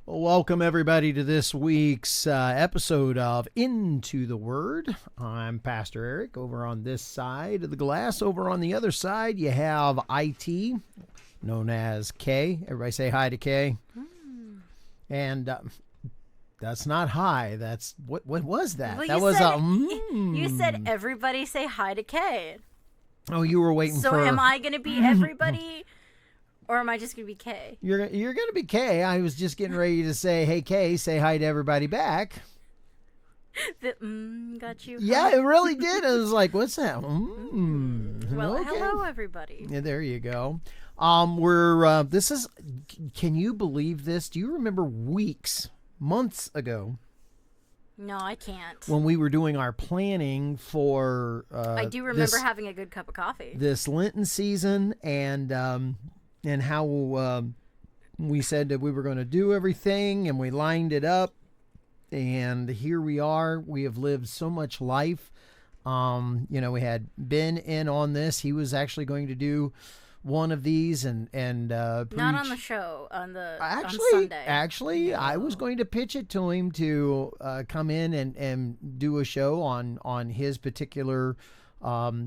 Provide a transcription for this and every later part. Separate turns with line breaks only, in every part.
Welcome, everybody, to this week's episode of Into the Word. I'm Pastor Eric over on this side of the glass. Over on the other side, you have IT, known as Kay. Everybody say hi to Kay. And that's not hi. That's what was that?
Well,
that was a.
You said everybody say hi to Kay.
Oh, you were waiting
so
for.
So am I going to be everybody? Or am I just going to be Kay?
You're going to be Kay. I was just getting ready to say, hey, Kay, say hi to everybody back.
Got you.
Yeah, it really did. I was like, what's that?
Well,
okay.
Hello, everybody.
Yeah, there you go. This is, can you believe this? Do you remember months ago?
No, I can't.
When we were doing our planning for
I do remember having a good cup of coffee.
This Lenten season and how we said that we were going to do everything, and we lined it up, and here we are. We have lived so much life. We had Ben in on this. He was actually going to do one of these and preach.
Not on the show, on Sunday.
Actually, no. I was going to pitch it to him to come in and do a show on his particular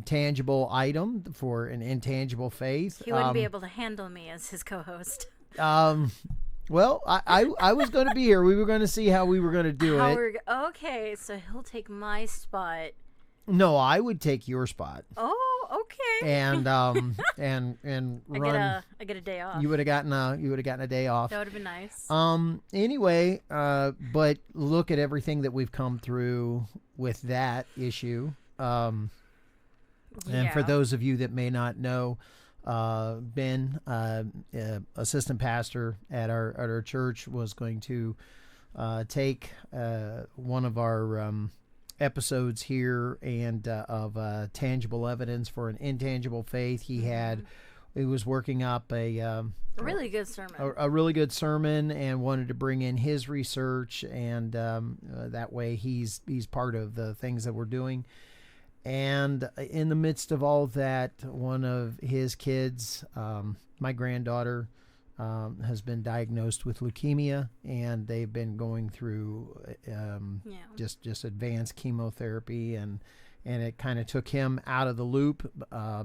tangible item for an intangible faith.
He wouldn't be able to handle me as his co-host.
Well, I was going to be here. We were going to see how we were going to do it.
Okay, so he'll take my spot.
No, I would take your spot.
Oh, okay.
And run.
I get a day off.
You would have gotten a day off.
That would have been nice.
Anyway, but look at everything that we've come through with that issue. And for those of you that may not know, Ben, assistant pastor at our church, was going to take one of our episodes here and of tangible evidence for an intangible faith. He was working up a
really good sermon.
A really good sermon, and wanted to bring in his research, and that way he's part of the things that we're doing. And in the midst of all of that, one of his kids, my granddaughter, has been diagnosed with leukemia, and they've been going through just advanced chemotherapy, and it kind of took him out of the loop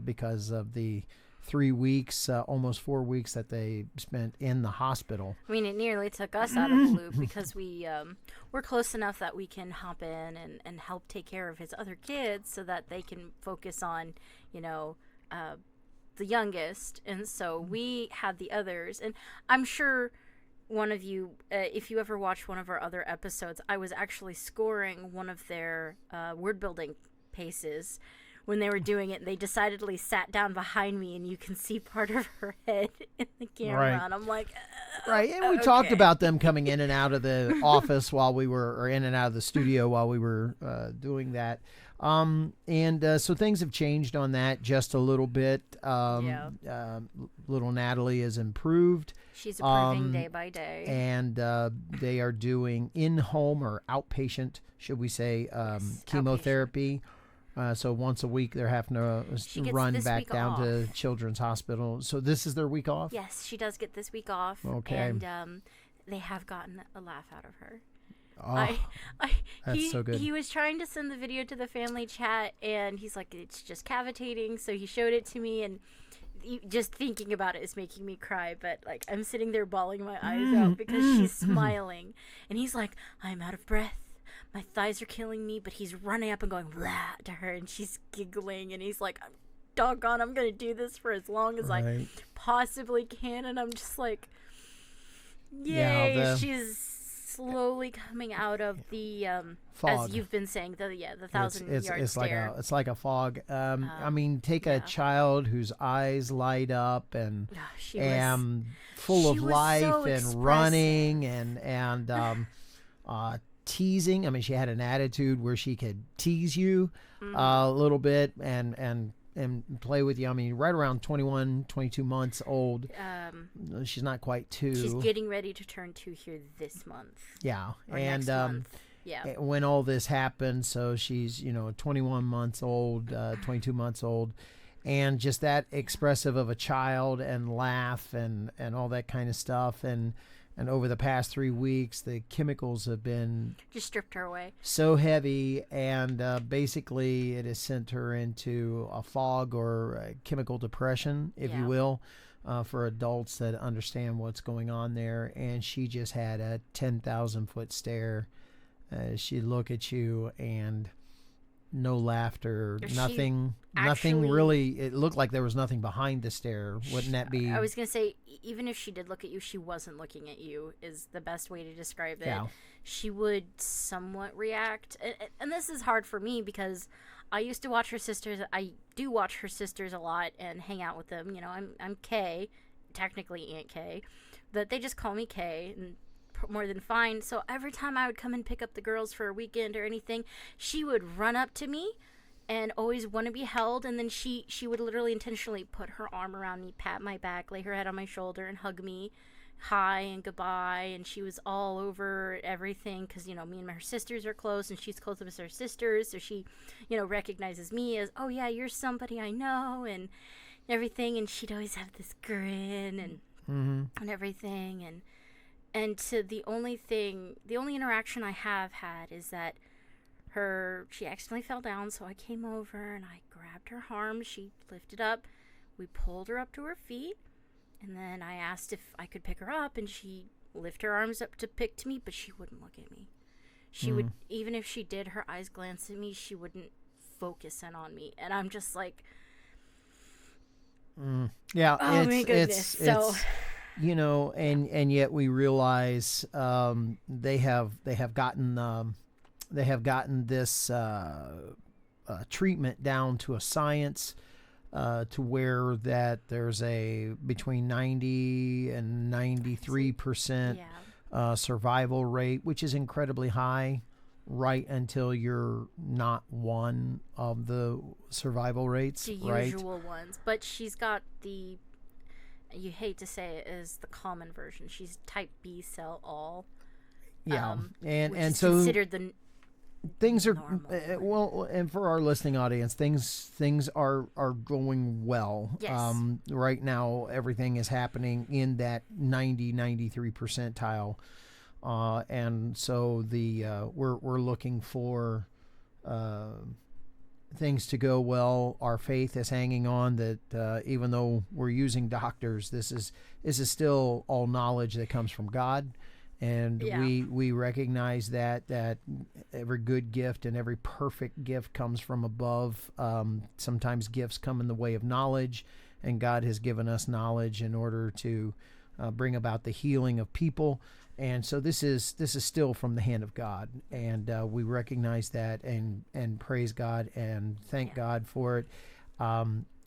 because of the 3 weeks, almost 4 weeks that they spent in the hospital.
I mean, it nearly took us out of the loop because we're close enough that we can hop in and help take care of his other kids so that they can focus on, the youngest. And so we had the others. And I'm sure one of you, if you ever watched one of our other episodes, I was actually scoring one of their word building paces. When they were doing it, they decidedly sat down behind me, and you can see part of her head in the camera. Right. And I'm like,
right. And we talked about them coming in and out of the office or in and out of the studio while we were doing that. So things have changed on that just a little bit. Little Natalie is improved.
She's improving day by day.
And they are doing in-home or outpatient, should we say, chemotherapy. So once a week, they're having to run back down to Children's Hospital. So this is their week off?
Yes, she does get this week off.
Okay.
And they have gotten a laugh out of her.
Oh, that's so good.
He was trying to send the video to the family chat, and he's like, it's just cavitating. So he showed it to me, and just thinking about it is making me cry. But like, I'm sitting there bawling my eyes out because she's smiling. And he's like, I'm out of breath. My thighs are killing me, but he's running up and going blah to her, and she's giggling, and he's like, doggone, I'm going to do this for as long as I possibly can. And I'm just like, yay, she's slowly coming out of the
fog.
As you've been saying, the 1,000-yard stare.
It's like a fog. I mean, take a child whose eyes light up and full of life and running and teasing. I mean, she had an attitude where she could tease you a little bit and play with you. I mean, right around 21, 22 months old. She's not quite 2.
She's getting ready to turn 2 here this month.
Yeah.
Or
and
next month. Yeah.
when all this happened, so she's, 21 months old, 22 months old, and just that expressive of a child and laugh and all that kind of stuff. And over the past 3 weeks, the chemicals have been
just stripped her away.
So heavy, and basically it has sent her into a fog or a chemical depression, if you will, for adults that understand what's going on there. And she just had a 10,000-foot stare. She'd look at you and no laughter, nothing really. It looked like there was nothing behind the stare. Wouldn't that be?
I was going to say, even if she did look at you, she wasn't looking at you is the best way to describe it. Yeah. She would somewhat react. And this is hard for me because I used to watch her sisters. I do watch her sisters a lot and hang out with them. I'm Kay, technically Aunt Kay, but they just call me Kay, and more than fine. So every time I would come and pick up the girls for a weekend or anything, she would run up to me and always want to be held, and then she would literally intentionally put her arm around me, pat my back, lay her head on my shoulder, and hug me hi and goodbye. And she was all over everything because me and her sisters are close, and she's close with her sisters, so she recognizes me as, oh yeah, you're somebody I know and everything. And she'd always have this grin and everything. And to the only interaction I have had is that she accidentally fell down, so I came over and I grabbed her arm. She lifted up. We pulled her up to her feet, and then I asked if I could pick her up, and she lifted her arms up to pick me, but she wouldn't look at me. She would, even if she did, her eyes glance at me, she wouldn't focus in on me. And I'm just like,
yeah,
oh my goodness.
And yet we realize they have gotten this treatment down to a science, to where that there's a between 90 and 93% survival rate, which is incredibly high, right until you're not one of the survival rates,
the usual ones. But she's got the, you hate to say it, is the common version. She's type B cell all.
Yeah,
and
is so
considered the
things are
normal.
well, and for our listening audience, things are going well.
Yes.
Right now, everything is happening in that 93 percentile, and so we're looking for things to go well. Our faith is hanging on that, even though we're using doctors, this is still all knowledge that comes from God, and we recognize that every good gift and every perfect gift comes from above. Sometimes gifts come in the way of knowledge, and God has given us knowledge in order to bring about the healing of people. And so this is still from the hand of God, and we recognize that and praise God and thank God for it.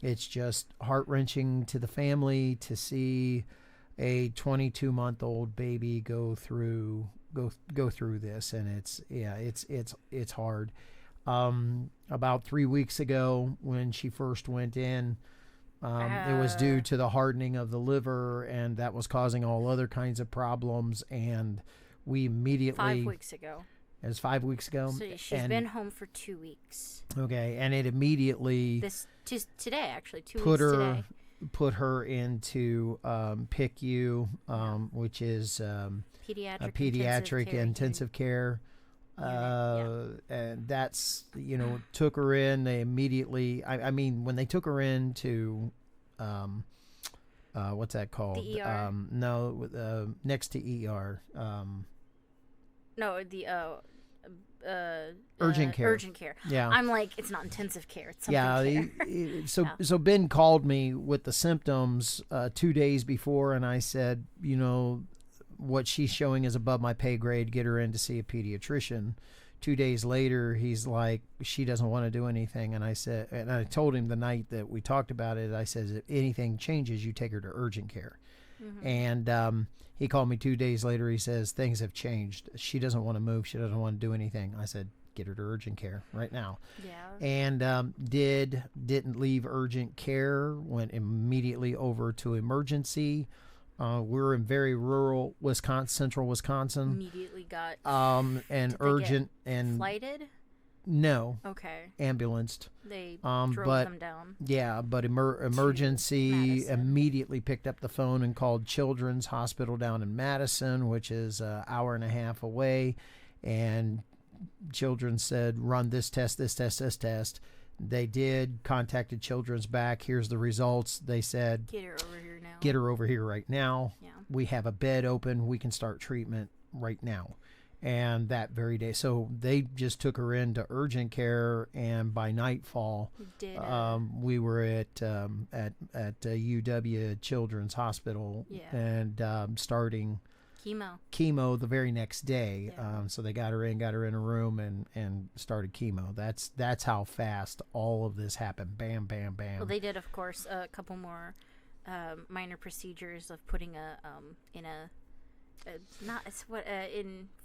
It's just heart-wrenching to the family to see a 22-month-old baby go through this, and it's hard. About 3 weeks ago, when she first went in, it was due to the hardening of the liver, and that was causing all other kinds of problems. And we immediately
5 weeks ago.
It was 5 weeks ago.
So she's been home for 2 weeks.
Okay, and it immediately
today, actually, 2 weeks today.
Put her into PICU, which is pediatric intensive care. And that's, took her in. They immediately, I mean, when they took her into, what's that called?
The ER?
Next to ER.
No, the
urgent care.
Urgent care.
Yeah.
I'm like, it's not intensive care. It's something care.
So Ben called me with the symptoms 2 days before, and I said, what she's showing is above my pay grade. Get her in to see a pediatrician. 2 days later, he's like, she doesn't want to do anything. And I told him the night that we talked about it, I said, if anything changes, you take her to urgent care. Mm-hmm. And He called me 2 days later. He says, things have changed. She doesn't want to move. She doesn't want to do anything. I said, get her to urgent care right now.
Yeah.
And didn't leave urgent care, went immediately over to emergency. We're in very rural Wisconsin, central Wisconsin.
Immediately got
and
did they
urgent
get
and
flighted?
No,
Okay.
ambulanced.
They drove them down.
Yeah, but emergency
Madison.
immediately picked up the phone and called Children's Hospital down in Madison, which is an hour and a half away, and Children said, run this test, this test, this test. They did, contacted Children's back. Here's the results. They said,
get her over here now.
Get her over here right now.
Yeah.
We have a bed open. We can start treatment right now. And that very day. So they just took her into urgent care, and by nightfall, we were at UW Children's Hospital and starting chemo the very next day. So they got her in a room and started chemo. That's how fast all of this happened. Bam, bam, bam.
Well, they did, of course, a couple more minor procedures of putting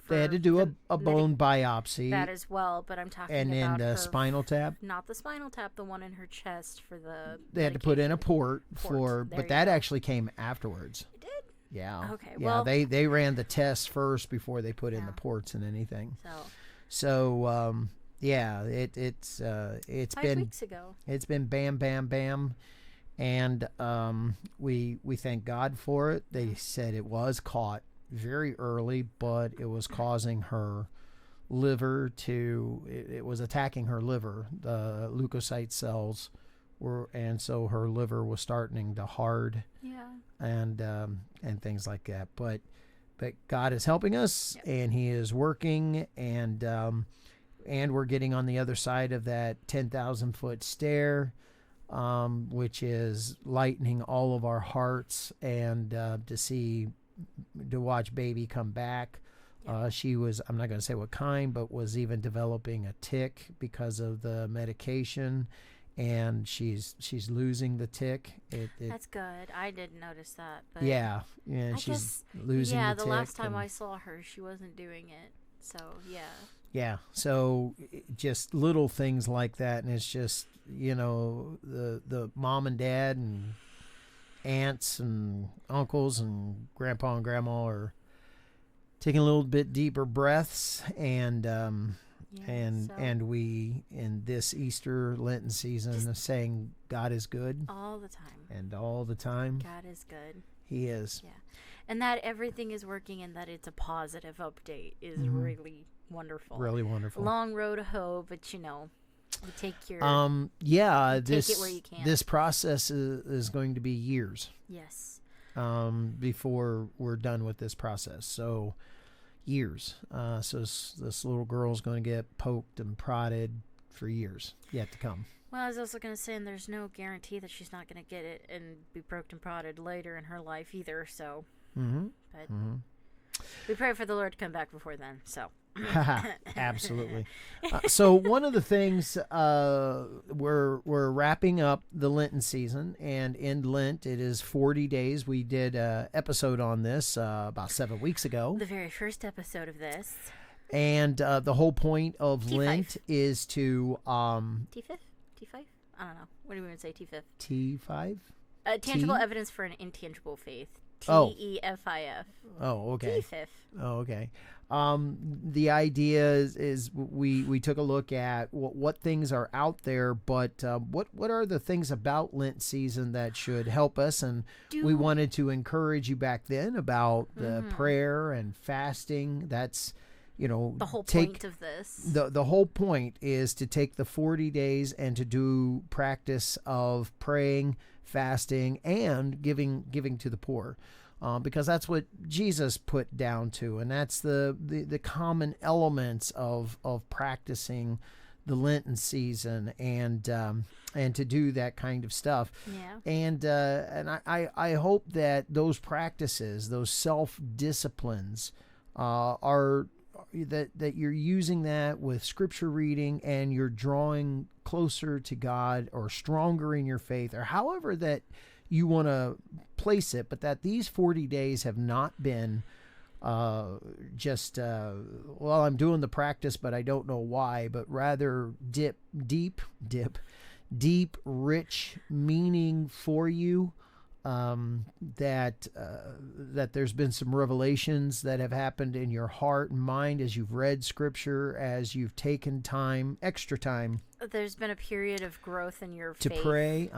they had to do a bone biopsy.
That as well, but I'm talking
about
and
then the spinal tap.
Not the spinal tap, the one in her chest for the.
They had to put in a port but that actually came afterwards.
It did.
Yeah.
Okay.
Yeah.
Well,
they ran the tests first before they put in the ports and anything. So yeah, it's
5
been
weeks ago.
It's been bam, bam, bam. And we thank God for it. They said it was caught very early, but it was causing her liver it was attacking her liver. The leukocyte cells and so her liver was starting to hard.
Yeah.
And things like that. But God is helping us, and He is working, and we're getting on the other side of that 10,000-foot stair. Which is lightening all of our hearts, and to watch baby come back. She was, I'm not going to say what kind, but was even developing a tic because of the medication, and she's losing the tic.
That's good. I didn't notice that. But
she's losing the tic.
Yeah, the last time I saw her, she wasn't doing it. So, yeah.
Yeah, so just little things like that, and it's just, the mom and dad and aunts and uncles and grandpa and grandma are taking a little bit deeper breaths, and we in this Easter Lenten season are saying God is good
all the time,
and all the time
God is good.
He is.
Yeah, and that everything is working, and that it's a positive update is really wonderful.
Really wonderful.
Long road to hoe, but you take your
take
it where you can.
This process is going to be years.
Yes.
Before we're done with this process. So years. So this little girl is going to get poked and prodded for years yet to come.
Well, I was also going to say, and there's no guarantee that she's not going to get it and be poked and prodded later in her life either. So, but we pray for the Lord to come back before then. So.
Absolutely. So one of the things we're wrapping up the Lenten season, and in Lent it is 40 days. We did an episode on this about 7 weeks ago.
The very first episode of this.
And the whole point of
TFIF.
Lent is to
TFIF? T5? I don't know. What do we even say? TFIF?
T5?
Tangible evidence for an intangible faith. TEFIF.
Oh, okay.
TFIF.
Oh, okay. The idea is we took a look at what things are out there, but what are the things about Lent season that should help us? And we wanted to encourage you back then about the prayer and fasting. That's
the whole point of this.
The whole point is to take the 40 days and to do practice of praying, fasting, and giving to the poor. Because that's what Jesus put down to, and that's the common elements of practicing the Lenten season, and to do that kind of stuff.
Yeah.
And I hope that those practices, those self-disciplines, are that you're using that with scripture reading, and you're drawing closer to God or stronger in your faith, or however that you want to place it, but that these 40 days have not been just, well, I'm doing the practice, but I don't know why, but rather deep, rich meaning for you. That there's been some revelations that have happened in your heart and mind as you've read scripture, as you've taken time, extra time.
There's been a period of growth in your
to
faith.
Pray.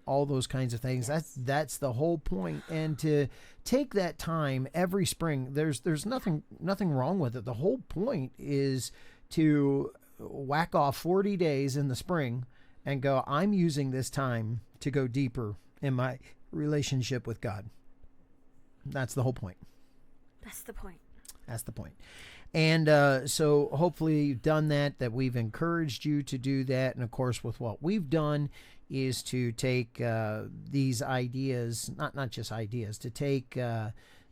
All those kinds of things.
Yes.
That's the whole point. And to take that time every spring, there's nothing wrong with it. The whole point is to whack off 40 days in the spring and go, I'm using this time to go deeper in my relationship with God. That's the whole point.
That's the point.
That's the point. And so hopefully you've done that we've encouraged you to do that. And of course, with what we've done is to take these ideas, not just ideas, to take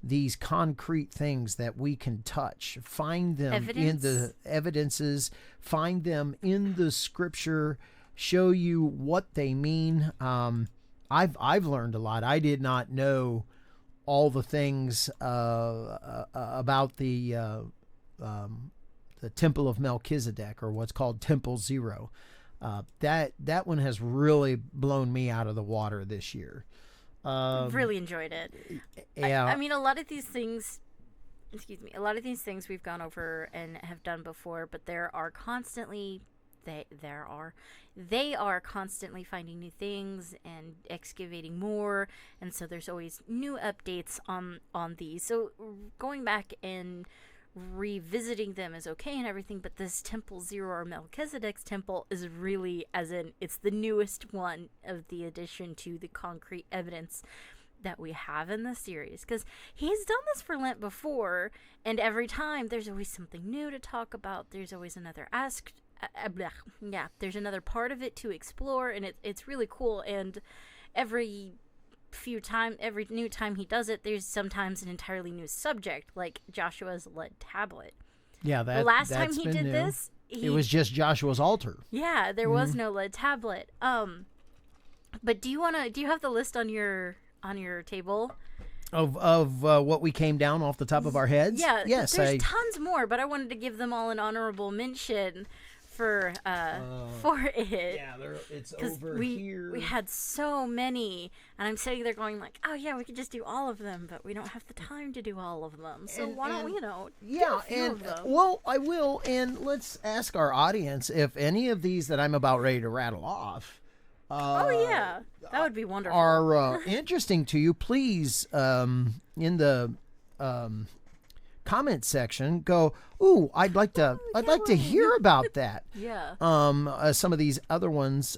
these concrete things that we can touch, find them in the evidences, find them in the scripture, show you what they mean. I've learned a lot. I did not know all the things about the Temple of Melchizedek, or what's called Temple Zero. That one has really blown me out of the water this year.
Really enjoyed it.
Yeah.
I mean, a lot of these things we've gone over and have done before, but there are constantly they are constantly finding new things and excavating more, and so there's always new updates on these. So going back and revisiting them is okay and everything, but this Temple Zero, or Melchizedek's temple, is really, as in, it's the newest one of the addition to the concrete evidence that we have in the series, because he's done this for Lent before, and every time there's always something new to talk about. There's always another there's another part of it to explore, and it's really cool. And every new time he does it, there's sometimes an entirely new subject, like Joshua's lead tablet.
Yeah,
the last time he did this,
it was just Joshua's altar.
Yeah, there was no lead tablet. But do you have the list on your table
of what we came down off the top of our heads?
Yeah,
yes,
there's tons more, but I wanted to give them all an honorable mention for it.
Yeah, it's over here.
We had so many, and I'm sitting there going like, oh yeah, we could just do all of them, but we don't have the time to do all of them. So why don't we, do a few of them?
Well, I will, and let's ask our audience if any of these that I'm about ready to rattle off
oh yeah, that would be wonderful,
are interesting to you. Please, in the comment section, go, ooh, I'd like to hear about that.
Yeah.
Some of these other ones.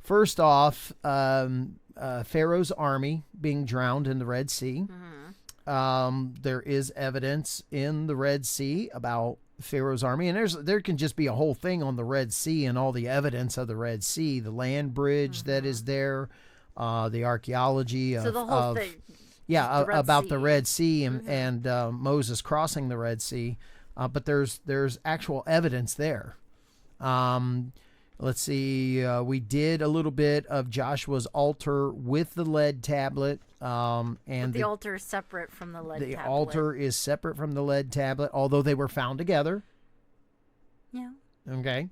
First off, Pharaoh's army being drowned in the Red Sea. Mm-hmm. There is evidence in the Red Sea about Pharaoh's army, and there can just be a whole thing on the Red Sea and all the evidence of the Red Sea, the land bridge that is there, the archaeology of,
so the whole thing.
Yeah, about the Red Sea and Moses crossing the Red Sea, but there's actual evidence there. Let's see, we did a little bit of Joshua's altar with the lead tablet. And
the altar is separate from the lead tablet.
The altar is separate from the lead tablet, although they were found together.
Yeah.
Okay.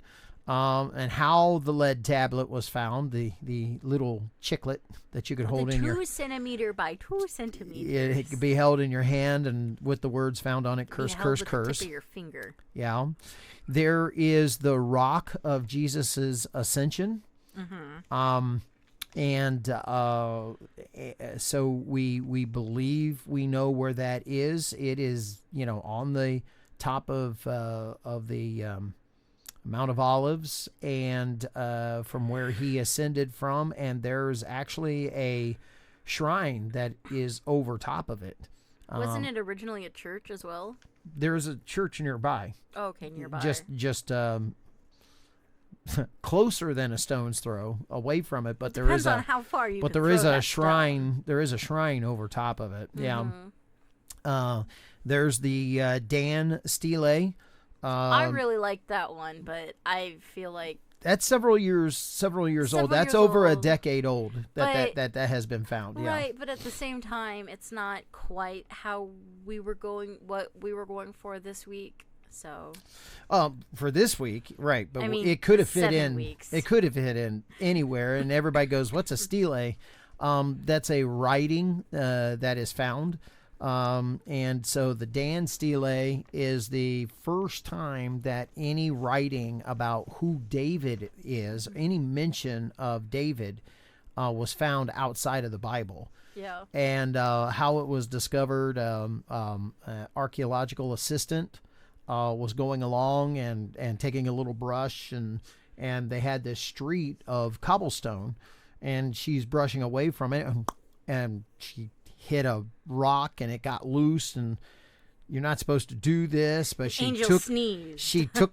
And how the lead tablet was found, the little chiclet that you could hold in your
2 centimeter by 2 centimeters.
It could be held in your hand, and with the words found on it, curse, curse,
with
curse.
The tip of your finger.
Yeah. There is the rock of Jesus's ascension. Mm-hmm. And so we believe we know where that is. It is, on the top of the Mount of Olives, and from where he ascended from, and there's actually a shrine that is over top of it.
Wasn't it originally a church as well?
There is a church nearby.
Oh, okay, nearby.
Just closer than a stone's throw away from it, but
Depends on how far you.
But there is a shrine. Stone. There is a shrine over top of it.
Mm-hmm.
Yeah. There's the Dan Stele.
I really like that one, but I feel like
That's several years old. That's over a decade old that has been found. Yeah.
Right, but at the same time, it's not quite what we were going for this week. So,
for this week, right? But
I mean,
it could have fit
7
in.
weeks.
It could have fit in anywhere, and everybody goes, "What's a stele?" That's a writing that is found, and so the Dan stele is the first time that any writing about who David is, any mention of David, was found outside of the Bible.
Yeah.
And how it was discovered, archaeological assistant was going along and taking a little brush, and they had this street of cobblestone, and she's brushing away from it, and she hit a rock and it got loose, and you're not supposed to do this, but she took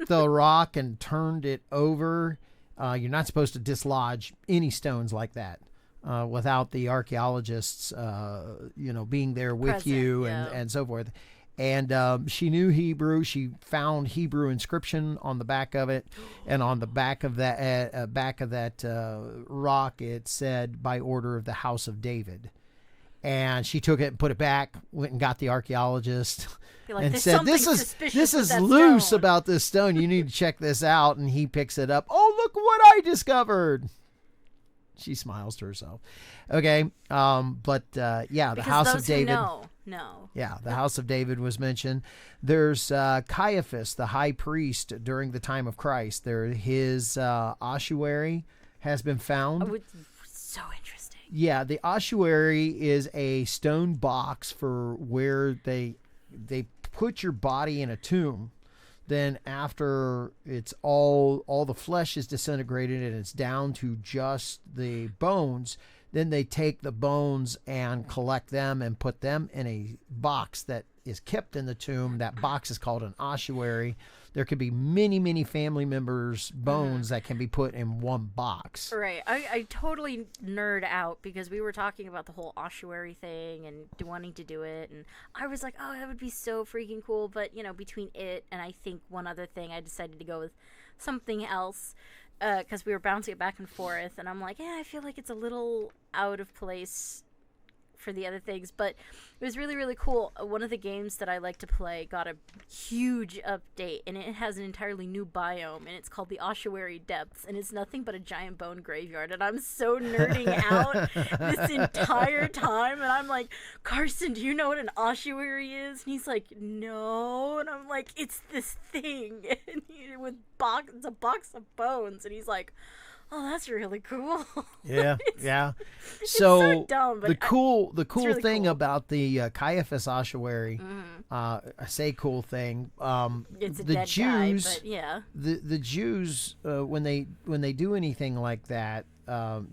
the rock and turned it over. You're not supposed to dislodge any stones like that without the archaeologists being there with you and so forth. And she knew Hebrew. She found Hebrew inscription on the back of it, and on the back of that rock, it said, "By order of the house of David." And she took it and put it back. Went and got the archaeologist and said, "This is loose about this stone. You need to check this out." And he picks it up. "Oh, look what I discovered!" She smiles to herself. Okay, the house of David.
No.
Yeah, the house of David was mentioned. There's Caiaphas, the high priest during the time of Christ. His ossuary has been found.
Oh, it's so interesting.
Yeah, the ossuary is a stone box for where they put your body in a tomb. Then after it's all the flesh is disintegrated and it's down to just the bones, then they take the bones and collect them and put them in a box that is kept in the tomb. That box is called an ossuary. There could be many, many family members' bones that can be put in one box.
Right. I totally nerd out because we were talking about the whole ossuary thing and wanting to do it. And I was like, oh, that would be so freaking cool. But, between it and I think one other thing, I decided to go with something else. Because we were bouncing it back and forth, and I'm like, I feel like it's a little out of place for the other things, but it was really, really cool. One of the games that I like to play got a huge update, and it has an entirely new biome, and it's called the Ossuary Depths, and it's nothing but a giant bone graveyard, and I'm so nerding out this entire time, and I'm like, Carson, do you know what an ossuary is? And he's like, no, and I'm like, it's this thing, and it's a box of bones, and he's like, oh, that's really cool.
Yeah, yeah.
It's so dumb, but
the cool
really
thing
cool.
about the Caiaphas ossuary, I say cool thing.
It's a
the
dead
Jews,
guy, but yeah.
The Jews, when they do anything like that,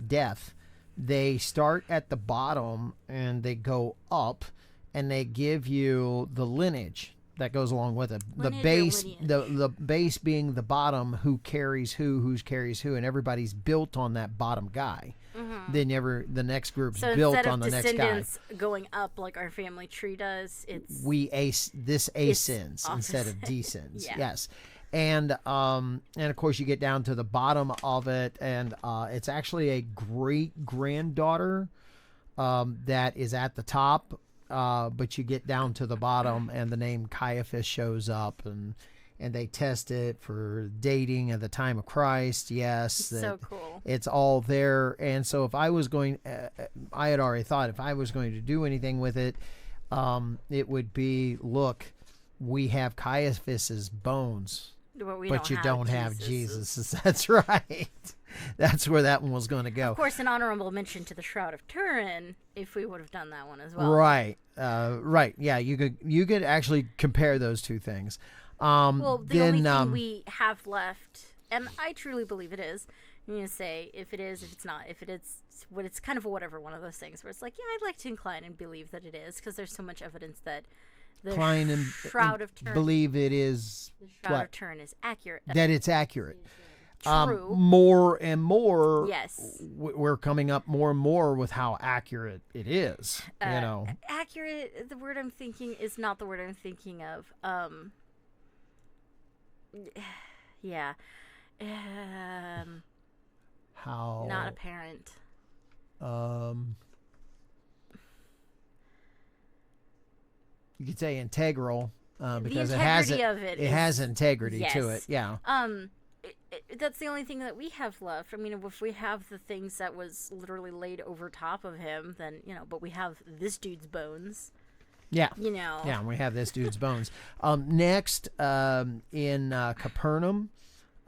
death, they start at the bottom and they go up, and they give you the lineage that goes along with it. The base being the bottom, who carries who carries who, and everybody's built on that bottom guy. Then the next group's built on the next guy. So
instead of descendants going up like our family tree does, it's
ascends instead of descends.
Yeah.
Yes. And of course you get down to the bottom of it, and it's actually a great granddaughter that is at the top. But you get down to the bottom, and the name Caiaphas shows up, and they test it for dating at the time of Christ. Yes,
so cool.
It's all there. And so if I was going, I had already thought if I was going to do anything with it, it would be, look, we have Caiaphas's bones, but you don't have Jesus. That's right. That's where that one was going to go.
Of course, an honorable mention to the Shroud of Turin, if we would have done that one as well.
Right. Right. Yeah, you could actually compare those two things.
The only thing we have left, and I truly believe it is, I'm going to say if it is, if it's not, if it is, it's kind of a whatever one of those things where it's like, yeah, I'd like to incline and believe that it is, because there's so much evidence that the Shroud of Turin,
believe it is,
the Shroud of Turin is accurate.
That it's accurate.
True.
More and more,
yes,
we're coming up more and more with how accurate it is.
Accurate. The word I'm thinking is not the word I'm thinking of. Yeah,
How?
Not apparent.
You could say integral because
the
it has
integrity of it
has integrity to it.
yes.
Yeah.
That's the only thing that we have left. I mean, if we have the things that was literally laid over top of him, then, you know, but we have this dude's bones.
Yeah.
You know.
Yeah, we have this dude's bones. Next, in Capernaum.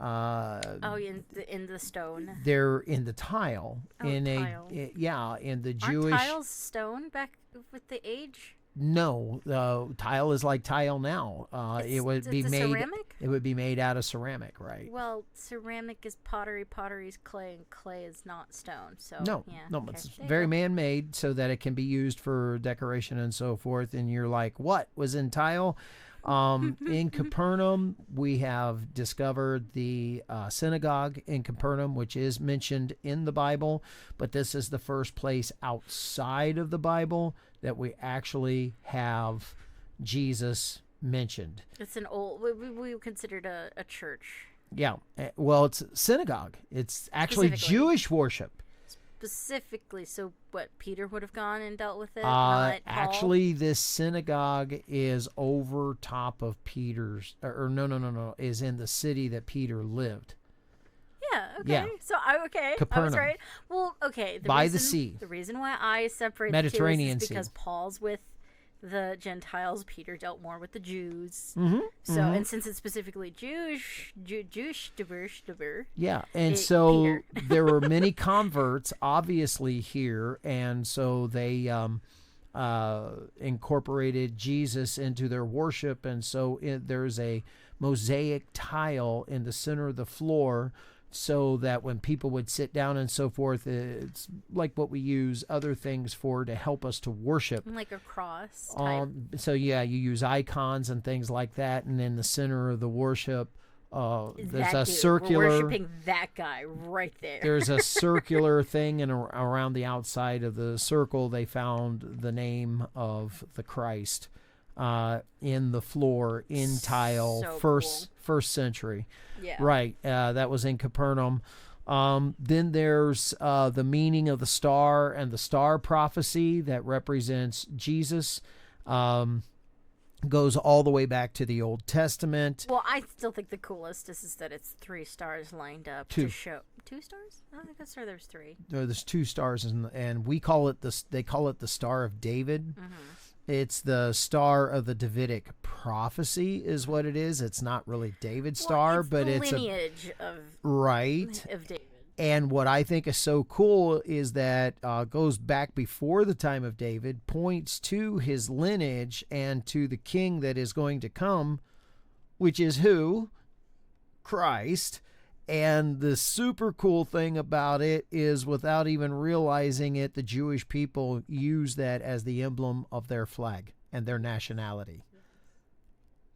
In the stone.
They're in the tile.
Oh,
in
tile.
In the
Aren't
Jewish.
tiles stone back with the age?
No, tile is like tile now. It would be made.
Ceramic?
It would be made out of ceramic, right?
Well, ceramic is pottery, pottery is clay, and clay is not stone. So
No,
yeah,
no,
okay.
it's
There you
very
go.
man-made so that it can be used for decoration and so forth. And you're like, what was in tile? In Capernaum, we have discovered the synagogue in Capernaum, which is mentioned in the Bible, but this is the first place outside of the Bible that we actually have Jesus mentioned.
It's an old. We considered a church.
Yeah, well, it's synagogue. It's actually
Specifically.
Jewish worship.
Specifically, so what, Peter would have gone and dealt with it? Not Paul?
Actually, this synagogue is over top of Peter's, or no, is in the city that Peter lived.
Yeah, okay.
Yeah.
So I was
Capernaum.
right. Well, okay.
By the sea.
The reason why I separate
Mediterranean
the two is
Sea.
because Paul's with the Gentiles, Peter dealt more with the Jews.
Mm-hmm.
So, and since it's specifically Jewish,
Yeah, and
It-
so
Peter.
there were many converts, obviously, here, and so they incorporated Jesus into their worship, and so there's a mosaic tile in the center of the floor, so that when people would sit down and so forth, it's like what we use other things for to help us to worship.
like a cross type.
So yeah, you use icons and things like that, and in the center of the worship, there's
That
a
dude.
circular.
We're worshiping that guy right there.
There's a circular thing, and around the outside of the circle, they found the name of the Christ in the floor in tile,
So
first century.
yeah.
Right, that was in Capernaum. Then there's the meaning of the star and the star prophecy that represents Jesus. Goes all the way back to the Old Testament.
Well, I still think the coolest is that it's 3 stars lined up
Two.
to show 2 stars. I think that's where there's 3.
There's 2 stars, and we call it they call it the Star of David.
Mm-hmm.
It's the star of the Davidic prophecy, is what it is. It's not really David's star, but
the
it's
lineage
right.
of David.
And what I think is so cool is that goes back before the time of David, points to his lineage and to the king that is going to come, which is who? Christ. And the super cool thing about it is, without even realizing it, the Jewish people use that as the emblem of their flag and their nationality.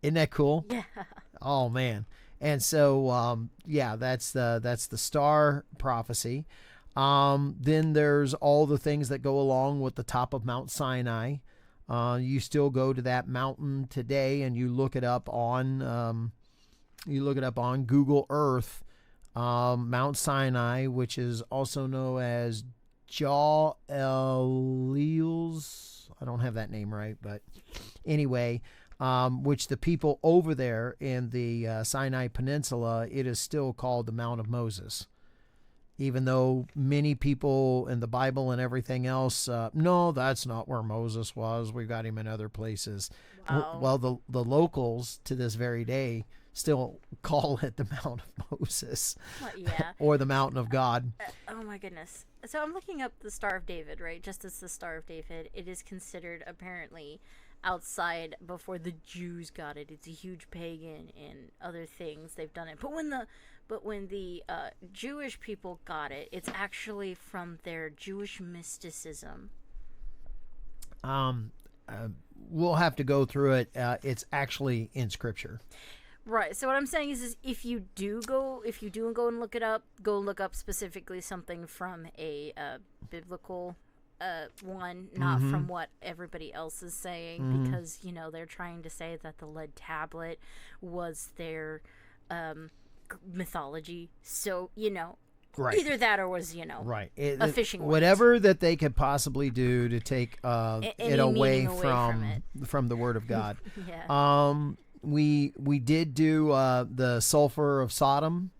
Isn't that cool?
Yeah.
Oh man. And so that's the star prophecy. Then there's all the things that go along with the top of Mount Sinai. You still go to that mountain today, and you look it up on Google Earth. Mount Sinai, which is also known as Jah Elil's. I don't have that name right, but anyway, which the people over there in the Sinai Peninsula, it is still called the Mount of Moses. Even though many people in the Bible and everything else, no, that's not where Moses was. We've got him in other places.
Wow.
Well, the locals to this very day still call it the Mount of Moses.
Well, yeah.
Or the Mountain of God.
Oh my goodness. So I'm looking up the Star of David, right? Just as the Star of David, it is considered apparently outside before the Jews got it. It's a huge pagan and other things they've done it. But when the Jewish people got it, it's actually from their Jewish mysticism.
We'll have to go through it. It's actually in Scripture.
Right. So what I'm saying is if you do go and look it up, go look up specifically something from a biblical one, not from what everybody else is saying, because they're trying to say that the lead tablet was their mythology. So, you know,
Right.
either that or was, you know,
Right.
a fishing weight.
Whatever that they could possibly do to take
Any
it away
meaning away from it.
the Word of God.
Yeah.
We did do the sulfur of Sodom.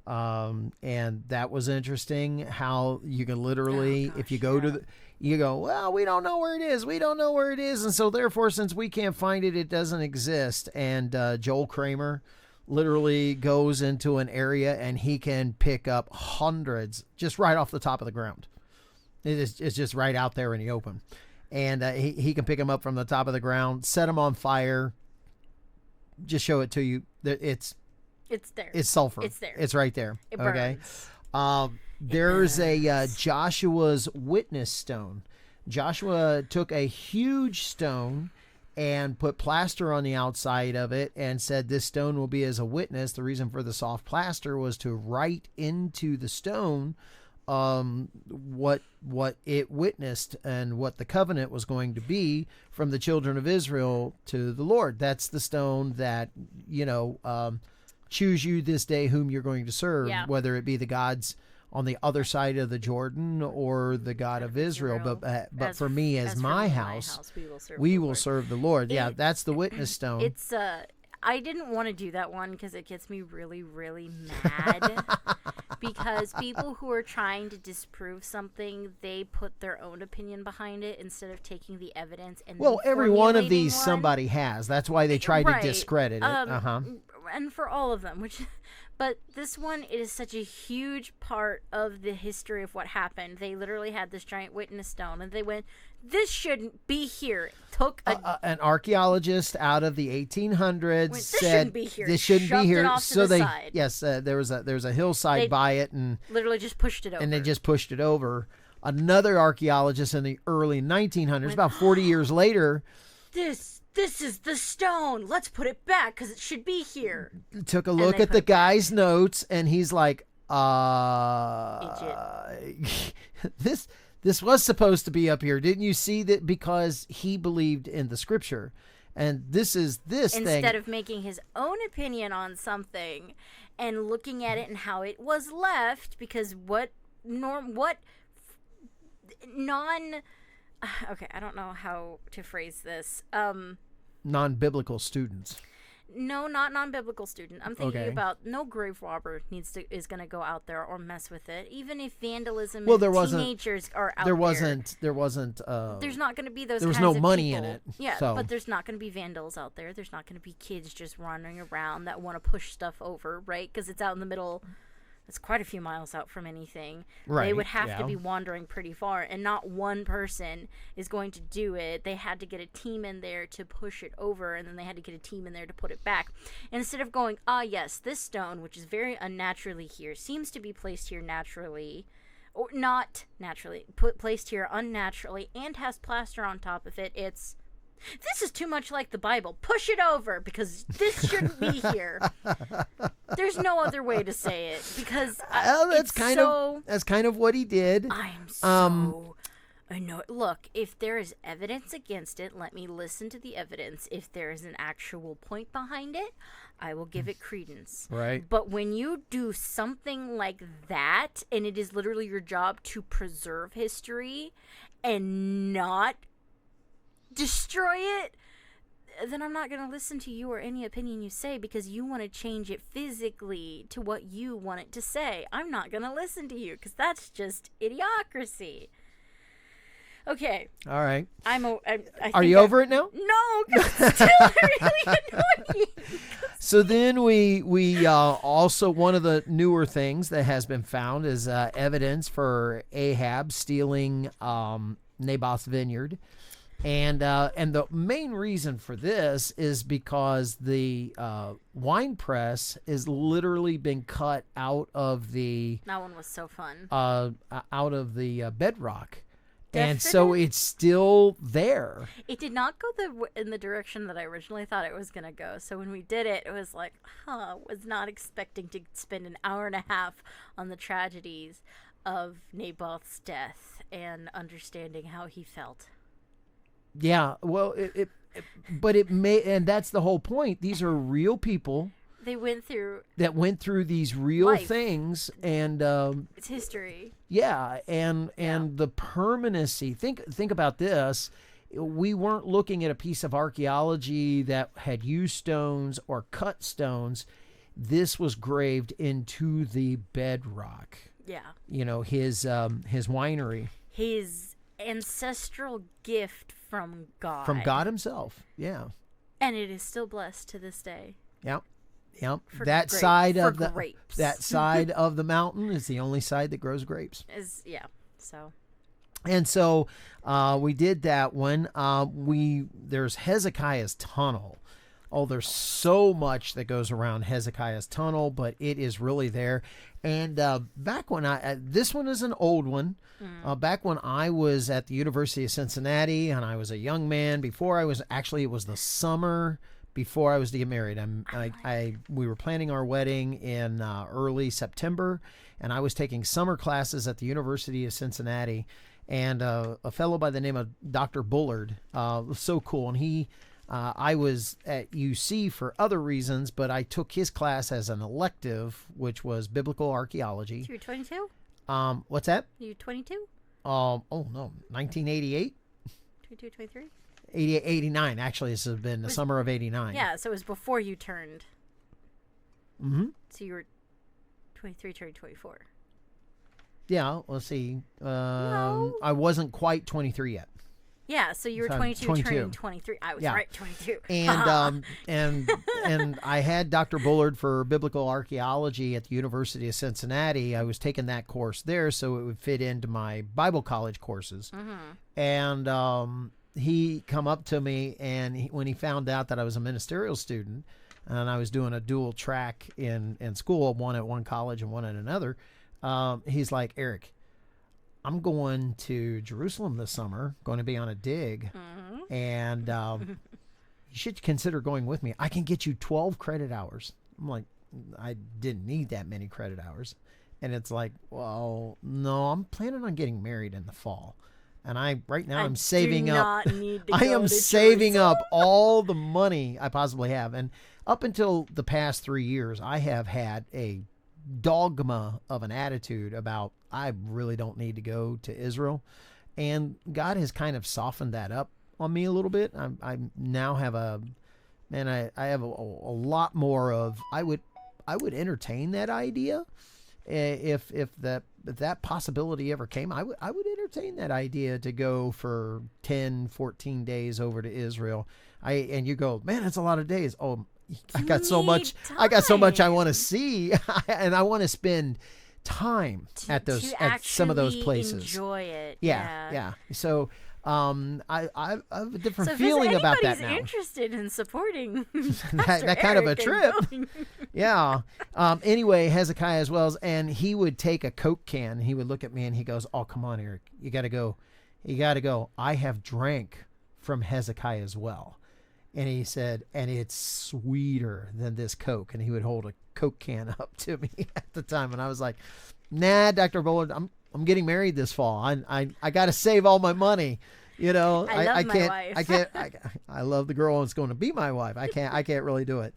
And that was interesting how you can literally, if you go to you go, well, we don't know where it is. We don't know where it is. And so therefore, since we can't find it, it doesn't exist. And Joel Kramer literally goes into an area and he can pick up hundreds just right off the top of the ground. It's just right out there in the open. And he can pick them up from the top of the ground, set them on fire, just show it to you. It's
there.
It's sulfur.
It's there.
It's right there.
It
okay.
burns.
There's a Joshua's witness stone. Joshua took a huge stone and put plaster on the outside of it and said this stone will be as a witness. The reason for the soft plaster was to write into the stone what it witnessed and what the covenant was going to be from the children of Israel to the Lord. That's the stone that, you know, choose you this day whom you're going to serve, whether it be the gods on the other side of the Jordan or the God of Israel. But for me, as my house, we will serve the Lord. Yeah, that's the witness stone.
It's I didn't want to do that one because it gets me really, really mad. Because people who are trying to disprove something, they put their own opinion behind it instead of taking the evidence and
every one of these somebody has. That's why they try to discredit it.
And for all of them, but this one, it is such a huge part of the history of what happened. They literally had this giant witness stone, and they went, "This shouldn't be here." Took
an archaeologist out of the 1800s
this
said,
shouldn't be here.
"This shouldn't
Shoved
be here."
It off
So
to the
they,
side.
yes, there was a hillside by it, and
literally just pushed it over.
And they just pushed it over. Another archaeologist in the early 1900s, about 40 years later,
This is the stone. Let's put it back because it should be here.
Took a look at the guy's notes, and he's like, this was supposed to be up here. Didn't you see that? Because he believed in the scripture. And this is this
Instead
thing.
of making his own opinion on something and looking at it and how it was left, because okay, I don't know how to phrase this.
Non-biblical students.
No, not non-biblical student. I'm thinking about no grave robber is going to go out there or mess with it. Even if vandalism and teenagers are out there. There's not going to be those
there was
kinds
no
of
money
people.
in it.
Yeah,
so.
But there's not going to be vandals out there. There's not going to be kids just running around that want to push stuff over, right? Because it's out in the middle. It's quite a few miles out from anything.
Right,
they would have to be wandering pretty far, and not one person is going to do it. They had to get a team in there to push it over, and then they had to get a team in there to put it back. And instead of going, yes, this stone, which is very unnaturally here, seems to be placed here naturally, or not naturally, placed here unnaturally, and has plaster on top of it, this is too much like the Bible. Push it over because this shouldn't be here. There's no other way to say it because
that's kind of what he did.
I know. Look, if there is evidence against it, let me listen to the evidence. If there is an actual point behind it, I will give it credence.
Right.
But when you do something like that, and it is literally your job to preserve history and not destroy it, then I'm not going to listen to you or any opinion you say because you want to change it physically to what you want it to say. I'm not going to listen to you because that's just idiocracy. Okay.
All right.
Are
you over it now?
No, because it's still really annoying.
So then we also, one of the newer things that has been found is evidence for Ahab stealing Naboth's vineyard. And the main reason for this is because the wine press is literally been cut out of the.
That one was so fun.
Out of the bedrock, and so it's still there.
It did not go in the direction that I originally thought it was gonna go. So when we did it, it was like, was not expecting to spend an hour and a half on the tragedies of Naboth's death and understanding how he felt.
Yeah, well, but it may, and that's the whole point. These are real people
They went through
these real
life.
things, and
It's history.
yeah, and the permanency. Think about this. We weren't looking at a piece of archaeology that had used stones or cut stones. This was graved into the bedrock.
Yeah.
You know, his winery.
His ancestral gift from God.
From God himself. Yeah.
And it is still blessed to this day.
Yep. Yep.
For
That
grape-
side
for
of the
grapes.
that side of the mountain is the only side that grows grapes.
So
And so we did that one. There's Hezekiah's tunnel. Oh, there's so much that goes around Hezekiah's tunnel, but it is really there. And back when this one is an old one. Back when I was at the University of Cincinnati and I was a young man, it was the summer before I was to get married. We were planning our wedding in early September, and I was taking summer classes at the University of Cincinnati. And a fellow by the name of Dr. Bullard was so cool. And I was at UC for other reasons, but I took his class as an elective, which was biblical archaeology.
you were 22?
What's that?
You 22?
Oh no, 1988?
22, 23?
89, actually. This has been the summer of 89.
Yeah, so it was before you turned.
Mm-hmm.
So you were 23, turning 24.
Yeah, let's see.
No.
I wasn't quite 23 yet.
Yeah, so you were
So I'm
22,
22.
turning 23. I was
Yeah.
right, 22.
And I had Dr. Bullard for biblical archaeology at the University of Cincinnati. I was taking that course there, so it would fit into my Bible college courses.
Mm-hmm.
And he come up to me, and when he found out that I was a ministerial student, and I was doing a dual track in school, one at one college and one at another, he's like, Eric, I'm going to Jerusalem this summer, going to be on a dig, and you should consider going with me. I can get you 12 credit hours. I'm like, I didn't need that many credit hours. And it's like, well, no, I'm planning on getting married in the fall. And I'm saving up. I am saving up all the money I possibly have. And up until the past 3 years, I have had a dogma of an attitude about I really don't need to go to Israel, and God has kind of softened that up on me a little bit. I now have I have a lot more of I would entertain that idea if that possibility ever came. I would entertain that idea to go for 10, 14 days over to Israel. And you go, man, that's a lot of days. Oh, I got so much I want to see, and I want to spend time at some of those places.
Enjoy it.
Yeah. So I have a different
so
feeling about that now.
Interested in supporting
that kind of a trip. Yeah. Anyway, Hezekiah as well, and he would take a Coke can. He would look at me and he goes, "Oh, come on, Eric, you got to go. You got to go. I have drank from Hezekiah's well." And he said, and it's sweeter than this Coke. And he would hold a Coke can up to me at the time. And I was like, nah, Dr. Bullard, I'm getting married this fall. I got to save all my money. You know,
I can't,
I love the girl that's going to be my wife. I can't really do it.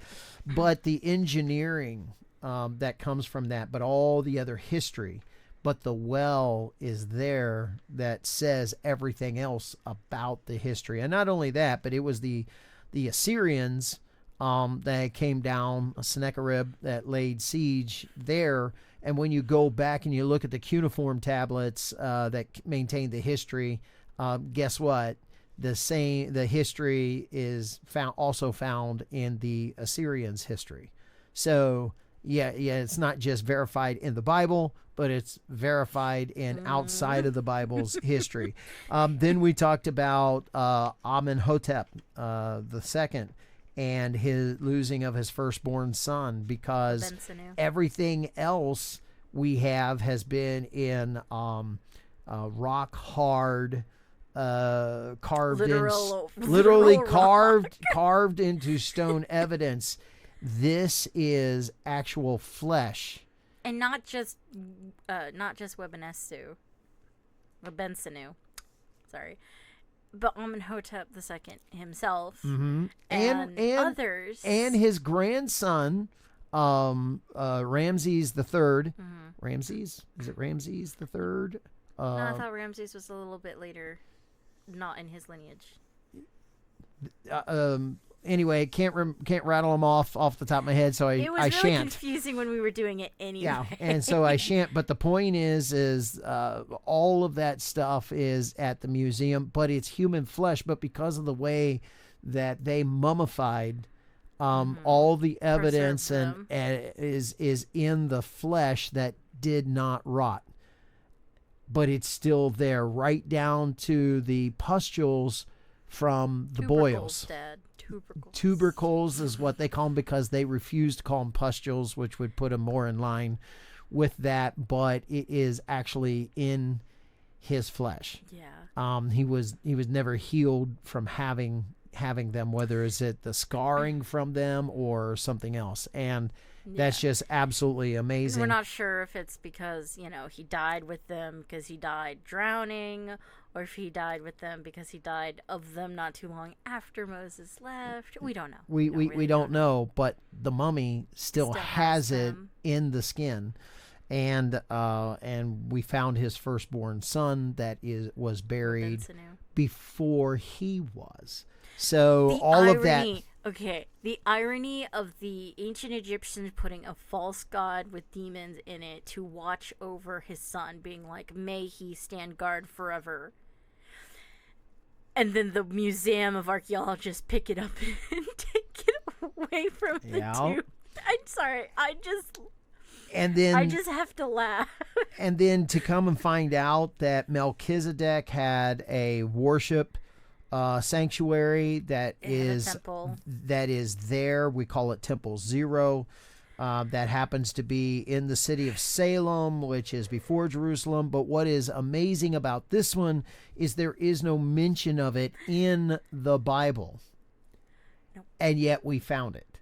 But the engineering that comes from that, but all the other history, but the well is there that says everything else about the history. And not only that, but it was the Assyrians that came down, Sennacherib, that laid siege there. And when you go back and you look at the cuneiform tablets that maintain the history, guess what? The history is also found in the Assyrians' history. So yeah, it's not just verified in the Bible, but it's verified in outside of the Bible's history. Then we talked about Amenhotep the second and his losing of his firstborn son, because everything else we have has been in rock hard, carved literally carved into stone evidence. This is actual flesh.
And not just Webenesu, sorry, but Amenhotep II himself, and others,
and his grandson, Ramses the third.
Mm-hmm.
Ramses? Is it Ramses the third?
No, I thought Ramses was a little bit later, not in his lineage.
Anyway, can't rattle them off the top of my head, so
It was
I
really
shan't.
confusing when we were doing it anyway.
Yeah, and so I shan't. But the point is all of that stuff is at the museum, but it's human flesh. But because of the way that they mummified, all the evidence and is in the flesh that did not rot, but it's still there, right down to the pustules from the boils.
Dad.
Tubercles is what they call them, because they refused to call them pustules, which would put them more in line with that. But it is actually in his flesh.
Yeah.
He was never healed from having them, whether is it the scarring from them or something else. And that's just absolutely amazing.
We're not sure if it's because, he died with them because he died drowning, or if he died with them because he died of them not too long after Moses left. We don't know.
We don't know, but the mummy still has it in the skin. And we found his firstborn son that was buried before he was. So all of that.
Okay, the irony of the ancient Egyptians putting a false god with demons in it to watch over his son, being like, may he stand guard forever. And then the Museum of Archaeologists pick it up and take it away from the tomb. I'm sorry, I just have to laugh.
And then to come and find out that Melchizedek had a worship sanctuary that is there. We call it Temple Zero. That happens to be in the city of Salem, which is before Jerusalem. But what is amazing about this one is there is no mention of it in the Bible.
Nope.
And yet we found it.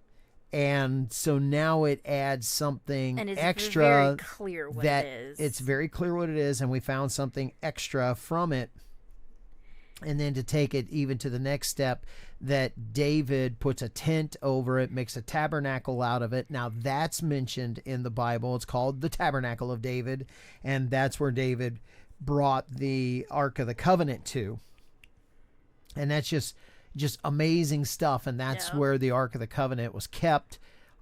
And so now it adds something
and it's
extra.
Very clear what it is.
It's very clear what it is, and we found something extra from it. And then to take it even to the next step, that David puts a tent over it, makes a tabernacle out of it. Now that's mentioned in the Bible. It's called the Tabernacle of David, and that's where David brought the Ark of the Covenant to. And that's just amazing stuff, and that's where the Ark of the Covenant was kept.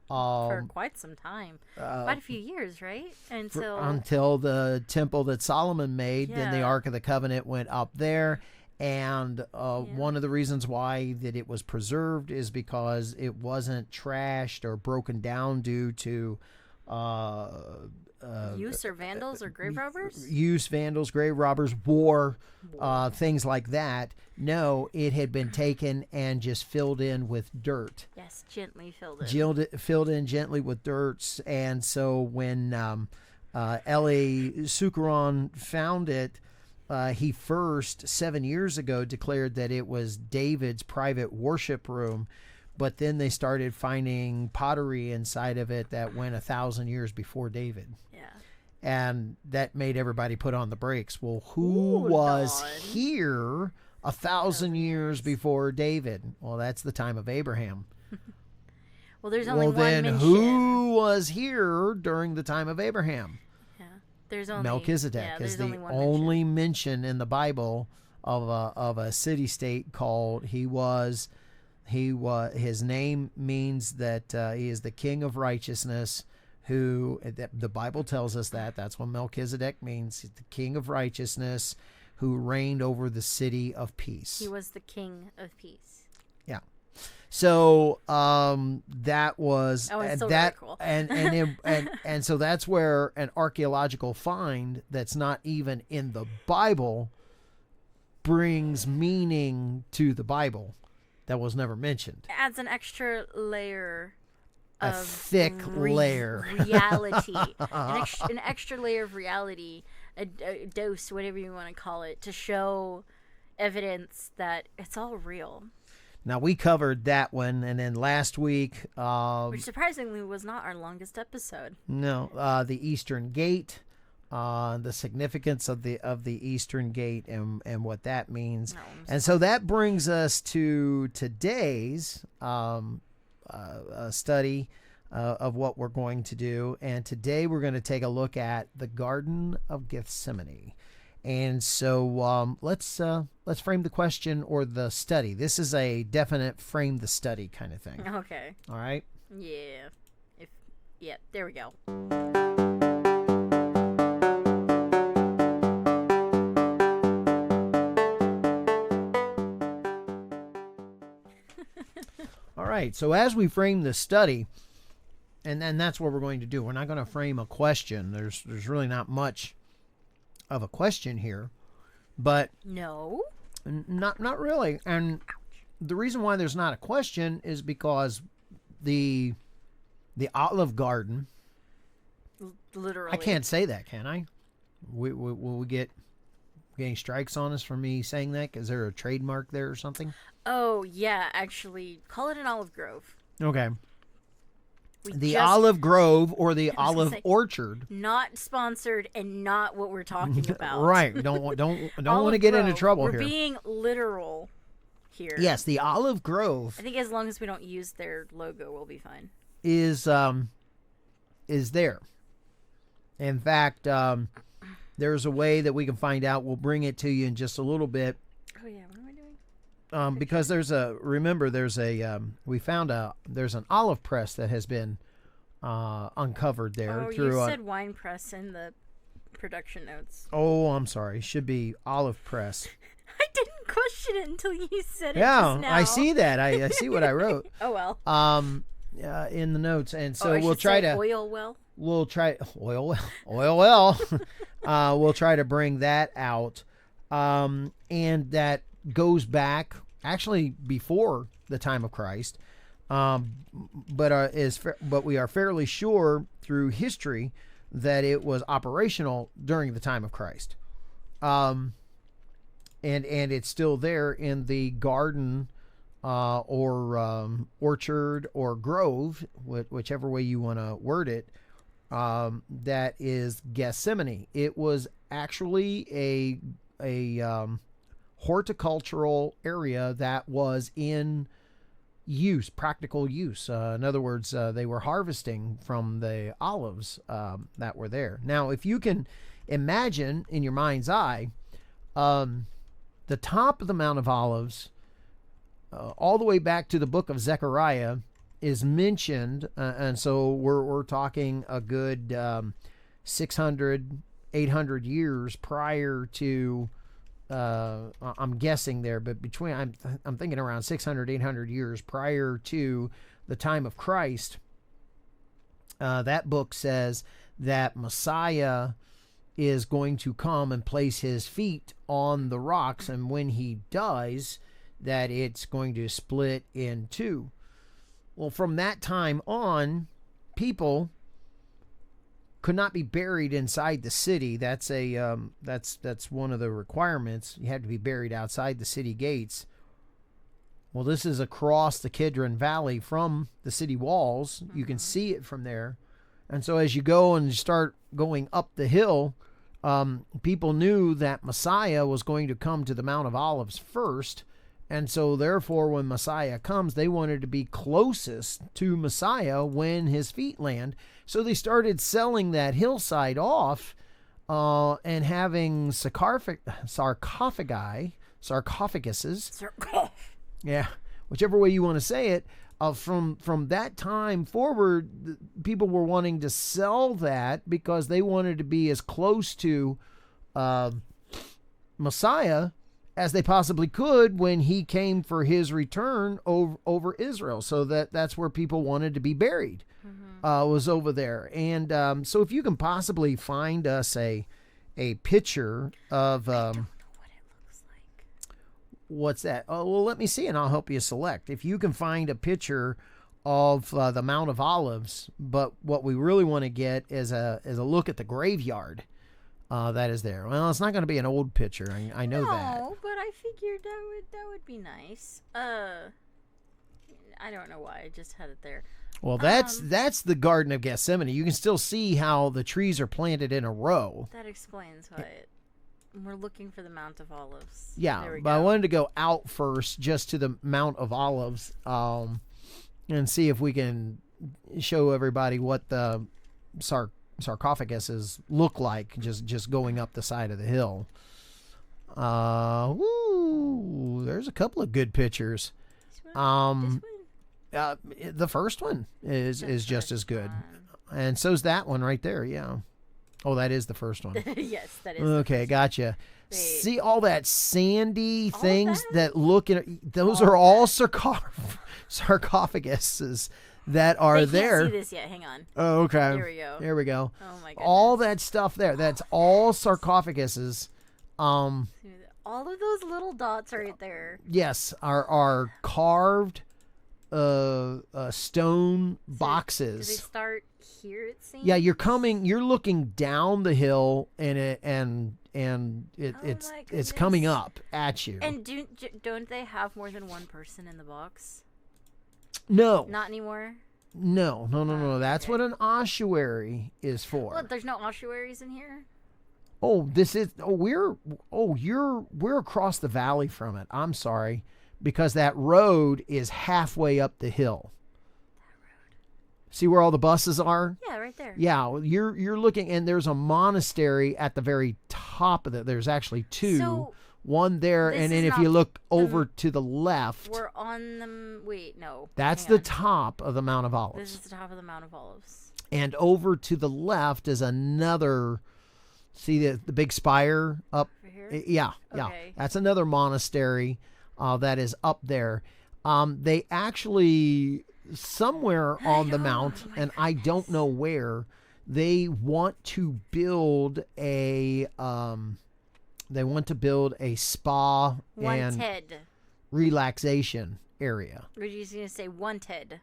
For quite some time. Quite a few years, right?
Until the temple that Solomon made, then the Ark of the Covenant went up there. And one of the reasons why that it was preserved is because it wasn't trashed or broken down due to
use or vandals or grave robbers?
Use, vandals, grave robbers, war. Things like that. No, it had been taken and just filled in with dirt.
Yes, gently filled in.
Filled in gently with dirt. And so when Eli Sukaron found it, he first, 7 years ago, declared that it was David's private worship room, but then they started finding pottery inside of it that went 1,000 years before David.
Yeah.
And that made everybody put on the brakes. Well, who was here 1,000 years before David? Well, that's the time of Abraham.
Well, there's only one
then
mention.
Who was here during the time of Abraham?
There's only
Melchizedek is the only mention in the Bible of a city-state called. His name means that he is the King of Righteousness. Who the Bible tells us that's what Melchizedek means. He's the King of Righteousness, who reigned over the city of peace.
He was the King of Peace.
Yeah. So that was
very cool.
and so that's where an archaeological find that's not even in the Bible brings meaning to the Bible that was never mentioned.
It adds an extra layer.
A thick layer.
Reality. an extra layer of reality, a dose, whatever you want to call it, to show evidence that it's all real.
Now, we covered that one, and then last week...
which surprisingly was not our longest episode.
No, the Eastern Gate, the significance of the Eastern Gate and what that means. And so that brings us to today's study, of what we're going to do. And today we're going to take a look at the Garden of Gethsemane. And so let's frame the question or the study. This is a definite frame the study kind of thing.
Okay.
All right.
Yeah. Yeah. There we go.
All right. So as we frame the study, and then that's what we're going to do. We're not going to frame a question. There's really not much of a question here, but
No.
not really. And the reason why there's not a question is because the Olive Garden.
Literally.
I can't say that, can I? Will we get getting strikes on us for me saying that? Is there a trademark there or something?
Oh yeah, actually, call it an olive grove.
Okay.
The
olive grove or the olive orchard.
Not sponsored and not what we're talking about.
Right. Don't want to get into trouble here.
We're being literal here.
Yes, the Olive Grove.
I think as long as we don't use their logo, we'll be fine.
Is there. In fact, there's a way that we can find out. We'll bring it to you in just a little bit.
Oh yeah, what am I doing?
Because there's an olive press that has been uncovered there.
Oh,
through
you said wine press in the production notes.
Oh, I'm sorry. Should be olive press.
I didn't question it until you said it
Yeah,
just now.
I see that. I see what I wrote.
Oh well.
In the notes, and so
I
we'll
should
try
say
to
oil well.
We'll try oil well. We'll try to bring that out, and that goes back actually before the time of Christ, but we are fairly sure through history that it was operational during the time of Christ, and it's still there in the garden or orchard or grove, whichever way you want to word it. That is Gethsemane. It was actually a horticultural area that was in use, practical use. In other words, they were harvesting from the olives that were there. Now, if you can imagine in your mind's eye, the top of the Mount of Olives, all the way back to the book of Zechariah, is mentioned, and so we're talking a good 600, 800 years prior to, I'm guessing there, but I'm thinking around 600, 800 years prior to the time of Christ. That book says that Messiah is going to come and place his feet on the rocks, and when he does, that it's going to split in two. Well, from that time on, people could not be buried inside the city. That's that's one of the requirements. You had to be buried outside the city gates. Well, this is across the Kidron Valley from the city walls. You can see it from there. And so as you go and start going up the hill, people knew that Messiah was going to come to the Mount of Olives first. And so therefore, when Messiah comes, they wanted to be closest to Messiah when his feet land. So they started selling that hillside off and having sarcophaguses. Yeah, whichever way you want to say it. From that time forward, people were wanting to sell that because they wanted to be as close to Messiah as they possibly could when he came for his return over Israel. So that's where people wanted to be buried, was over there. And so if you can possibly find us a picture of...
I don't know what it looks like.
What's that? Oh, well, let me see, and I'll help you select. If you can find a picture of the Mount of Olives, but what we really want to get is a look at the graveyard that is there. Well, it's not going to be an old picture. I know that.
No, but I figured that would be nice. I don't know why I just had it there.
Well, that's the Garden of Gethsemane. You can still see how the trees are planted in a row.
That explains why we're looking for the Mount of Olives.
Yeah,
There we
but I
go.
wanted to go out first just to the Mount of Olives and see if we can show everybody what the sarcophaguses look like, just going up the side of the hill. There's a couple of good pictures. The first one is just as good, and so's that one right there. Yeah. Oh, that is the first one.
Yes, that is.
Okay, gotcha.
Wait.
See all that sandy things that look in those
All
are all sarcophaguses that are
they
there.
Can't see this yet. Hang on.
Oh, okay.
There we go.
There we go.
Oh my goodness.
All that stuff there. That's all sarcophaguses.
All of those little dots right there.
Yes, are carved stone boxes.
Do they start here? It seems.
Yeah, you're looking down the hill, and it's coming up at you.
And don't they have more than one person in the box?
No,
Not anymore.
no. That's
Okay.
what an ossuary is for.
What? There's no ossuaries in here.
Oh, we're across the valley from it. I'm sorry, because that road is halfway up the hill. See where all the buses are?
Yeah, right there.
Yeah, you're looking, and there's a monastery at the very top of it. There's actually two.
So,
one there,
this
and then
is
if you
not
look over to the left,
we're on the. Wait, no.
that's
hang
the
on.
top of the Mount of Olives.
This is the top of the Mount of Olives.
And over to the left is another. See the big spire up?
Over here?
Yeah.
Okay.
That's another monastery that is up there. They actually, somewhere on the mount, and I don't know where, they want to build a spa and
Wanted.
relaxation area.
We're just gonna say wanted.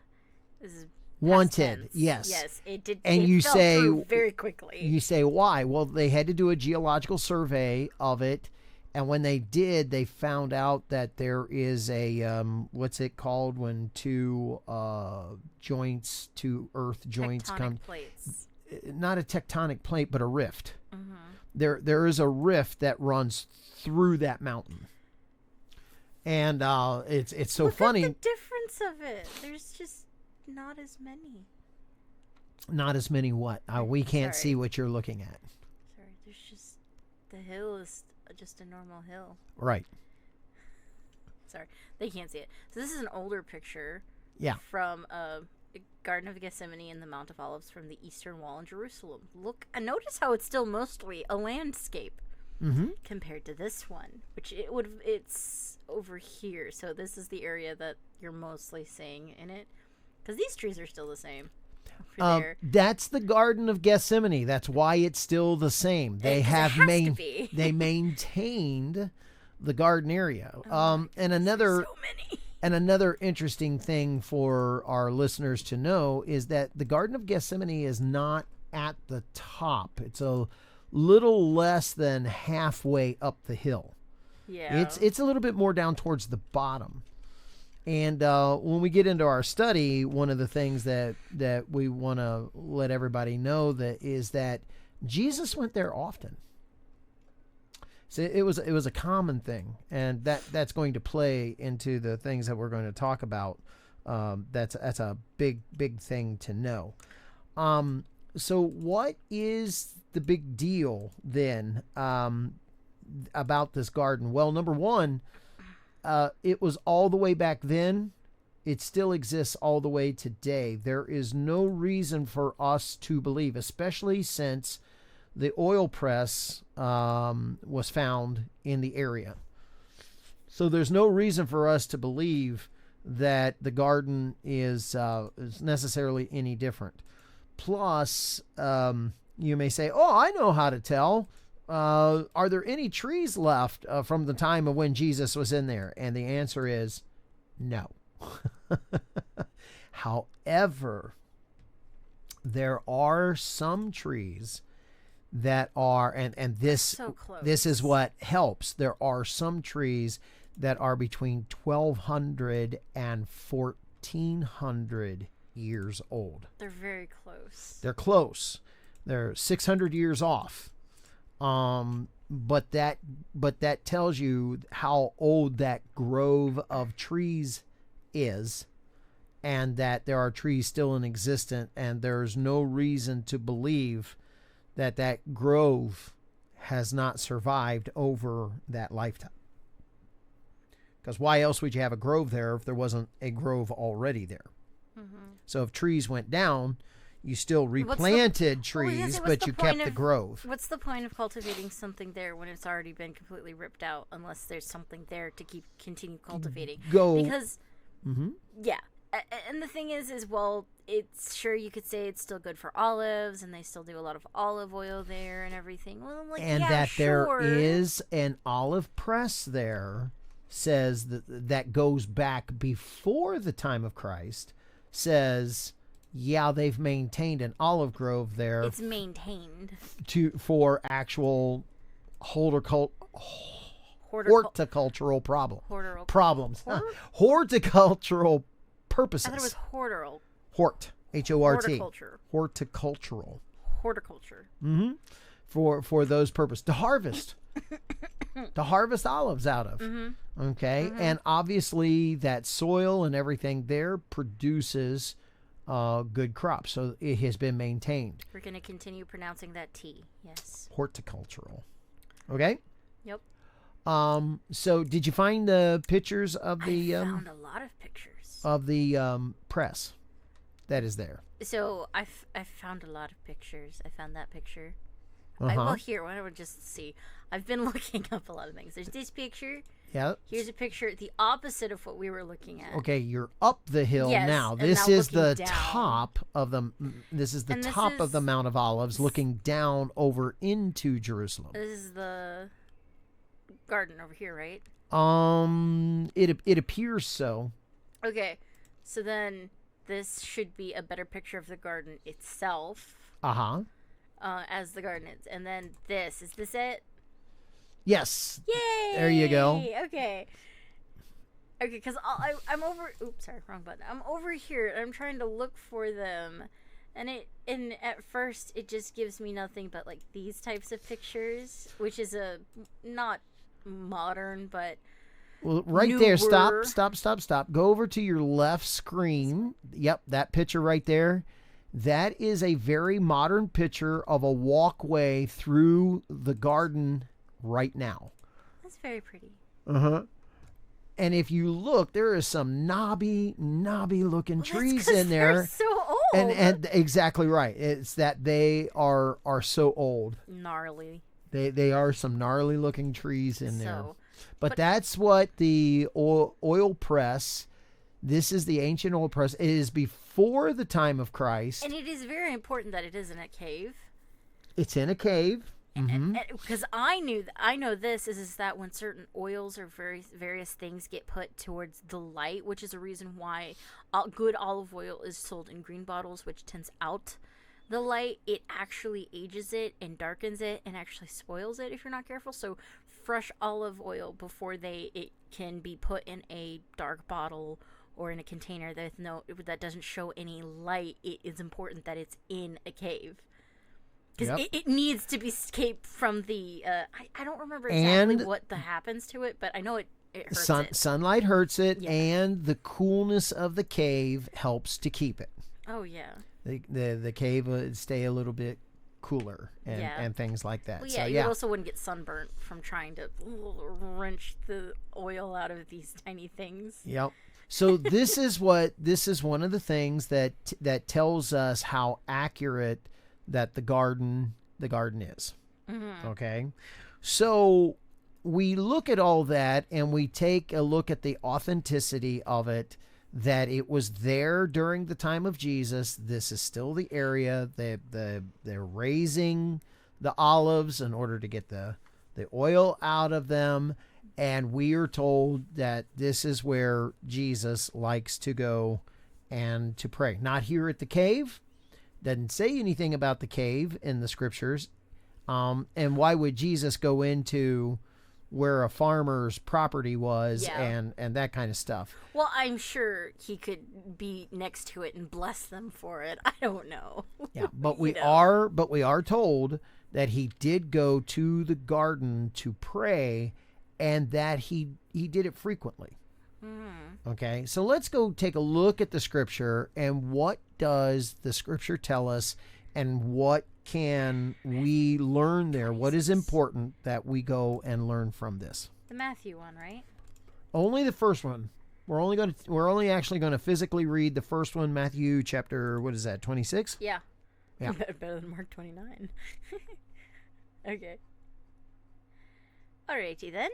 This is past
Wanted,
tense.
yes.
Yes, it did.
And
it
you
fell
say-
through very quickly.
You say, why? Well, they had to do a geological survey of it. And when they did, they found out that there is a, what's it called when two earth joints
Tectonic
come?
plates.
Not a tectonic plate, but a rift.
Mm-hmm.
There is a rift that runs through that mountain. And it's so
Look
funny.
at the difference of it. There's just not as many.
Not as many what? We can't
Sorry.
see what you're looking at.
Sorry, there's just the hill is just a normal hill.
Right.
Sorry, they can't see it. So this is an older picture.
Yeah.
From Garden of Gethsemane and the Mount of Olives from the Eastern Wall in Jerusalem. Look, and notice how it's still mostly a landscape compared to this one, which it's over here. So this is the area that you're mostly seeing in it, because these trees are still the same. Over there.
That's the Garden of Gethsemane. That's why it's still the same. They have they maintained the garden area. And another
So many.
and another interesting thing for our listeners to know is that the Garden of Gethsemane is not at the top. It's a little less than halfway up the hill.
Yeah.
It's a little bit more down towards the bottom. And when we get into our study, one of the things that we want to let everybody know is that Jesus went there often. So it was a common thing, and that's going to play into the things that we're going to talk about. That's a big thing to know. So what is the big deal then about this garden? Well, number one, it was all the way back then. It still exists all the way today. There is no reason for us to believe, especially since the oil press was found in the area. So there's no reason for us to believe that the garden is necessarily any different. Plus, you may say, oh, I know how to tell. Are there any trees left from the time of when Jesus was in there? And the answer is no. However, there are some trees that are, and this
so close.
This is what helps. There are some trees that are between 1,200 and 1,400 years old.
They're very close.
They're close. They're 600 years off. But that tells you how old that grove of trees is, and that there are trees still in existence, and there's no reason to believe that that grove has not survived over that lifetime. Because why else would you have a grove there if there wasn't a grove already there? Mm-hmm. So if trees went down, you still replanted trees, but you kept the grove.
What's the point of cultivating something there when it's already been completely ripped out, unless there's something there to continue cultivating? Because, yeah. And the thing is, well, it's sure you could say it's still good for olives, and they still do a lot of olive oil there and everything. Well, I'm like,
and
yeah,
that
sure.
There is an olive press there, says that goes back before the time of Christ, says, yeah, they've maintained an olive grove there.
It's maintained
for actual horticultural problems. Horticultural purposes.
I thought it was horticultural.
Hort, H-O-R-T.
Horticulture.
Horticulture. Mm-hmm. For those purposes, to harvest olives out of. Mm-hmm. Okay, mm-hmm. And obviously that soil and everything there produces good crops, so it has been maintained.
We're going to continue pronouncing that T. Yes.
Horticultural. Okay.
Yep.
So did you find the pictures of the?
I found a lot of pictures
of the press that is there.
So I found a lot of pictures. I found that picture. Well, here, why don't we just see? I've been looking up a lot of things. There's this picture.
Yeah.
Here's a picture, the opposite of what we were looking at.
Okay, you're up the hill now. This is the top of the. This is the top of the Mount of Olives, looking down over into Jerusalem.
This is the garden over here, right?
It appears so.
Okay, so then this should be a better picture of the garden itself. As the garden is, and then is this it?
Yes.
Yay!
There you go.
Okay, because I'm over. Oops, sorry, wrong button. I'm over here. And I'm trying to look for them, and at first it just gives me nothing but like these types of pictures, which is not modern, but.
Well, right newer. There. Stop. Go over to your left screen. Yep, that picture right there. That is a very modern picture of a walkway through the garden right now.
That's very pretty.
And if you look, there is some knobby looking trees in there.
They're so old.
And exactly right. It's that they are so old.
Gnarly.
They are some gnarly looking trees in there. But that's what the oil press. This is the ancient oil press. It is before the time of Christ.
And it is very important that it is in a cave.
It's in a cave.
Because I know this is that when certain oils or various things get put towards the light, which is a reason why good olive oil is sold in green bottles, which tends out the light, it actually ages it and darkens it and actually spoils it if you're not careful. So fresh olive oil before it can be put in a dark bottle or in a container that doesn't show any light, it is important that it's in a cave. Because it needs to be escaped from the, I don't remember exactly what happens to it, but I know it hurts it.
Sunlight hurts it, and the coolness of the cave helps to keep it.
Oh, yeah.
The cave would stay a little bit cooler and things like that.
Well, you also wouldn't get sunburnt from trying to wrench the oil out of these tiny things.
Yep. So this is one of the things that tells us how accurate that the garden is. Mm-hmm. Okay. So we look at all that and we take a look at the authenticity of it, that it was there during the time of Jesus. This is still the area they're raising the olives in order to get the oil out of them. And we are told that this is where Jesus likes to go and to pray. Not here at the cave. Doesn't say anything about the cave in the scriptures. And why would Jesus go into where a farmer's property was and that kind of stuff?
Well, I'm sure he could be next to it and bless them for it. I don't know.
Yeah, but we are told that he did go to the garden to pray, and that he did it frequently. Okay, so let's go take a look at the scripture and what does the scripture tell us and what can we learn there? What is important that we go and learn from this?
The Matthew one, right?
Only the first one. We're only actually going to physically read the first one, Matthew chapter, what is that, 26?
Yeah.
Yeah.
Better than Mark 29. Okay. Alrighty then.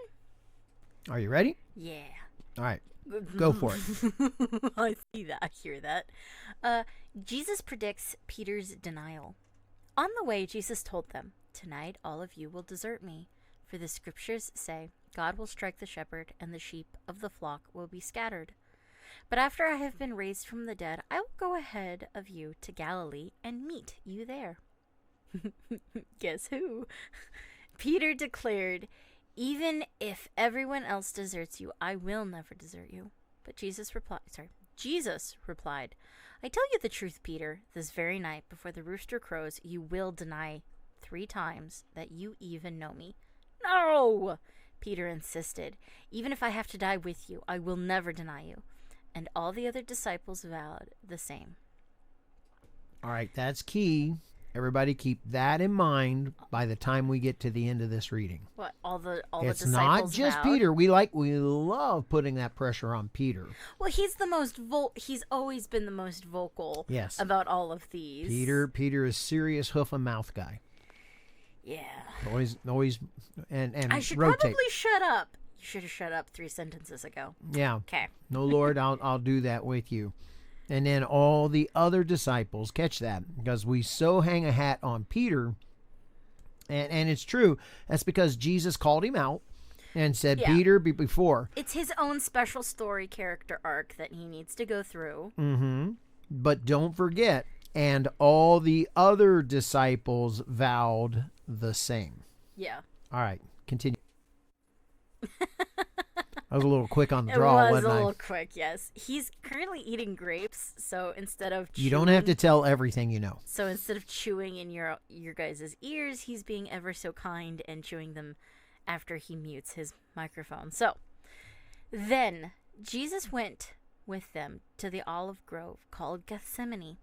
Are you ready?
Yeah.
All right. Go for it.
I see that. I hear that. Jesus predicts Peter's denial. On the way, Jesus told them, "Tonight all of you will desert me, for the scriptures say, God will strike the shepherd, and the sheep of the flock will be scattered. But after I have been raised from the dead, I will go ahead of you to Galilee and meet you there." Guess who? Peter declared, "Even if everyone else deserts you, I will never desert you." But Jesus replied, "I tell you the truth, Peter, this very night before the rooster crows, you will deny 3 times that you even know me." "No!" Peter insisted. "Even if I have to die with you, I will never deny you." And all the other disciples vowed the same.
All right, that's key. Everybody keep that in mind by the time we get to the end of this reading.
What, all the
It's
disciples
not just
vowed?
Peter. We love putting that pressure on Peter.
Well, he's the most he's always been the most vocal
Yes.
about all of these.
Peter is serious hoof and mouth guy.
Yeah.
Always and
I should
rotate.
probably shut up. You should have shut up 3 sentences ago.
Yeah.
Okay.
No, Lord, I'll do that with you. And then all the other disciples, catch that, because we so hang a hat on Peter, and it's true. That's because Jesus called him out and said,
Yeah.
Peter, before.
It's his own special story character arc that he needs to go through.
Mm-hmm. But don't forget, and all the other disciples vowed the same.
Yeah.
All right, continue. I was a little quick on the
It
draw,
was a
wasn't I?
little quick, yes. He's currently eating grapes, so instead of
You don't have to
chewing-
tell everything you know.
So instead of chewing in your guys' ears, he's being ever so kind and chewing them after he mutes his microphone. So then Jesus went with them to the olive grove called Gethsemane,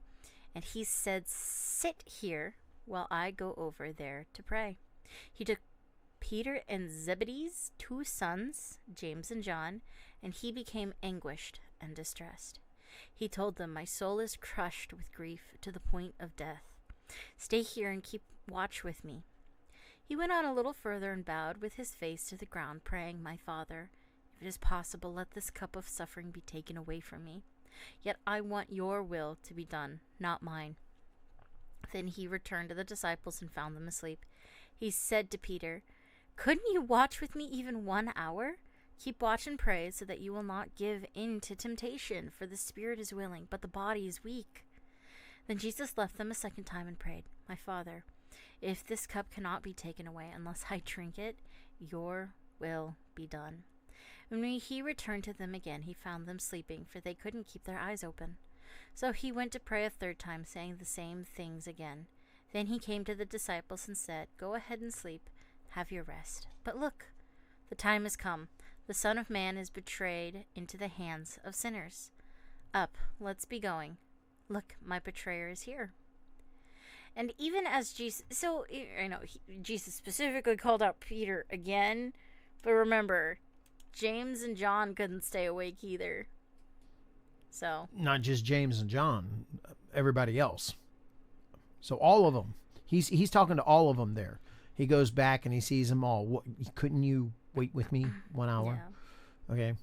and he said, "Sit here while I go over there to pray." He took Peter and Zebedee's 2 sons, James and John, and he became anguished and distressed. He told them, "My soul is crushed with grief to the point of death. Stay here and keep watch with me." He went on a little further and bowed with his face to the ground, praying, "My Father, if it is possible, let this cup of suffering be taken away from me. Yet I want your will to be done, not mine." Then he returned to the disciples and found them asleep. He said to Peter, "Couldn't you watch with me even 1 hour? Keep watch and pray so that you will not give in to temptation, for the spirit is willing, but the body is weak." Then Jesus left them a second time and prayed, "My Father, if this cup cannot be taken away unless I drink it, your will be done." When he returned to them again, he found them sleeping, for they couldn't keep their eyes open. So he went to pray a 3rd time, saying the same things again. Then he came to the disciples and said, "Go ahead and sleep. Have your rest. But look, the time has come. The Son of Man is betrayed into the hands of sinners. Up, let's be going. Look, my betrayer is here." And even as Jesus, so I know Jesus specifically called out Peter again, but remember, James and John couldn't stay awake either. So
Not just James and John, everybody else. So all of them. He's talking to all of them there. He goes back and he sees them all. What, couldn't you wait with me 1 hour?
yeah.
Okay.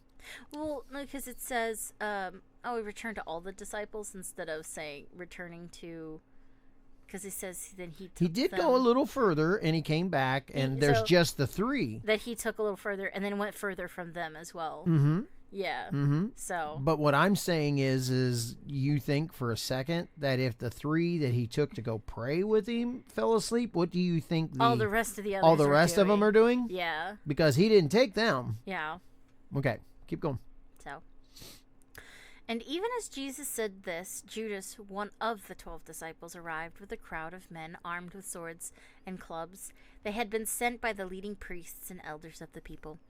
Well, no, because it says, we returned to all the disciples instead of saying returning to, because it says then he took
He did
them,
go a little further and he came back and there's
so-
just the 3.
that he took a little further and then went further from them as well.
Mm-hmm.
Yeah.
Mm-hmm.
So
But what I'm saying is you think for a second that if the 3 that he took to go pray with him fell asleep, what do you think
all the rest of the others
all the
are
rest of them
doing.
are doing?
Yeah.
Because he didn't take them.
Yeah.
Okay, keep going.
So. And even as Jesus said this, Judas, one of the 12 disciples, arrived with a crowd of men armed with swords and clubs. They had been sent by the leading priests and elders of the people.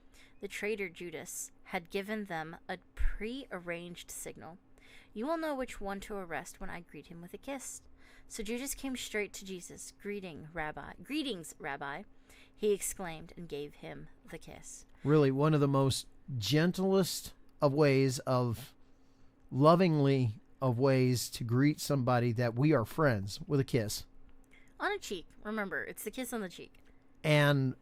The traitor Judas had given them a pre-arranged signal. You will know which one to arrest when I greet him with a kiss. So Judas came straight to Jesus. Greetings, Rabbi, he exclaimed, and gave him the kiss.
Really, one of the most gentlest of ways of lovingly of ways to greet somebody that we are friends with a kiss.
On a cheek. Remember, it's the kiss on the cheek.
And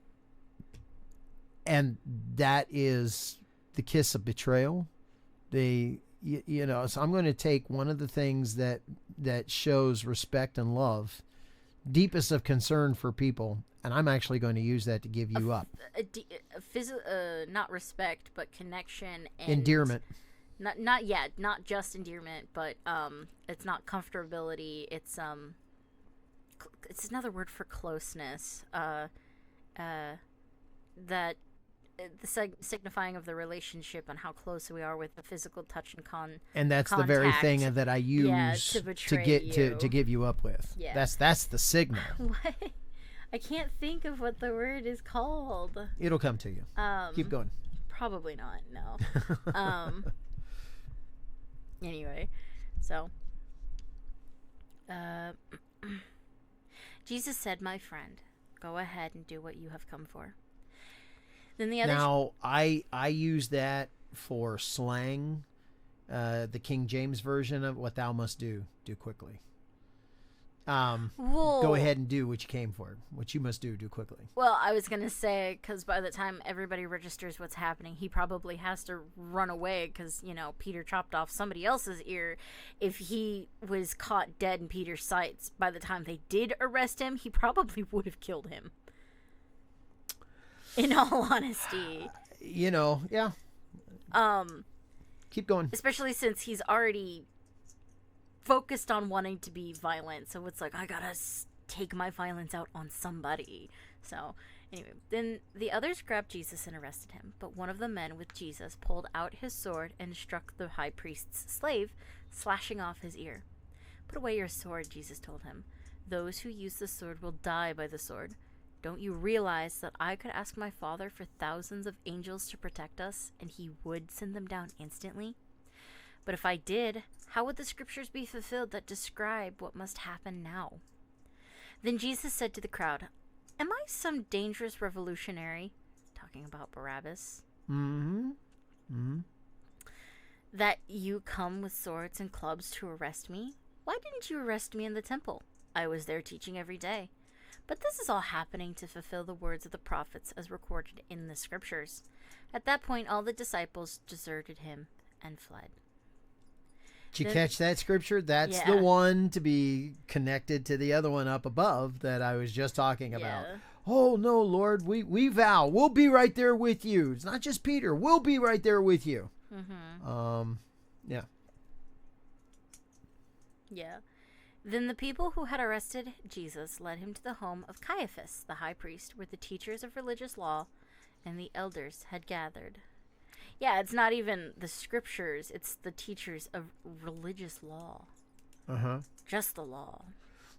that is the kiss of betrayal. So I'm going to take one of the things that shows respect and love, deepest of concern for people, and I'm actually going to use that to give you up.
Not respect, but connection and
endearment.
Not just endearment, but it's not comfortability. It's another word for closeness. That the signifying of the relationship and how close we are with the physical touch and
and that's
contact.
The very thing that I use
to
get to give you up with.
Yeah.
That's the signal.
What? I can't think of what the word is called.
It'll come to you. Keep going.
Probably not. No. Anyway, so Jesus said, "My friend, go ahead and do what you have come for." Then the other.
Now, I use that for slang, the King James version of what thou must do quickly. Go ahead and do what you came for. What you must do quickly.
Well, I was going to say, because by the time everybody registers what's happening, he probably has to run away because, Peter chopped off somebody else's ear. If he was caught dead in Peter's sights, by the time they did arrest him, he probably would have killed him. In all honesty.
Yeah. Keep going.
Especially since he's already focused on wanting to be violent, so it's like, I gotta take my violence out on somebody. So anyway, then the others grabbed Jesus and arrested him, but one of the men with Jesus pulled out his sword and struck the high priest's slave, slashing off his ear. "Put away your sword," Jesus told him. "Those who use the sword will die by the sword. Don't you realize that I could ask my Father for thousands of angels to protect us, and he would send them down instantly? But if I did, how would the scriptures be fulfilled that describe what must happen now?" Then Jesus said to the crowd, "Am I some dangerous revolutionary," talking about Barabbas, "that you come with swords and clubs to arrest me? Why didn't you arrest me in the temple? I was there teaching every day. But this is all happening to fulfill the words of the prophets as recorded in the scriptures." At that point, all the disciples deserted him and fled.
Did you catch that scripture? That's the one to be connected to the other one up above that I was just talking about.
Yeah.
Oh, no, Lord, we vow. We'll be right there with you. It's not just Peter. We'll be right there with you. Yeah.
Yeah. Then the people who had arrested Jesus led him to the home of Caiaphas, the high priest, where the teachers of religious law and the elders had gathered. Yeah, it's not even the scriptures, it's the teachers of religious law. Just the law.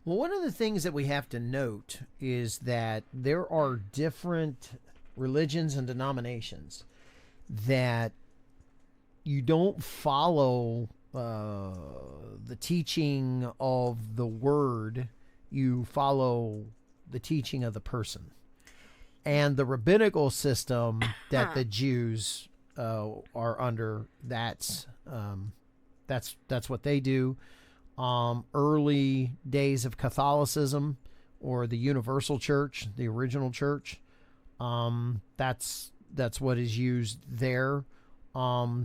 Well, one of the things that we have to note is that there are different religions and denominations that you don't follow the teaching of the word, you follow the teaching of the person. And the rabbinical system that the Jews are under, that's what they do. Early days of Catholicism or the Universal Church, the original church, that's what is used there.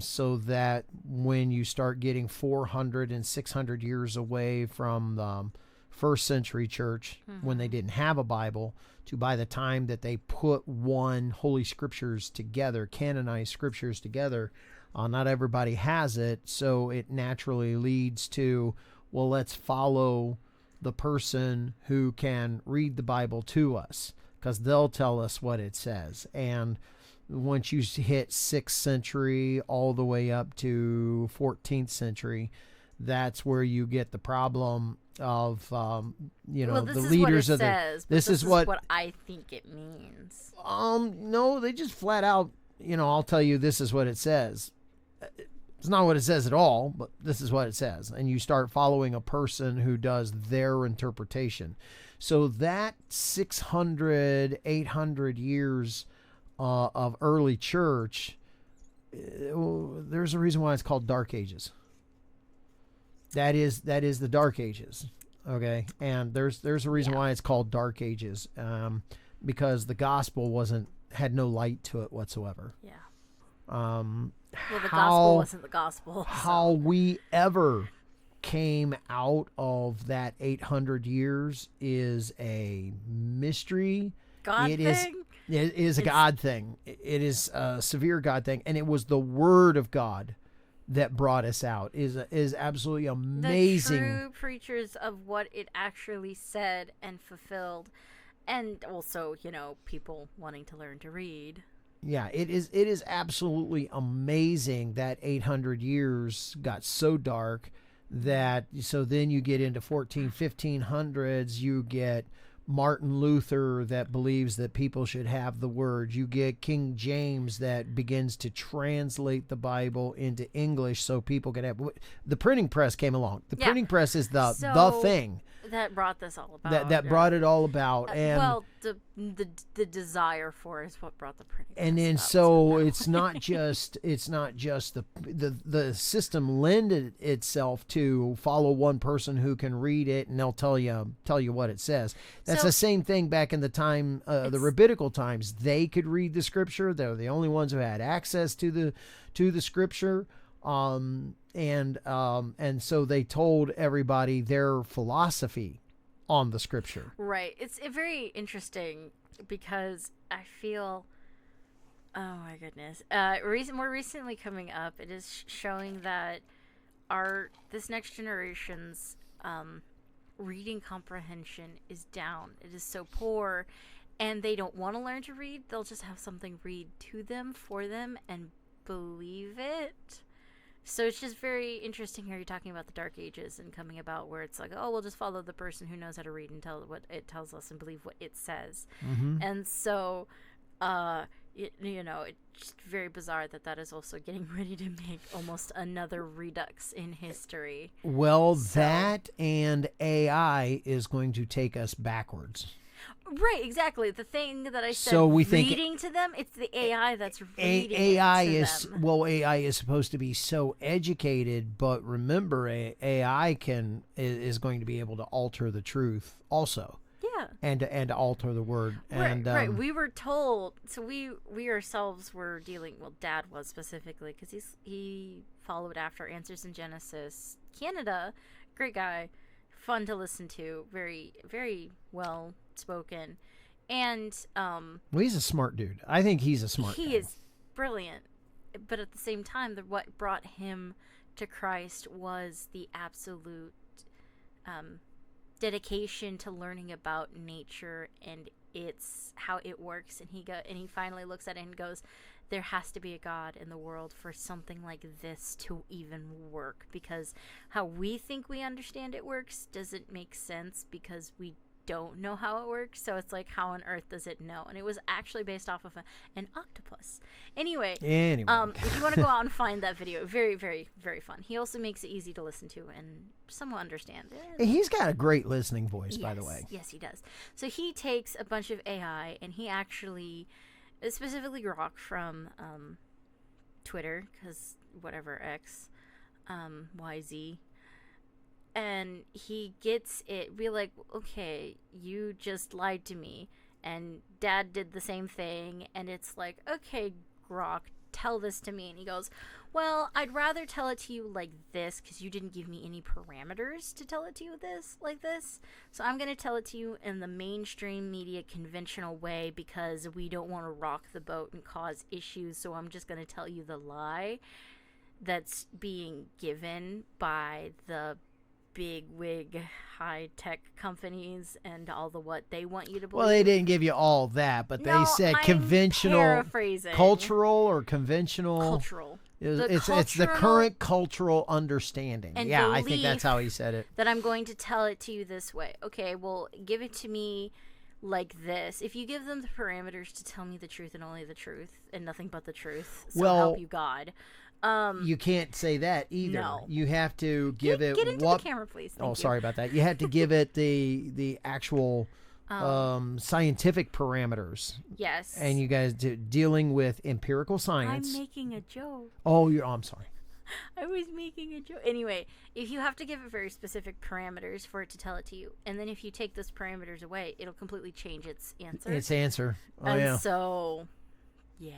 So that when you start getting 400 and 600 years away from the first century church, when they didn't have a Bible, to by the time that they put one Holy Scriptures together, canonized Scriptures together, not everybody has it. So it naturally leads to, well, let's follow the person who can read the Bible to us, because they'll tell us what it says. And once you hit 6th century all the way up to 14th century, that's where you get the problem of the leaders of the. This is what
I think it means.
No, they just flat out I'll tell you this is what it says. It's not what it says at all, but this is what it says. And you start following a person who does their interpretation. So that 600, 800 years of early church, there's a reason why it's called Dark Ages. That is the Dark Ages. Okay. And there's a reason why it's called Dark Ages. Because the gospel had no light to it whatsoever.
Yeah.
Well,
the gospel wasn't the gospel. So.
How we ever came out of that 800 years is a mystery.
God thing?
It is a God thing. It is a severe God thing. And it was the word of God that brought us out. Is absolutely amazing.
The true preachers of what it actually said and fulfilled. And also, people wanting to learn to read.
Yeah, it is absolutely amazing that 800 years got so dark that so then you get into 1500s, you get Martin Luther that believes that people should have the word. You get King James that begins to translate the Bible into English so people can have. The printing press came along. The printing press is the thing
that brought this all about.
That brought it all about. And
the desire for it is what brought the printing press.
And then so it's not just the system lended itself to follow one person who can read it and they'll tell you what it says. That's the same thing back in the time the rabbinical times. They could read the scripture. They're the only ones who had access to the scripture. And so they told everybody their philosophy on the scripture.
Right. It's very interesting because I feel, oh my goodness, more recently coming up, it is showing that this next generation's reading comprehension is down. It is so poor, and they don't want to learn to read. They'll just have something read to them, for them, and believe it. So it's just very interesting here you're talking about the Dark Ages and coming about where it's like, oh, we'll just follow the person who knows how to read and tell what it tells us and believe what it says.
Mm-hmm.
And so, it's just very bizarre that is also getting ready to make almost another redux in history.
Well, that and AI is going to take us backwards.
Right, exactly. The thing that I said,
so we
reading to them, it's the AI that's reading
AI
to
is
them.
Well, AI is supposed to be so educated, but remember, AI is going to be able to alter the truth also.
Yeah.
And to alter the word. And,
right. We were told, so we ourselves were dealing, well, Dad was specifically, because he followed after Answers in Genesis Canada. Great guy. Fun to listen to. Very, very well spoken. And
well, he's a smart dude. I think he's a smart
he
guy.
is brilliant. But at the same time, what brought him to Christ was the absolute dedication to learning about nature and how it works. And he finally looks at it and goes, there has to be a God in the world for something like this to even work, because how we think we understand it works doesn't make sense because we don't know how it works. So it's like, how on earth does it know? And it was actually based off of an octopus. Anyway, if you want to go out and find that video, very, very, very fun. He also makes it easy to listen to and somewhat understand.
He's got a great listening voice, by the way.
Yes, he does. So he takes a bunch of AI and he actually, specifically Grok from Twitter, because whatever, X, YZ, and he gets it, be like, okay, you just lied to me, and Dad did the same thing, and it's like, okay, Grok, tell this to me. And he goes, well, I'd rather tell it to you like this, because you didn't give me any parameters to tell it to you like this, so I'm going to tell it to you in the mainstream media conventional way, because we don't want to rock the boat and cause issues, so I'm just going to tell you the lie that's being given by the big wig high-tech companies and all the what they want you to believe.
Well, they didn't give you all that, but they said conventional,
paraphrasing.
Cultural or conventional.
Cultural.
It's the current cultural understanding. Yeah, I think that's how he said it.
That I'm going to tell it to you this way. Okay, well, give it to me like this. If you give them the parameters to tell me the truth and only the truth and nothing but the truth, so
Well,
help you God.
You can't say that either.
No.
You have to give it
Get into
what.
the camera, please. Thank you.
Sorry about that. You have to give it the actual scientific parameters.
Yes.
And you guys dealing with empirical science.
I'm making a joke.
Oh, I'm sorry.
I was making a joke. Anyway, if you have to give it very specific parameters for it to tell it to you, and then if you take those parameters away, it'll completely change its answer.
Its answer. Oh,
and
yeah.
so, yeah.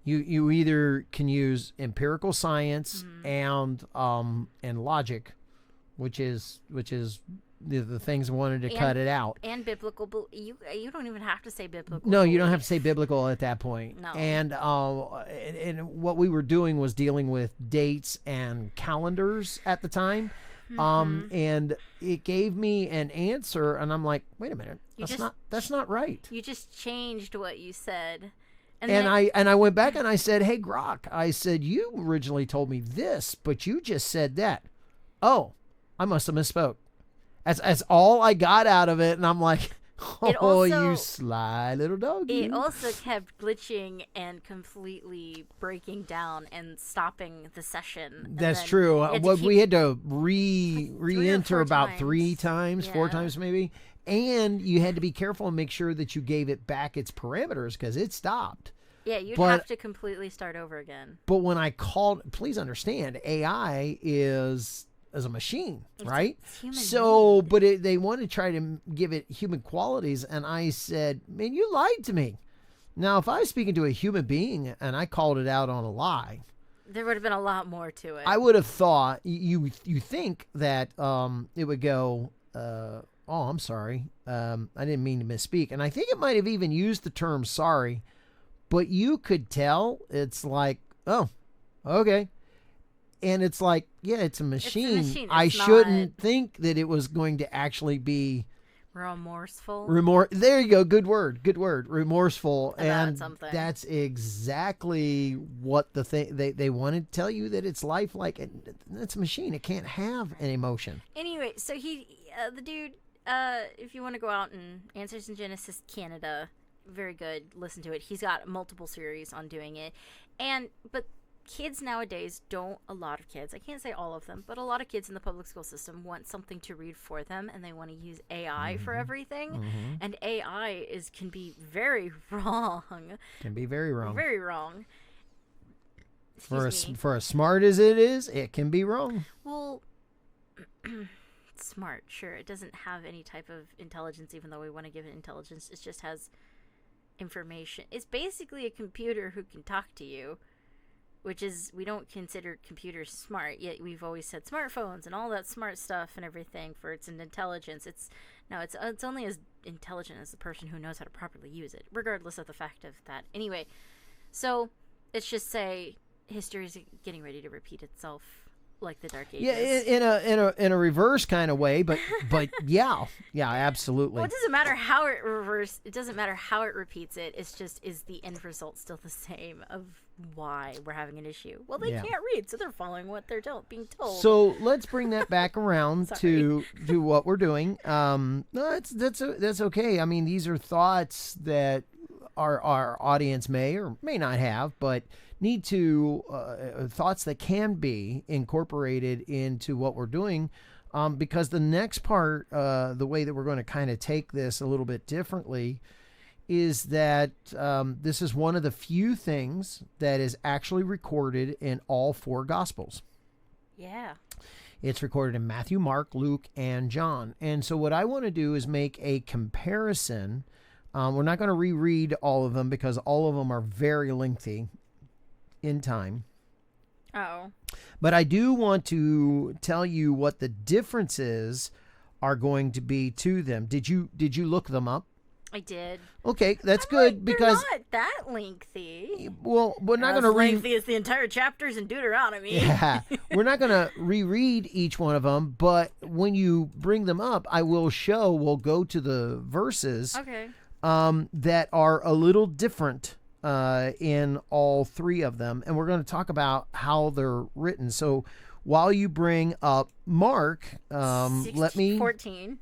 You either can use empirical science and logic, which is the things I wanted to cut it out.
And biblical. You don't even have to say biblical.
No, you don't have to say biblical at that point.
No.
And what we were doing was dealing with dates and calendars at the time. And it gave me an answer, and I'm like, wait a minute, that's not right.
You just changed what you said.
And I went back and I said, hey, Grok, I said, you originally told me this, but you just said that. Oh, I must have misspoke. That's all I got out of it. And I'm like, you sly little dog.
It also kept glitching and completely breaking down and stopping the session.
That's true. We had to re-enter about 3 times, 4 times maybe. And you had to be careful and make sure that you gave it back its parameters because it stopped.
Yeah, you'd have to completely start over again.
But when I called, please understand, AI is a machine, right?
It's human made.
But they want to try to give it human qualities. And I said, man, you lied to me. Now, if I was speaking to a human being and I called it out on a lie,
there would have been a lot more to it.
I would have thought, you think that it would go, oh, I'm sorry. I didn't mean to misspeak. And I think it might have even used the term sorry, but you could tell it's like, oh, okay. And it's like, yeah, it's a machine. I shouldn't think that it was going to actually be
remorseful.
There you go. Good word. Remorseful. And
something.
That's exactly what the thing they wanted to tell you, that it's lifelike. It's a machine. It can't have an emotion.
Anyway, so the dude, if you want to go out and Answers in Genesis Canada, very good. Listen to it. He's got multiple series on doing it. But kids nowadays a lot of kids, I can't say all of them, but a lot of kids in the public school system want something to read for them, and they want to use AI for everything. And AI can be very wrong.
Can be very wrong.
Very wrong.
For as smart as it is, it can be wrong.
Well, smart, sure. It doesn't have any type of intelligence, even though we want to give it intelligence. It just has information. It's basically a computer who can talk to you, which is, we don't consider computers smart, yet we've always said smartphones and all that smart stuff and everything for its intelligence. It's only as intelligent as the person who knows how to properly use it, regardless of the fact of that. Anyway, so let's just say history is getting ready to repeat itself, like the Dark Ages.
Yeah, in a reverse kind of way, but yeah, absolutely.
Well, it doesn't matter how it reverse. It doesn't matter how it repeats it. It's just, is the end result still the same of why we're having an issue? Well, they can't read, so they're following what they're being told.
So let's bring that back around to what we're doing. No, that's okay. I mean, these are thoughts that our audience may or may not have, but need to thoughts that can be incorporated into what we're doing, because the next part, the way that we're going to kind of take this a little bit differently, is that this is one of the few things that is actually recorded in all 4 Gospels.
Yeah.
It's recorded in Matthew, Mark, Luke, and John. And so what I want to do is make a comparison. We're not going to reread all of them because all of them are very lengthy in time.
Oh.
But I do want to tell you what the differences are going to be to them. Did you look them up?
I did.
Okay, that's good, because
they're not that lengthy.
Well, we're not going to
lengthy as the entire chapters in Deuteronomy.
Yeah, we're not going to reread each one of them, but when you bring them up, we'll go to the verses.
Okay.
That are a little different in all 3 of them, and we're going to talk about how they're written. So while you bring up Mark, let me
14.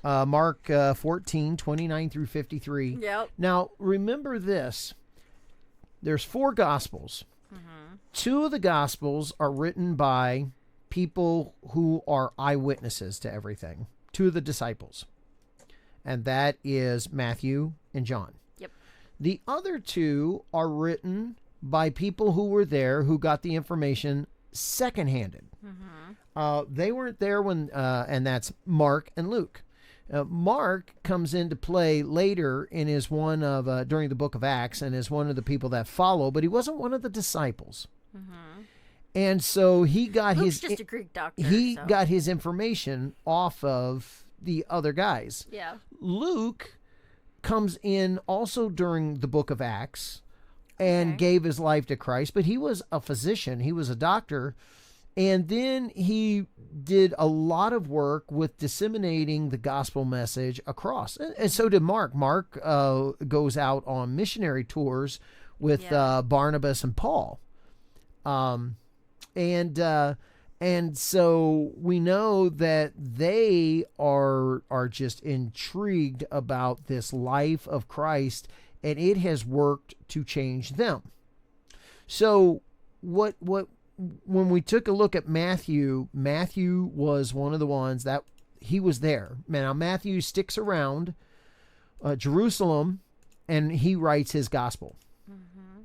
Mark 14, 29 through 53.
Yep.
Now, remember this. There's 4 Gospels.
Mm-hmm.
2 of the Gospels are written by people who are eyewitnesses to everything. 2 of the disciples. And that is Matthew and John.
Yep.
The other 2 are written by people who were there, who got the information secondhanded.
Mm-hmm.
They weren't there when, and that's Mark and Luke. Mark comes into play later and is one of, during the book of Acts, and is one of the people that follow, but he wasn't one of the disciples.
Mm-hmm.
And so he got
Luke's just a Greek doctor.
he
so.
got his information off of the other guys.
Yeah.
Luke comes in also during the book of Acts and
Okay.
gave his life to Christ, but he was a physician, he was a doctor. And then he did a lot of work with disseminating the gospel message across. And so did Mark. Mark goes out on missionary tours with Barnabas and Paul. And so we know that they are just intrigued about this life of Christ, and it has worked to change them. So what when we took a look at Matthew was one of the ones that he was there. Now, Matthew sticks around Jerusalem, and he writes his gospel.
Mm-hmm.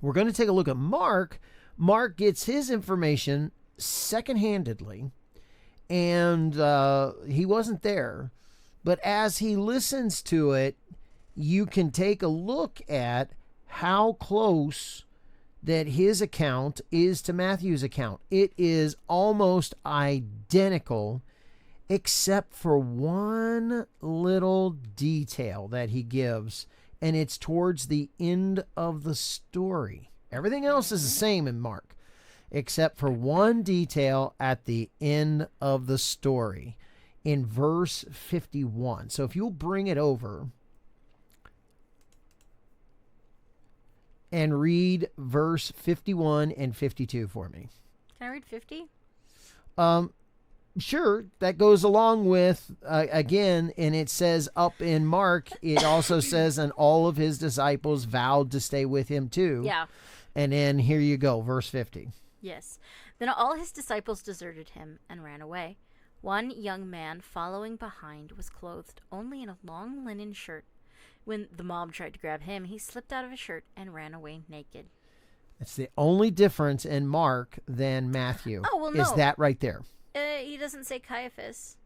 We're going to take a look at Mark. Mark gets his information second-handedly, and he wasn't there. But as he listens to it, you can take a look at how close that his account is to Matthew's account. It is almost identical, except for one little detail that he gives, and it's towards the end of the story. Everything else is the same in Mark, except for one detail at the end of the story in verse 51. So if you'll bring it over and read verse 51 and 52 for me.
Can I read 50?
Sure, that goes along with, again, and it says up in Mark, it also says, and all of his disciples vowed to stay with him too.
Yeah.
And then here you go, verse 50.
Yes. Then all his disciples deserted him and ran away. One young man following behind was clothed only in a long linen shirt. When the mob tried to grab him, he slipped out of his shirt and ran away naked.
It's the only difference in Mark than Matthew.
Oh, well,
Is
no.
that right there?
He doesn't say Caiaphas.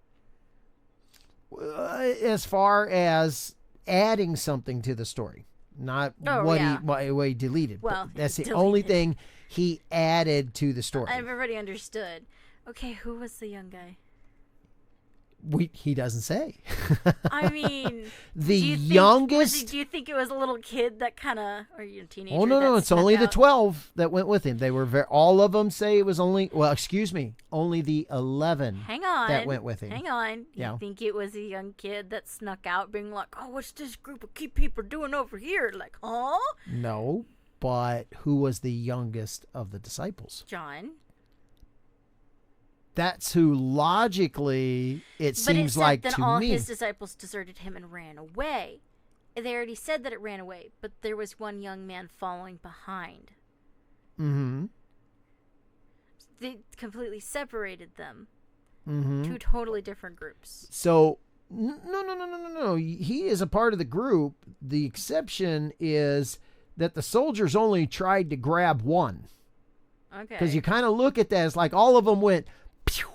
As far as adding something to the story, not what he deleted.
Well,
But that's the
deleted.
only thing he added to the story.
I've already understood. Okay, who was the young guy?
He doesn't say.
I mean,
The
do you think-
youngest.
do you think it was a little kid that kind of, or teenager?
Oh, no,
that
it's
snuck
only the
out?
12 that went with him. They were all of them say it was only, only the 11
Hang on.
that went with him.
Hang on.
Yeah.
You think it was a young kid that snuck out being like, oh, what's this group of key people doing over here? Like, huh?
No, but who was the youngest of the disciples?
John.
That's who logically it
But
seems
it said
like
that
to
all
me.
his disciples deserted him and ran away. They already said that it ran away, but there was one young man following behind.
Mm-hmm.
They completely separated them.
Mm-hmm.
Two totally different groups.
So no. He is a part of the group. The exception is that the soldiers only tried to grab one.
Okay.
Because you kind of look at that, it's like all of them went, pew,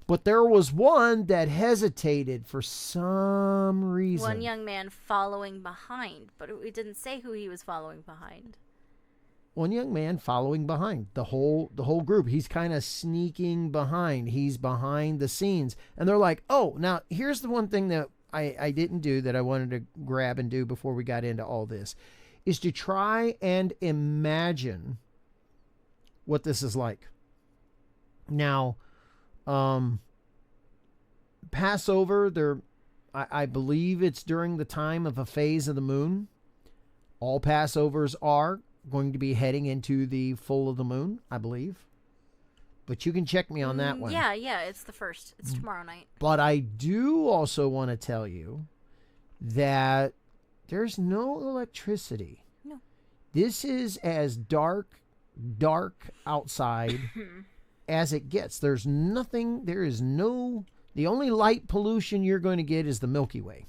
but there was one that hesitated for some reason.
One young man following behind, but it didn't say who he was following behind.
One young man following behind the whole group. He's kind of sneaking behind. He's behind the scenes, and they're like, "Oh, now here's the one thing that I didn't do that I wanted to grab and do before we got into all this, is to try and imagine what this is like." Now, Passover, I believe it's during the time of a phase of the moon. All Passovers are going to be heading into the full of the moon, I believe. but you can check me on that one.
Yeah, it's the first. It's tomorrow night.
But I do also want to tell you that there's no electricity.
No.
This is as dark outside as it gets. There's nothing, the only light pollution you're going to get is the Milky Way.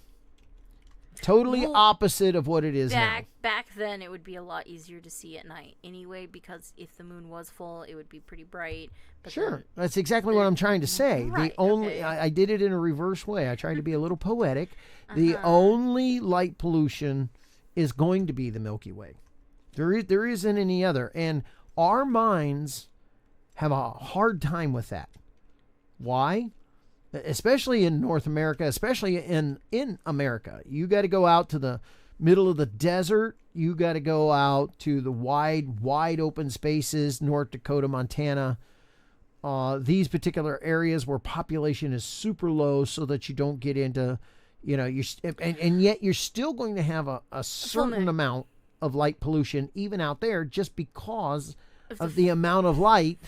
Totally opposite of what it is now.
Back then, it would be a lot easier to see at night anyway, because if the moon was full, it would be pretty bright. But
Sure. That's exactly what I'm trying to say.
Right,
I did it in a reverse way. I tried to be a little poetic. The only light pollution is going to be the Milky Way. There isn't any other. And our minds have a hard time with that. Why? Especially in North America, especially in America. You got to go out to the middle of the desert. You got to go out to the wide open spaces, North Dakota, Montana. These particular areas where population is super low, so that you don't get into, and yet you're still going to have a certain amount of light pollution even out there, just because of the amount of light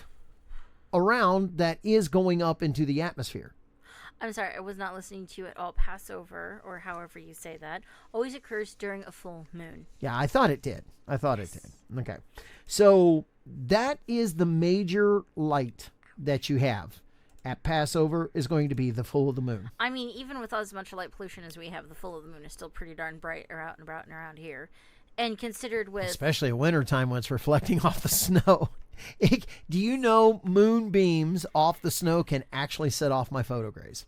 around that is going up into the atmosphere.
I'm sorry, I was not listening to you at all. Passover, or however you say that, always occurs during a full moon.
Yeah, I thought it did. Okay. So that is the major light that you have at Passover, is going to be the full of the moon.
I mean, even with as much light pollution as we have, the full of the moon is still pretty darn bright out and about and around here. And considered with...
Especially in wintertime when it's reflecting off the snow. Do you know moonbeams off the snow can actually set off my photograys?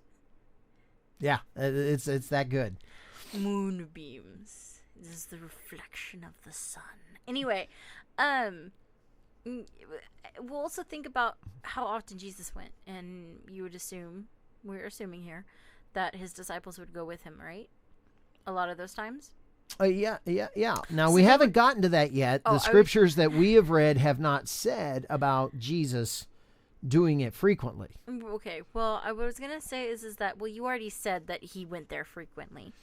Yeah, it's that good.
Moonbeams. This is the reflection of the sun. Anyway, we'll also think about how often Jesus went, and you would assume, we're assuming here, that his disciples would go with him, right? A lot of those times?
Yeah. Now, we haven't gotten to that yet. The scriptures that we have read have not said about Jesus doing it frequently.
Okay, well, I was going to say is that, well, you already said that he went there frequently.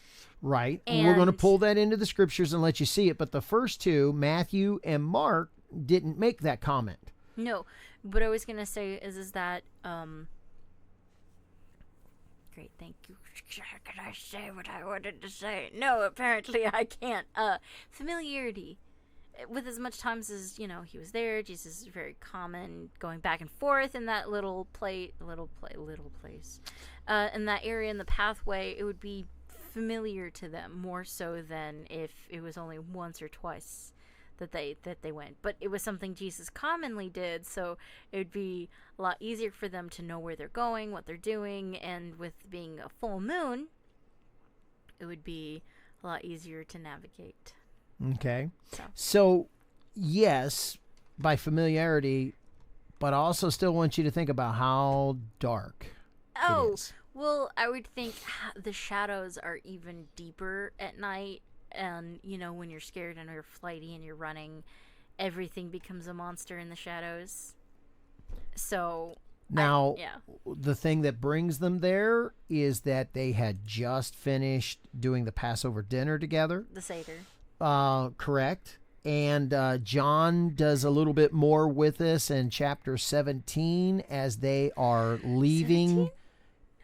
Right. And we're going to pull that into the scriptures and let you see it. But the first two, Matthew and Mark, didn't make that comment.
No, but I was going to say is that, great, thank you. Can I say what I wanted to say? No, apparently I can't. Familiarity. With as much times as, he was there, Jesus is very common, going back and forth in that little place. In that area, in the pathway, it would be familiar to them, more so than if it was only once or twice that they went. But it was something Jesus commonly did, so it would be a lot easier for them to know where they're going, what they're doing, and with being a full moon, it would be a lot easier to navigate.
Okay. So yes, by familiarity, but I also still want you to think about how dark it is.
Well, I would think the shadows are even deeper at night. And, when you're scared and you're flighty and you're running, everything becomes a monster in the shadows. So...
Now, the thing that brings them there is that they had just finished doing the Passover dinner together.
The Seder.
Correct. And John does a little bit more with this in chapter 17 as they are leaving.
17?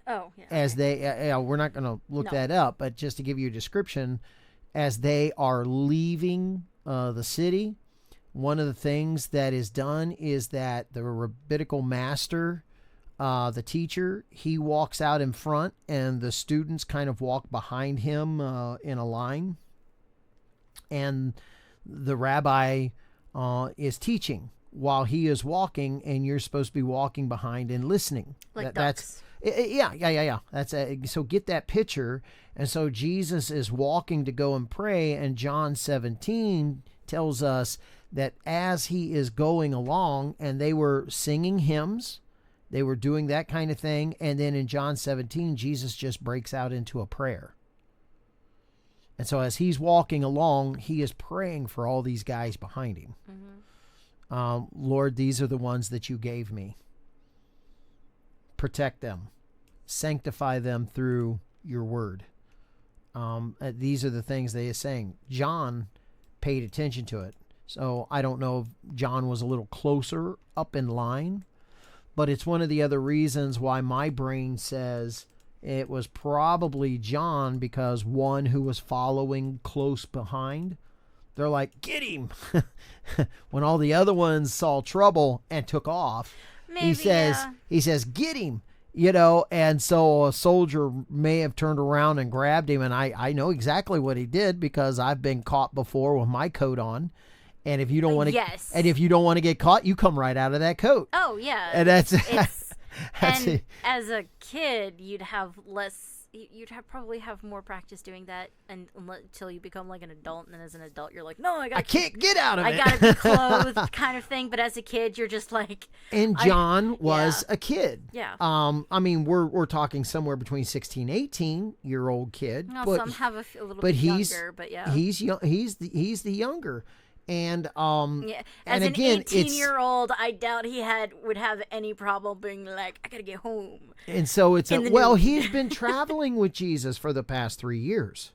Oh, yeah.
As they, we're not going to look that up, but just to give you a description, as they are leaving the city, one of the things that is done is that the rabbinical master, the teacher, he walks out in front, and the students kind of walk behind him in a line. And the rabbi is teaching while he is walking, and you're supposed to be walking behind and listening.
Like ducks.
Yeah. So get that picture. And so Jesus is walking to go and pray, and John 17 tells us that as he is going along, and they were singing hymns, they were doing that kind of thing, and then in John 17, Jesus just breaks out into a prayer. And so as he's walking along, he is praying for all these guys behind him. Mm-hmm. Lord, these are the ones that you gave me. Protect them. Sanctify them through your word. These are the things they are saying. John paid attention to it. So I don't know if John was a little closer up in line, but it's one of the other reasons why my brain says it was probably John, because one who was following close behind. They're like, get him. When all the other ones saw trouble and took off,
Maybe,
he says, get him, and so a soldier may have turned around and grabbed him. And I know exactly what he did, because I've been caught before with my coat on. And if you don't want to,
yes.
and if you don't want to get caught, you come right out of that coat.
Oh yeah.
And that's
and
it.
as a kid, you'd probably have more practice doing that until you become like an adult. And then as an adult, you're like, no, I
can't get out of it.
I gotta be clothed, kind of thing. But as a kid, you're just like.
And John was a kid.
Yeah.
I mean, we're talking somewhere between 16, 18-year-old kid.
No,
but
some have a little bit younger, but yeah.
He's young. He's the younger. And
as
and
an
again,
18-year-old, I doubt he would have any problem being like, I gotta get home.
And so he's been traveling with Jesus for the past 3 years,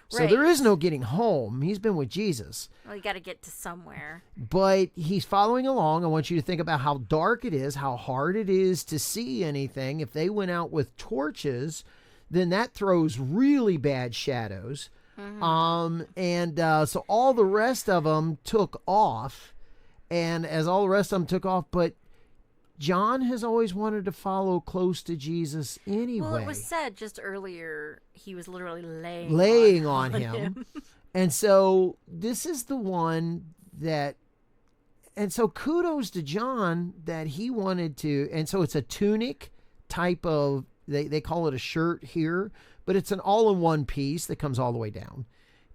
so
Right.
there is no getting home. He's been with Jesus.
Well, you gotta get to somewhere.
But he's following along. I want you to think about how dark it is, how hard it is to see anything. If they went out with torches, then that throws really bad shadows.
Mm-hmm.
So all the rest of them took off, and as all the rest of them took off, but John has always wanted to follow close to Jesus anyway.
Well, it was said just earlier he was literally
laying on him. And so this is the one that, and so kudos to John that he wanted to, and so it's a tunic type of, they call it a shirt here, but it's an all-in-one piece that comes all the way down.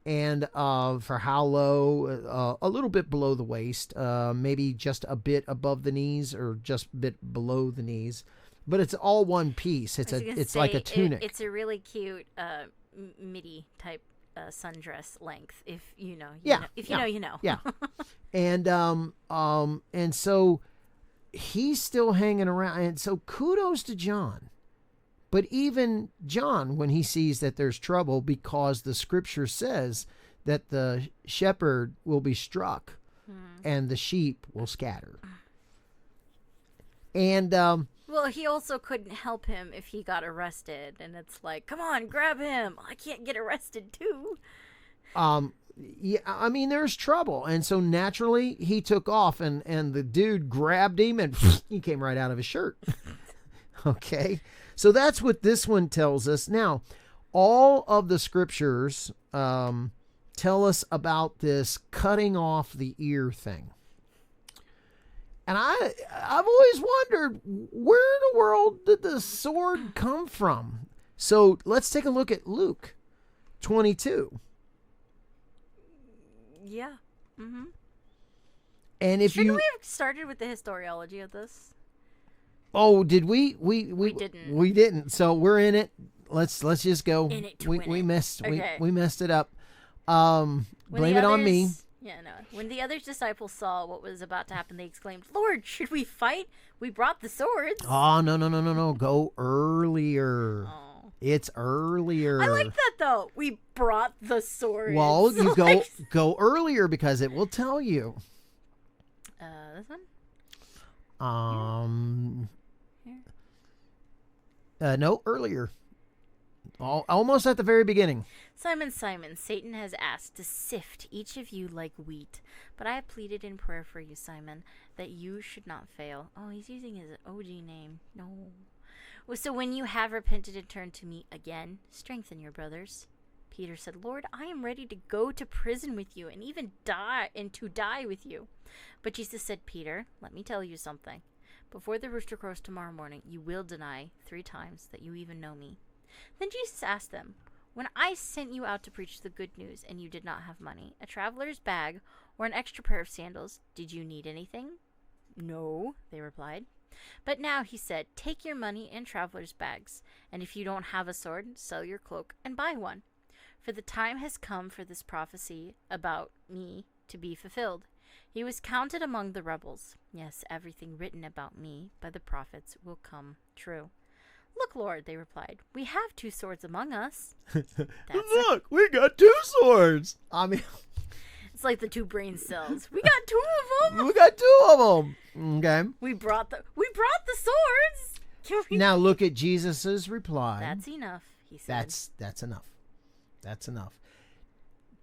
And for how low? A little bit below the waist, maybe just a bit above the knees or just a bit below the knees. But it's all one piece. It's like a tunic.
It's a really cute midi type sundress length. If you know, if you know, you know.
Yeah. And so he's still hanging around. And so kudos to John. But even John, when he sees that there's trouble, because the scripture says that the shepherd will be struck and the sheep will scatter. And
well, he also couldn't help him if he got arrested. And it's like, come on, grab him. I can't get arrested too.
Yeah, I mean, there's trouble. And so naturally he took off, and the dude grabbed him and he came right out of his shirt. Okay. So that's what this one tells us. Now, all of the scriptures tell us about this cutting off the ear thing. And I've always wondered, where in the world did the sword come from? So let's take a look at Luke 22.
Yeah. Mm-hmm.
And if
Shouldn't we have started with the historiology of this?
Oh, did we? We
didn't.
We didn't. So we're in it. Let's just go.
In it to
we
win
we
it.
messed
Okay.
we messed it up. Blame it on me.
Yeah, no. When the other disciples saw what was about to happen, they exclaimed, "Lord, should we fight? We brought the swords."
Oh, no. Go earlier.
Oh.
It's earlier.
I like that though. We brought the swords.
Well, you go earlier, because it will tell you.
This one?
No, earlier. Almost at the very beginning.
Simon, Simon, Satan has asked to sift each of you like wheat, but I have pleaded in prayer for you, Simon, that you should not fail. Oh, he's using his OG name. No. Well, so when you have repented and turned to me again, strengthen your brothers. Peter said, Lord, I am ready to go to prison with you and even die with you. But Jesus said, Peter, let me tell you something. Before the rooster crows tomorrow morning, you will deny 3 times that you even know me. Then Jesus asked them, when I sent you out to preach the good news and you did not have money, a traveler's bag, or an extra pair of sandals, did you need anything? No, they replied. But now, he said, take your money and traveler's bags, and if you don't have a sword, sell your cloak and buy one. For the time has come for this prophecy about me to be fulfilled. He was counted among the rebels. Yes, everything written about me by the prophets will come true. Look, Lord, they replied, we have 2 swords among us.
Look, we got 2 swords. I mean,
It's like the two brain cells. We got two of them.
We got two of them. Okay.
We brought the swords. Can we...
Now look at Jesus's reply.
That's enough, he said.
That's enough. That's enough.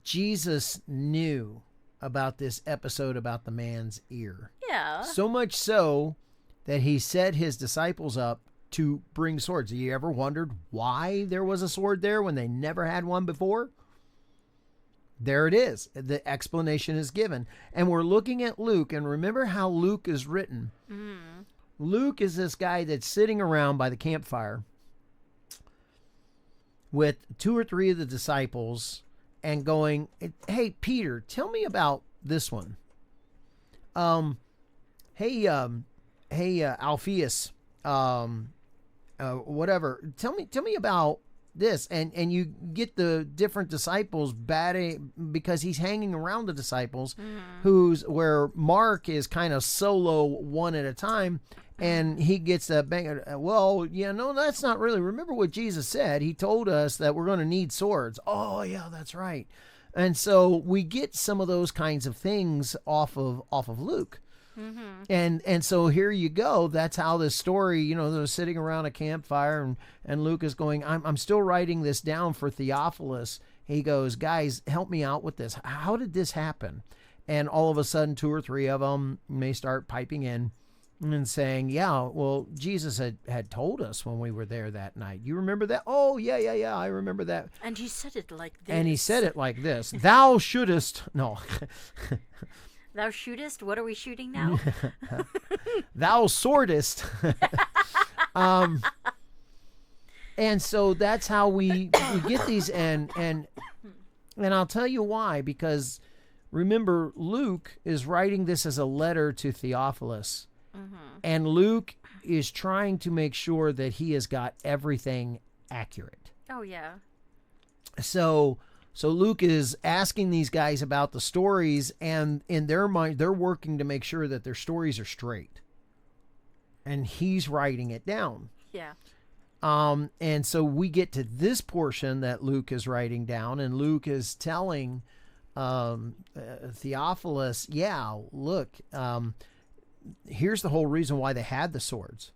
Jesus knew about this episode about the man's ear.
Yeah.
So much so that he set his disciples up to bring swords. Have you ever wondered why there was a sword there when they never had one before? There it is. The explanation is given. And we're looking at Luke, and remember how Luke is written.
Mm.
Luke is this guy that's sitting around by the campfire with two or three of the disciples and going, hey, Peter, tell me about this one. Hey, Alphaeus, whatever. Tell me about this. And you get the different disciples batting because he's hanging around the disciples, where Mark is kind of solo one at a time. And he gets that bang. Well, yeah, no, that's not really. Remember what Jesus said? He told us that we're going to need swords. Oh, yeah, that's right. And so we get some of those kinds of things off of Luke. Mm-hmm. And so here you go. That's how this story, they're sitting around a campfire, and Luke is going, I'm still writing this down for Theophilus. He goes, guys, help me out with this. How did this happen? And all of a sudden, two or three of them may start piping in and saying, yeah, well, Jesus had told us when we were there that night. You remember that? Oh, yeah, I remember that.
And he said it like this.
Thou shouldest. No.
Thou shootest? What are we shooting now?
Thou swordest. And so that's how we get these. And I'll tell you why. Because remember, Luke is writing this as a letter to Theophilus. Mm-hmm. And Luke is trying to make sure that he has got everything accurate.
Oh, yeah.
So Luke is asking these guys about the stories, and in their mind, they're working to make sure that their stories are straight. And he's writing it down.
Yeah.
And so we get to this portion that Luke is writing down, and Luke is telling Theophilus, yeah, look, here's the whole reason why they had the swords.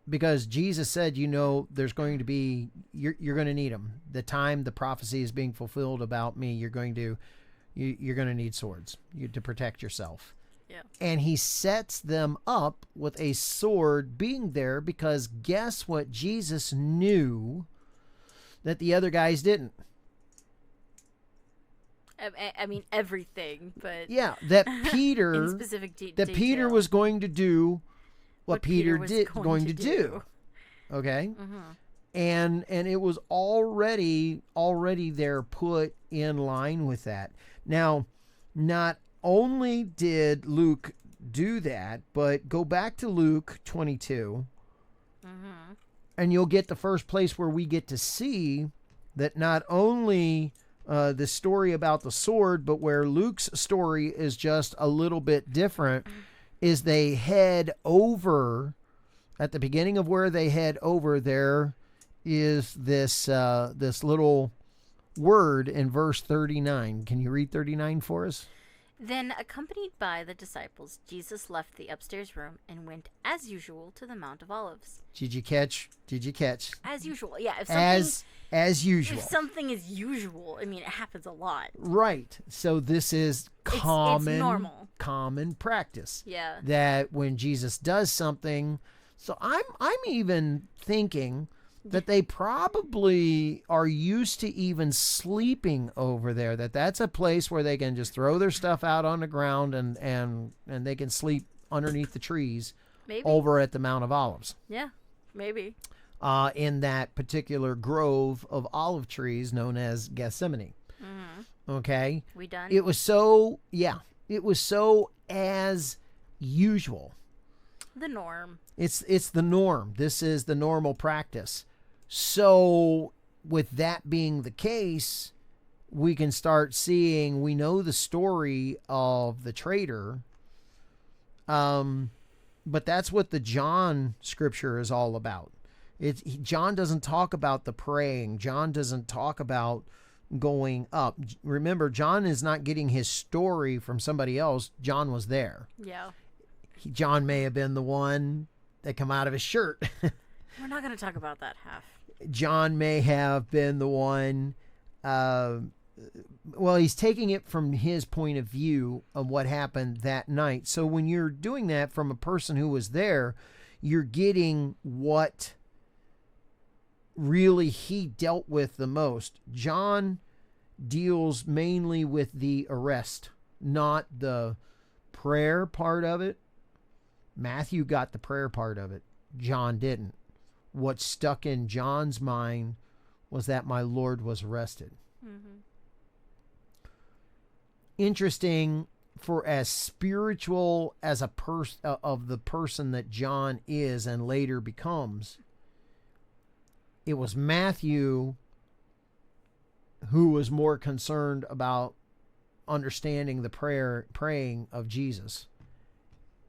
Because Jesus said, there's going to be, you're going to need them. The time the prophecy is being fulfilled about me, you're going to need swords to protect yourself.
Yeah.
And he sets them up with a sword being there because guess what? Jesus knew that the other guys didn't.
I mean, everything, but...
Yeah, that Peter...
in specific
that
detail.
Peter was going to do what Peter was going to do. Okay?
Mm-hmm.
And it was already there put in line with that. Now, not only did Luke do that, but go back to Luke 22, and you'll get the first place where we get to see that not only the story about the sword, but where Luke's story is just a little bit different, is they head over, at the beginning of where they head over, there is this little word in verse 39. Can you read 39 for us?
Then, accompanied by the disciples, Jesus left the upstairs room and went, as usual, to the Mount of Olives.
Did you catch?
As usual, yeah. If
as usual.
If something is usual, I mean, it happens a lot.
Right. So this is common,
it's normal.
Common practice.
Yeah.
That when Jesus does something, so I'm even thinking that they probably are used to even sleeping over there, that's a place where they can just throw their stuff out on the ground and they can sleep underneath the trees.
Maybe.
Over at the Mount of Olives.
Yeah, maybe.
In that particular grove of olive trees known as Gethsemane. Mm-hmm. Okay?
We done?
It was so as usual.
The norm.
It's the norm. This is the normal practice. So with that being the case, we can start seeing, we know the story of the traitor. But that's what the John scripture is all about. John doesn't talk about the praying. John doesn't talk about going up. Remember, John is not getting his story from somebody else. John was there.
Yeah.
John may have been the one that come out of his shirt.
We're not going to talk about that half.
John may have been the one, well, he's taking it from his point of view of what happened that night. So when you're doing that from a person who was there, you're getting what really he dealt with the most. John deals mainly with the arrest, not the prayer part of it. Matthew got the prayer part of it. John didn't. What stuck in John's mind was that my Lord was arrested.
Mm-hmm.
Interesting, for as spiritual as a person of the person that John is and later becomes, it was Matthew who was more concerned about understanding the praying of Jesus.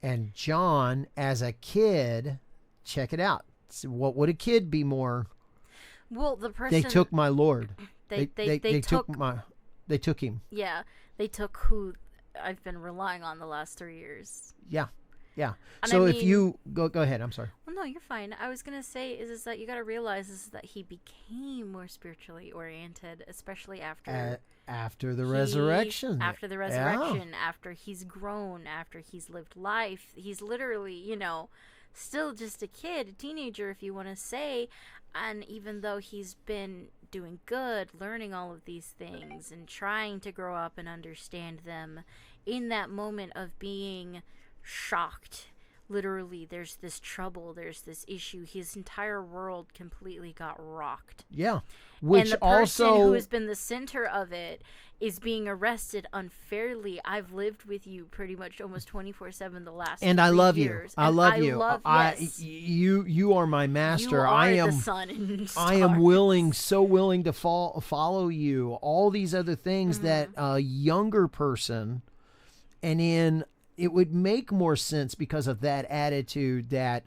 And John, as a kid, check it out. So what would a kid be more?
Well, the person
they took my Lord.
They
took him.
Yeah, they took who I've been relying on the last 3 years.
Yeah.
And
So
I
if
mean,
you go ahead, I'm sorry.
well, no, you're fine. I was gonna say is that you got to realize is that he became more spiritually oriented, especially after
the resurrection.
After the resurrection, after he's grown, after he's lived life, he's literally, still just a kid, a teenager, if you want to say. And even though he's been doing good, learning all of these things and trying to grow up and understand them, in that moment of being shocked, literally, there's this trouble, there's this issue, his entire world completely got rocked.
Yeah. Which
and the person
also
who has been the center of it is being arrested unfairly. I've lived with you pretty much almost 24/7 the last
and
3
I love
years.
you. I love you.
Yes.
You are my master.
You are
I am
the sun and
I am
stars.
so willing to follow you. All these other things that a younger person, and it would make more sense because of that attitude that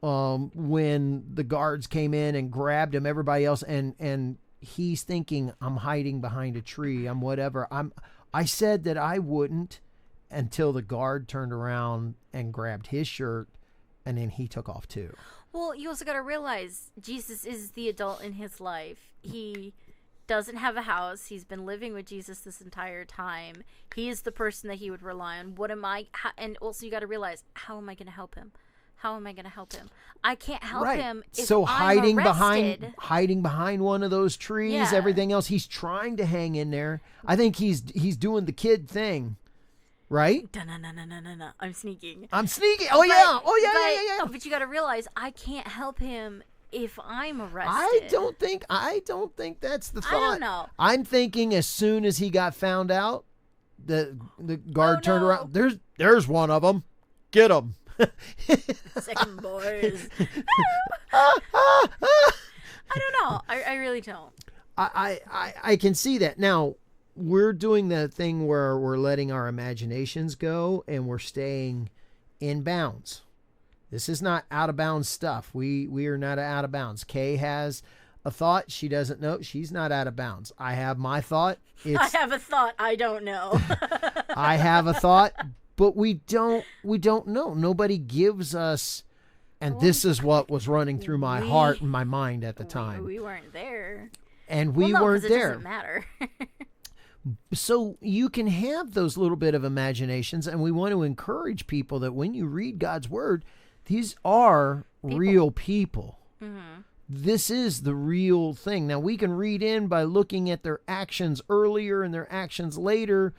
when the guards came in and grabbed him, everybody else, and he's thinking, I'm hiding behind a tree, I'm whatever. I said that I wouldn't until the guard turned around and grabbed his shirt, and then he took off too.
Well, you also got to realize Jesus is the adult in his life. He doesn't have a house. He's been living with Jesus this entire time. He is the person that he would rely on. And also you got to realize, how am I going to help him? How am I going to help him? I can't help him if
so
I'm arrested.
hiding behind one of those trees,
Yeah.
everything else, he's trying to hang in there. I think he's doing the kid thing, right?
No. I'm sneaking.
I'm sneaking. Oh yeah. Yeah.
But you got to realize, I can't help him if I'm arrested.
I don't think that's the thought.
I don't know.
I'm thinking as soon as he got found out, the guard turned around. There's one of them. Get him.
Second boys. I don't know. I really don't.
I can see that. Now, we're doing that thing where we're letting our imaginations go and we're staying in bounds. This is not out of bounds stuff. We are not out of bounds. Kay has a thought. She doesn't know. She's not out of bounds. I have my thought.
I have a thought. I don't know.
I have a thought, but we don't know. Nobody gives us, and this is what was running through my heart and my mind at the time.
We weren't there.
And we
no,
weren't there.
It doesn't matter.
So you can have those little bit of imaginations, and we want to encourage people that when you read God's word, these are real people.
Mm-hmm.
This is the real thing. Now, we can read in by looking at their actions earlier and their actions later,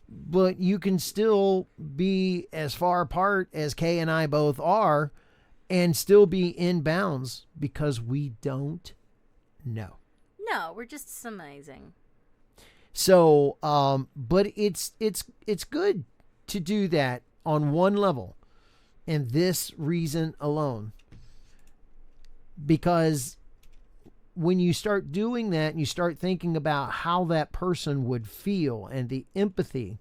but you can still be as far apart as Kay and I both are and still be in bounds because we don't know.
No, we're just surmising.
So, but it's good to do that on one level, and this reason alone. Because when you start doing that and you start thinking about how that person would feel and the empathy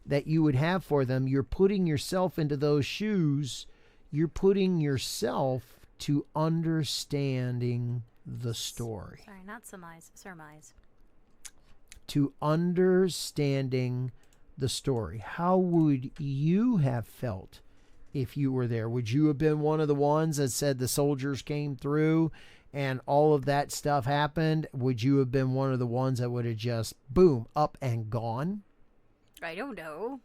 that you would have for them, you're putting yourself into those shoes. You're putting yourself to understanding the story.
Sorry, not surmise.
to understanding the story. How would you have felt if you were there? Would you have been one of the ones that said the soldiers came through and all of that stuff happened? Would you have been one of the ones that would have just, boom, up and gone?
I don't know.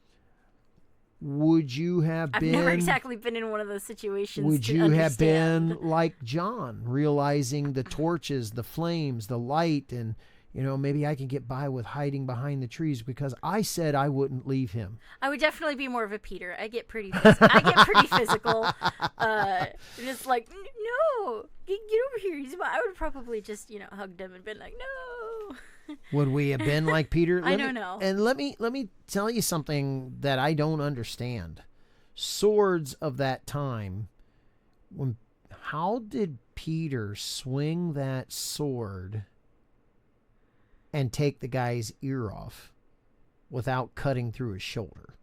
Would you have
I've
been...
never exactly been in one of those situations.
Would
to
you have
understand.
been like John, realizing the torches, the flames, the light, and, maybe I can get by with hiding behind the trees because I said I wouldn't leave him?
I would definitely be more of a Peter. I get pretty physical. And it's like, no, get over here. I would probably just, hugged him and been like, no.
Would we have been like Peter?
I don't know.
And let me tell you something that I don't understand. Swords of that time, how did Peter swing that sword and take the guy's ear off without cutting through his shoulder?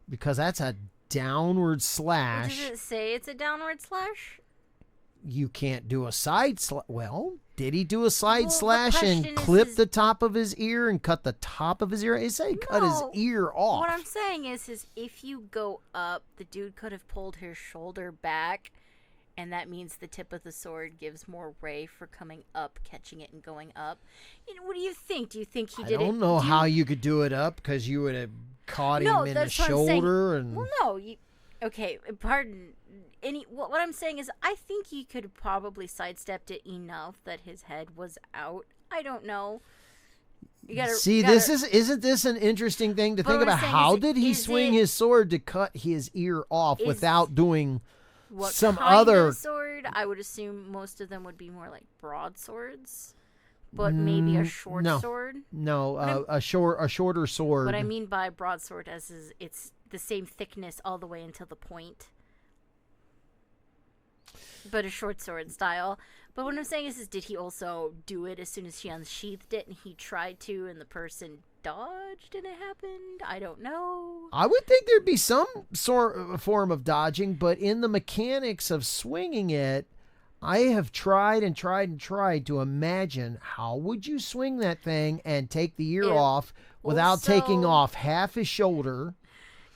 Because that's a downward slash.
Does it say it's a downward slash?
You can't do a side slash. Well, did he do a side slash and
question
clip
is
the top of his ear and cut the top of his ear? He said he cut his
No.
ear off.
What I'm saying is if you go up, the dude could have pulled his shoulder back, and that means the tip of the sword gives more way for coming up, catching it, and going up. What do you think? Do you think he did it?
I don't know how you could do it up because you would have caught him in the
that's what I'm saying.
shoulder. And
Well, no. Okay, pardon. What I'm saying is I think he could probably sidestepped it enough that his head was out. I don't know.
Isn't this an interesting thing to think
what I'm
about?
saying
How
is,
did he
is
swing
it-
his sword to cut his ear off without doing
What
some
kind
other
of sword? I would assume most of them would be more like broadswords, but maybe a short
no.
sword.
a shorter sword?
What I mean by broadsword is it's the same thickness all the way until the point, but a short sword style. But what I'm saying is did he also do it as soon as she unsheathed it and he tried to and the person dodged and it happened? I don't know.
I would think there'd be some form of dodging, but in the mechanics of swinging it, I have tried and tried and tried to imagine how would you swing that thing and take the ear off without taking off half his shoulder.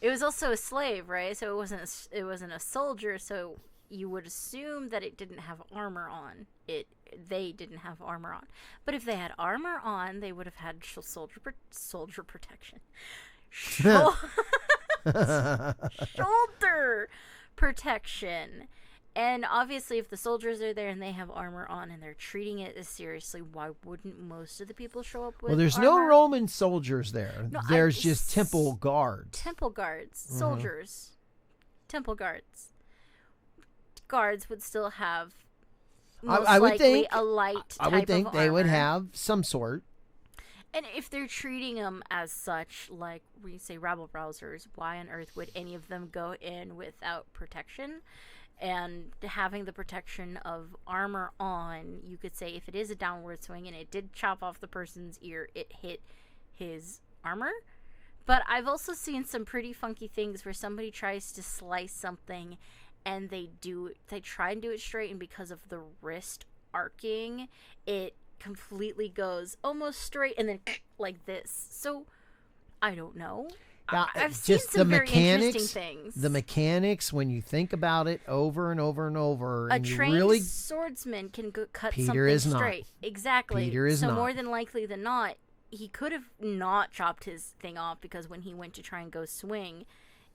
It was also a slave, right? So it wasn't a soldier, so you would assume that it didn't have armor on. They didn't have armor on. But if they had armor on, they would have had soldier protection. Shoulder protection. And obviously, if the soldiers are there and they have armor on and they're treating it as seriously, why wouldn't most of the people show up with
Well, there's
armor?
no Roman soldiers there.
No,
There's just temple guards.
Temple guards. Soldiers. Temple guards. Guards would still have most
I would
likely
think
a light type
I would think
of
they would
armor.
have some sort.
And if they're treating them as such, like we say rabble rousers, why on earth would any of them go in without protection? And having the protection of armor on, you could say if it is a downward swing and it did chop off the person's ear, it hit his armor. But I've also seen some pretty funky things where somebody tries to slice something and they try and do it straight, and because of the wrist arcing, it completely goes almost straight and then like this. So I don't know.
Now,
I've seen
just
some
the
very
mechanics,
interesting things.
The mechanics, when you think about it over and over and over,
A
and you
trained
really
swordsman can cut
Peter
something
is not.
straight. Exactly.
Peter is
so
not.
more than likely than not, he could have not chopped his thing off because when he went to try and go swing,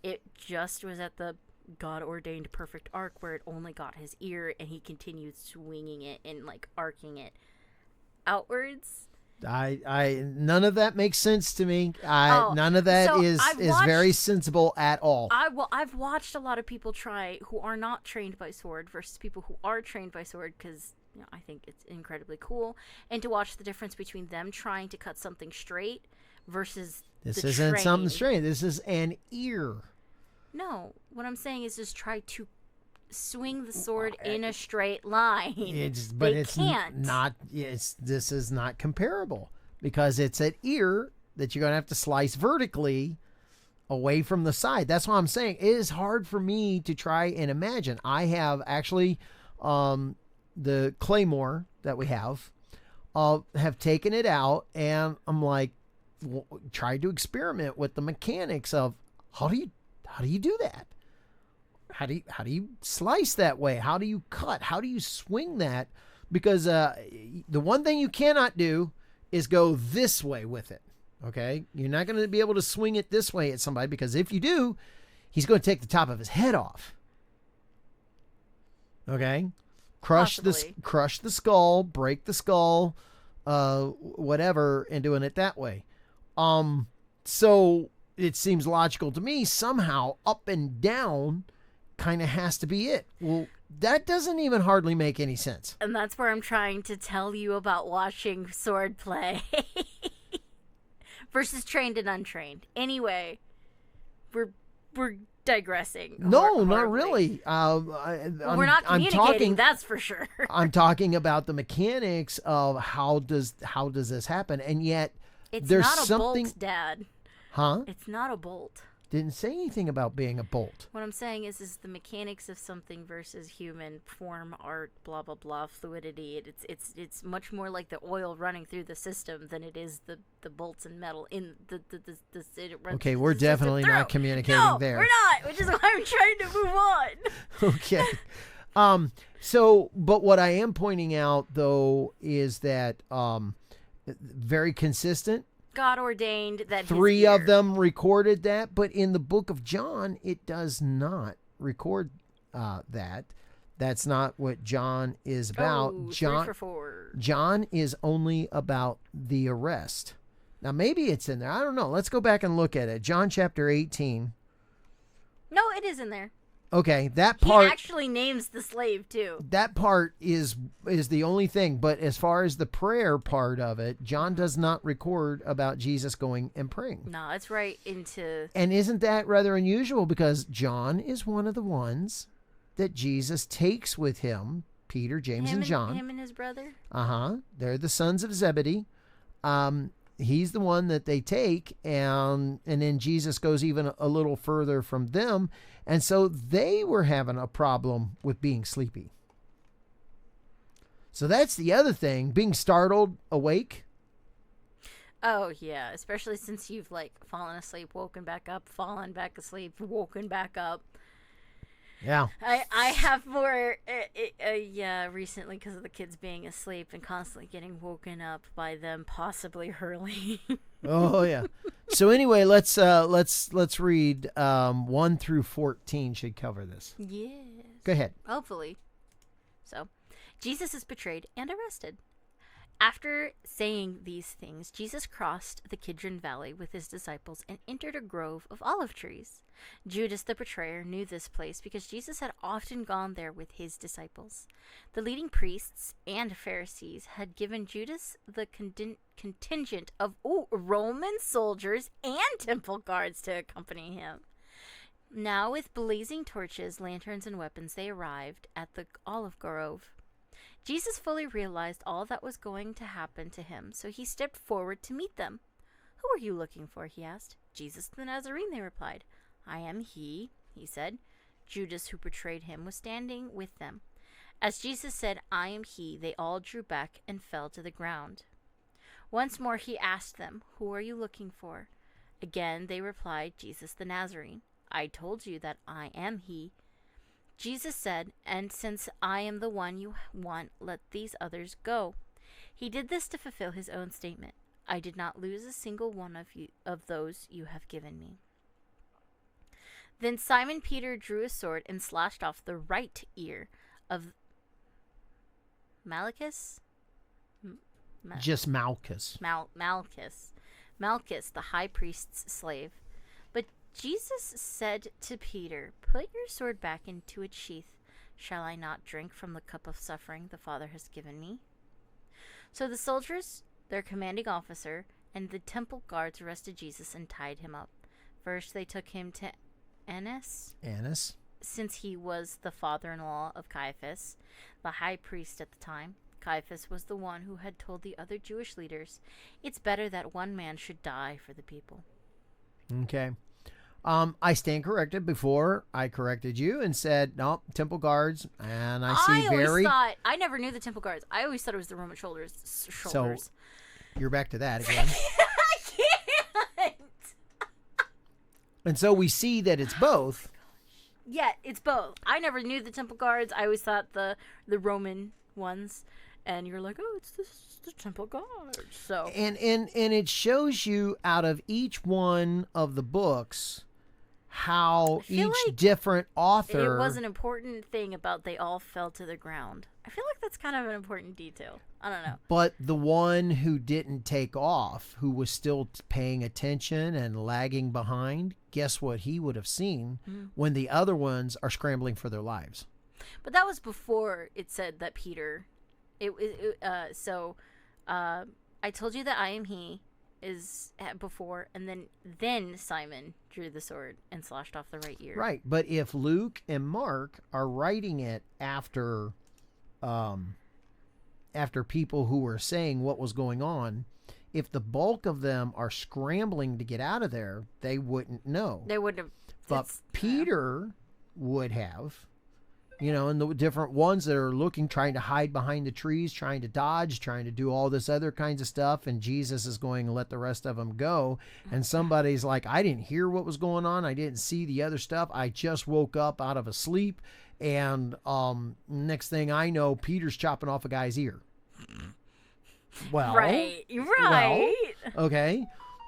it just was at the God-ordained perfect arc where it only got his ear, and he continued swinging it and like arcing it outwards.
I none of that makes sense to me. None of that
so
is very sensible at all.
I've watched a lot of people try who are not trained by sword versus people who are trained by sword because I think it's incredibly cool, and to watch the difference between them trying to cut something straight versus
This
the
isn't something
trained.
straight. This is an ear.
No, what I'm saying is just try to swing the sword in a straight line. They can't.
This is not comparable because it's an ear that you're going to have to slice vertically away from the side. That's what I'm saying. It is hard for me to try and imagine. I have actually the claymore that we have taken it out, and I'm like, tried to experiment with the mechanics of how do you do that? How do you slice that way? How do you cut? How do you swing that? Because the one thing you cannot do is go this way with it. Okay, you're not going to be able to swing it this way at somebody, because if you do, he's going to take the top of his head off. Okay, crush the skull, break the skull, whatever, and doing it that way. So it seems logical to me. Somehow up and down kind of has to be it. Well, that doesn't even hardly make any sense.
And that's where I'm trying to tell you about watching sword play versus trained and untrained. Anyway, we're digressing.
No, not really.
We're not communicating, that's for sure.
I'm talking about the mechanics of how does this happen, and yet there's
not a
something.
bolt, Dad.
Huh?
It's not a bolt.
Didn't say anything about being a bolt.
What I'm saying is the mechanics of something versus human form, art, blah blah blah, fluidity. It's much more like the oil running through the system than it is the bolts and metal in the it runs.
Okay, we're definitely not communicating there.
We're not, which is why I'm trying to move on.
Okay. So, but what I am pointing out though is that very consistent.
God ordained that
3 of them recorded that, but in the book of John, it does not record that. That's not what John is about.
Oh,
John
3 for 4.
John is only about the arrest. Now, maybe it's in there. I don't know. Let's go back and look at it. John chapter 18.
No, it is in there.
Okay, that part.
He actually names the slave too.
That part is the only thing. But as far as the prayer part of it, John does not record about Jesus going and praying.
No, it's right into.
And isn't that rather unusual? Because John is one of the ones that Jesus takes with him. Peter, James, and John.
Him and his brother.
They're the sons of Zebedee. He's the one that they take, and then Jesus goes even a little further from them. And so they were having a problem with being sleepy. So that's the other thing, being startled awake.
Oh, yeah, especially since you've, fallen asleep, woken back up, fallen back asleep, woken back up.
Yeah.
I have more, recently because of the kids being asleep and constantly getting woken up by them possibly hurling.
Oh, yeah. So anyway, let's read 1 through 14 should cover this.
Yes.
Go ahead.
Hopefully. So, Jesus is betrayed and arrested. After saying these things, Jesus crossed the Kidron Valley with his disciples and entered a grove of olive trees. Judas the betrayer knew this place because Jesus had often gone there with his disciples. The leading priests and Pharisees had given Judas the contingent of Roman soldiers and temple guards to accompany him. Now, with blazing torches, lanterns, and weapons, they arrived at the olive grove. Jesus fully realized all that was going to happen to him, so he stepped forward to meet them. "Who are you looking for?" he asked. "Jesus the Nazarene," they replied. "I am he," he said. Judas, who betrayed him, was standing with them. As Jesus said, "I am he," they all drew back and fell to the ground. Once more he asked them, "Who are you looking for?" Again they replied, "Jesus the Nazarene." "I told you that I am he." Jesus said, "And since I am the one you want, let these others go." He did this to fulfill his own statement. "I did not lose a single one of those you have given me." Then Simon Peter drew a sword and slashed off the right ear of Malchus?
Just Malchus.
Malchus, the high priest's slave. But Jesus said to Peter, "Put your sword back into its sheath. Shall I not drink from the cup of suffering the Father has given me?" So the soldiers, their commanding officer, and the temple guards arrested Jesus and tied him up. First they took him to Annas, since he was the father-in-law of Caiaphas, the high priest at the time. Caiaphas was the one who had told the other Jewish leaders, "It's better that one man should die for the people."
Okay. I stand corrected. Before I corrected you and said, no, temple guards. And
I never knew the temple guards. I always thought it was the Roman shoulders.
So you're back to that again.
I
And so we see that it's both.
Yeah, it's both. I never knew the temple guards. I always thought the Roman ones, and you're like, oh, it's the temple guards. So
And it shows you out of each one of the books how
I feel
each
like
different author.
it was an important thing about they all fell to the ground. I feel like that's kind of an important detail. I don't know.
But the one who didn't take off, who was still paying attention and lagging behind, guess what he would have seen when the other ones are scrambling for their lives?
But that was before it said that Peter. I told you that I am he is before, and then Simon drew the sword and slashed off the right ear.
Right. But if Luke and Mark are writing it after people who were saying what was going on, if the bulk of them are scrambling to get out of there, they wouldn't know.
They wouldn't have.
But Peter would have, and the different ones that are looking, trying to hide behind the trees, trying to dodge, trying to do all this other kinds of stuff. And Jesus is going to let the rest of them go. And somebody's like, I didn't hear what was going on. I didn't see the other stuff. I just woke up out of a sleep. And next thing I know, Peter's chopping off a guy's ear. Well,
right.
Okay.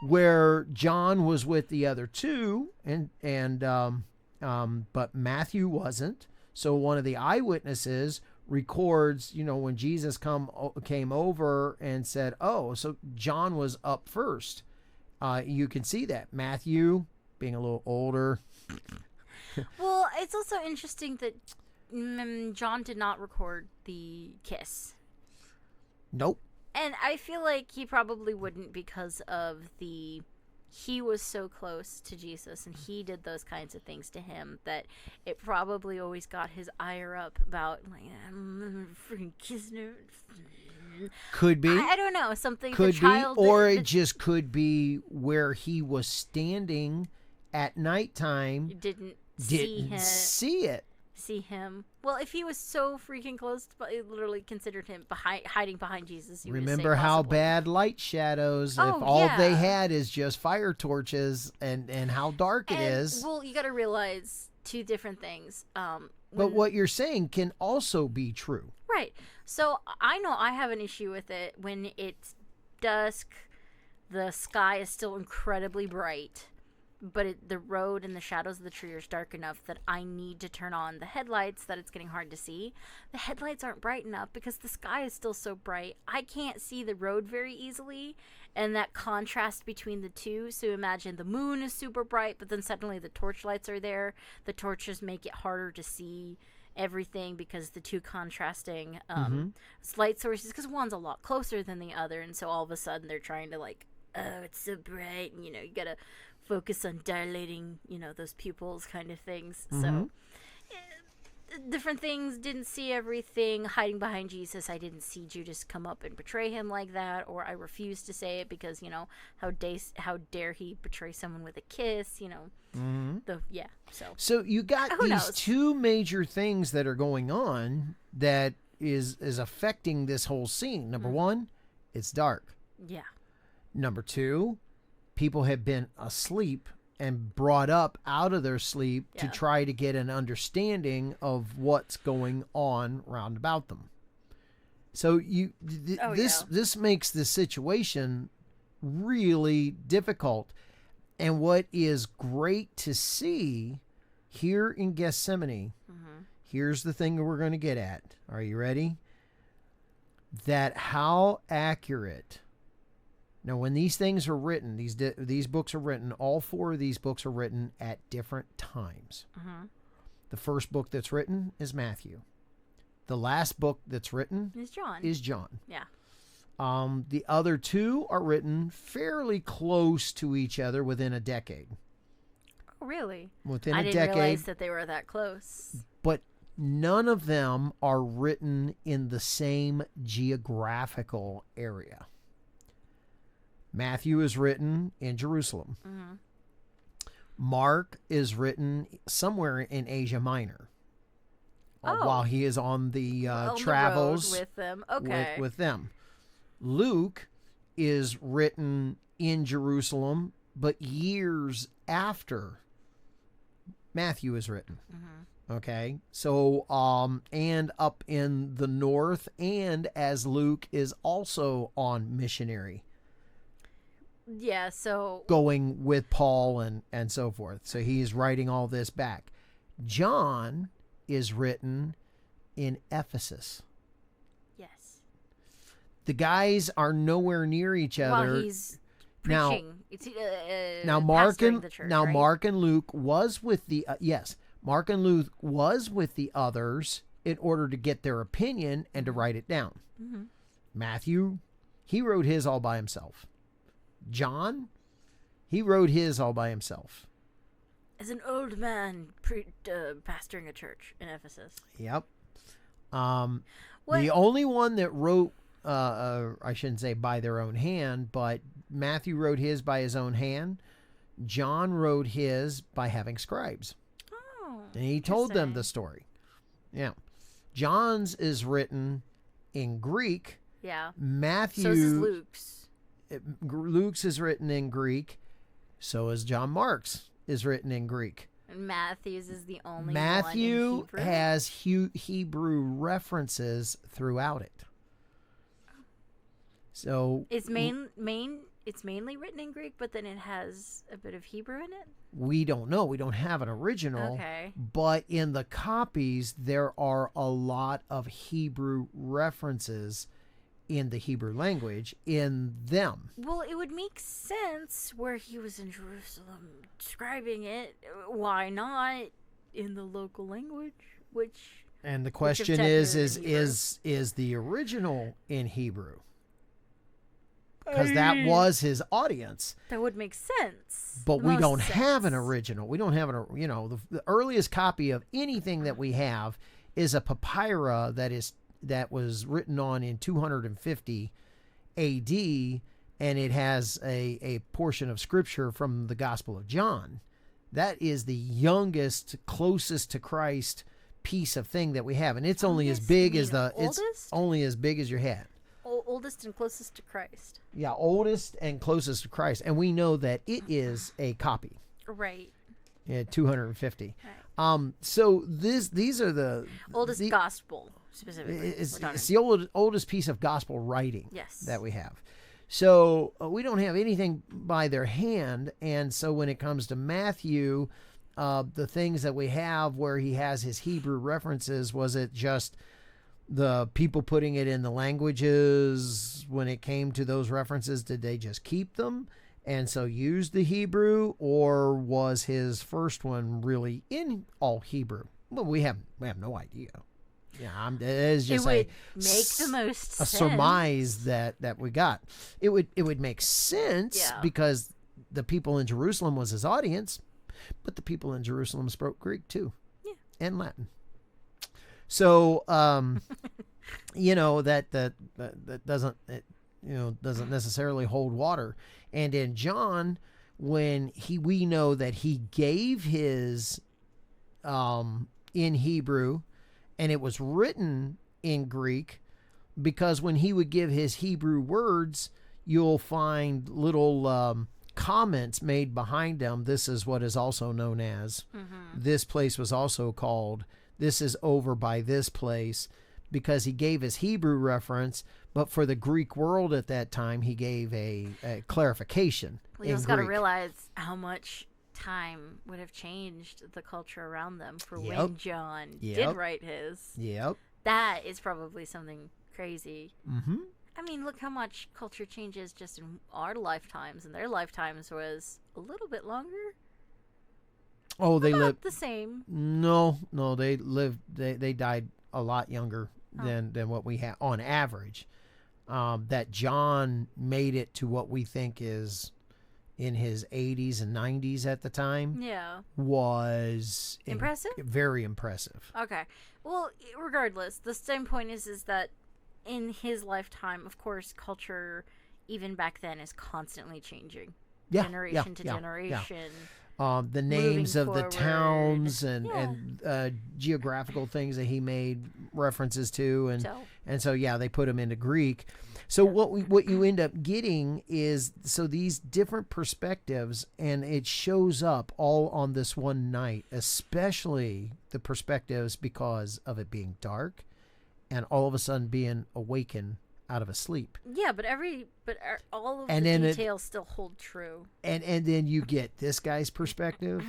Where John was with the other two, but Matthew wasn't. So one of the eyewitnesses records, when Jesus came over and said, "Oh, so John was up first." You can see that Matthew, being a little older.
Well, it's also interesting that John did not record the kiss.
Nope.
And I feel like he probably wouldn't because of he was so close to Jesus and he did those kinds of things to him that it probably always got his ire up about, like, I'm freaking kissing her.
Could be.
I don't know. Something
could
the child
be. Or it just could be where he was standing at nighttime.
Didn't see him. Well, if he was so freaking close, but it literally considered him hiding behind Jesus.
Remember how bad light shadows, if all they had is just fire torches and how dark it is.
Well, you got to realize two different things.
But what you're saying can also be true.
Right. So I know I have an issue with it when it's dusk, the sky is still incredibly bright, but the road and the shadows of the tree are dark enough that I need to turn on the headlights, that it's getting hard to see. The headlights aren't bright enough because the sky is still so bright. I can't see the road very easily, and that contrast between the two. So imagine the moon is super bright, but then suddenly the torch lights are there. The torches make it harder to see everything because the two contrasting light sources, because one's a lot closer than the other, and so all of a sudden they're trying to, like, oh, it's so bright, and you gotta focus on dilating, those pupils kind of things. So different things, didn't see everything. Hiding behind Jesus, I didn't see Judas come up and betray him like that, or I refuse to say it because, how dare he betray someone with a kiss,
So you got these two major things that are going on that is affecting this whole scene. Number one, it's dark.
Yeah.
Number two, people have been asleep and brought up out of their sleep to try to get an understanding of what's going on round about them. So this makes the situation really difficult. And what is great to see here in Gethsemane, here's the thing that we're going to get at. Are you ready? That how accurate. Now, when these things are written, these books are written, all four of these books are written at different times. The first book that's written is Matthew. The last book that's written is John.
Yeah.
The other two are written fairly close to each other within a decade.
Oh, really?
Within
I
a
didn't
decade.
realize that they were that close.
But none of them are written in the same geographical area. Matthew is written in Jerusalem. Mark is written somewhere in Asia Minor. While he is on the travels
the road with them. Okay.
With them. Luke is written in Jerusalem, but years after Matthew is written.
Mm-hmm.
Okay, so and up in the north, and as Luke is also on missionary,
Yeah, so
going with Paul and so forth. So he's writing all this back. John is written in Ephesus.
yes.
The guys are nowhere near each other.
While he's
Now-
preaching,
now Mark
pastoring
and
the church,
now
right?
Mark and Luke was with the yes, Mark and Luke was with the others in order to get their opinion and to write it down.
Mm-hmm.
Matthew, he wrote his all by himself. John, he wrote his all by himself.
As an old man pastoring a church in Ephesus.
Yep.
What?
The only one that wrote, I shouldn't say by their own hand, but Matthew wrote his by his own hand. John wrote his by having scribes.
Oh,
And he told them
interesting.
the story. Yeah. John's is written in Greek.
Yeah.
Matthew.
So is Luke's.
Luke's is written in Greek. So is John Mark's is written in Greek.
And Matthew's is the only
Matthew
one in Hebrew.
has Hebrew references throughout it. So
It's it's mainly written in Greek, but then it has a bit of Hebrew in it.
we don't know. We don't have an original.
Okay.
But in the copies, there are a lot of Hebrew references in the Hebrew language in them.
Well, it would make sense where he was in Jerusalem describing it. Why not in the local language? Which
And the
of
question
chapters
is
in Hebrew?
is the original in Hebrew? Because that was his audience.
that would make sense.
But
The
we
most
don't have an
sense.
original. We don't have the earliest copy of anything that we have is a papyra that was written on in 250 AD, and it has a portion of scripture from the Gospel of John. That is the youngest, closest to Christ piece of thing that we have, and it's only as
Youngest?
big
You
as
mean
it's
oldest?
only as big as your head.
Oldest and closest to Christ.
Yeah, oldest and closest to Christ, and we know that it is a copy.
Right.
Yeah, 250.
Right.
So these are the
Oldest
the,
gospel specifically.
It's,
we're talking.
it's the oldest piece of gospel writing
Yes.
that we have. So we don't have anything by their hand, and so when it comes to Matthew, the things that we have where he has his Hebrew references, was it just the people putting it in the languages when it came to those references? Did they just keep them and so use the Hebrew, or was his first one really in all Hebrew? Well, we have no idea. Yeah, it's
It
just
would make the most
a
sense.
surmise that we got. It would make sense
Yeah.
because the people in Jerusalem was his audience, but the people in Jerusalem spoke Greek too,
Yeah.
and Latin. So that doesn't necessarily hold water. And in John, when we know that he gave his in Hebrew, and it was written in Greek, because when he would give his Hebrew words, you'll find little comments made behind them. This is what is also known as, this place was also called, this is over by this place, because he gave his Hebrew reference, but for the Greek world at that time, he gave a clarification.
Well, you
in
just got to
Greek.
realize how much time would have changed the culture around them for
Yep.
when John did
Yep.
write his.
Yep.
That is probably something crazy.
Mm-hmm.
I mean, look how much culture changes just in our lifetimes, and their lifetimes was a little bit longer.
Oh, they
About
lived.
the same.
No, they lived. They died a lot younger
Oh.
than what we have on average. That John made it to what we think is in his 80s and 90s at the time
Yeah.
was
Impressive?
very impressive.
Okay. Well, regardless, the same point is that in his lifetime, of course, culture, even back then, is constantly changing.
Yeah,
Generation to
yeah.
generation.
The names of the
forward.
towns
Yeah.
and geographical things that he made references to,
So,
And so, yeah, they put them into Greek. So what you end up getting is, so these different perspectives, and it shows up all on this one night, especially the perspectives because of it being dark and all of a sudden being awakened out of a sleep.
Yeah, but all of the details still hold true.
And then you get this guy's perspective.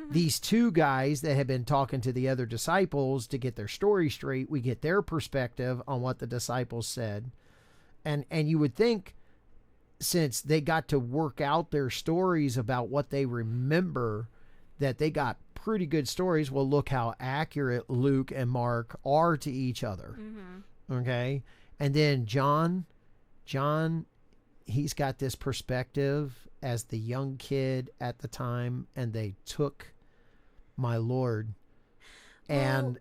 These two guys that have been talking to the other disciples to get their story straight, we get their perspective on what the disciples said. And you would think, since they got to work out their stories about what they remember, that they got pretty good stories. Well, look how accurate Luke and Mark are to each other. Okay? And then John, he's got this perspective as the young kid at the time, and they took my Lord. And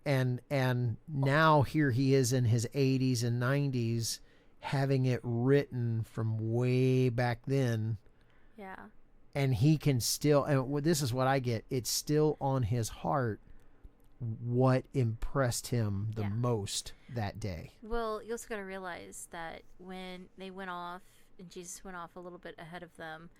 now here he is in his 80s and 90s, having it written from way back then.
Yeah.
And he can still, and this is what I get, it's still on his heart what impressed him the most that day.
Well, you also got to realize that when they went off and Jesus went off a little bit ahead of them,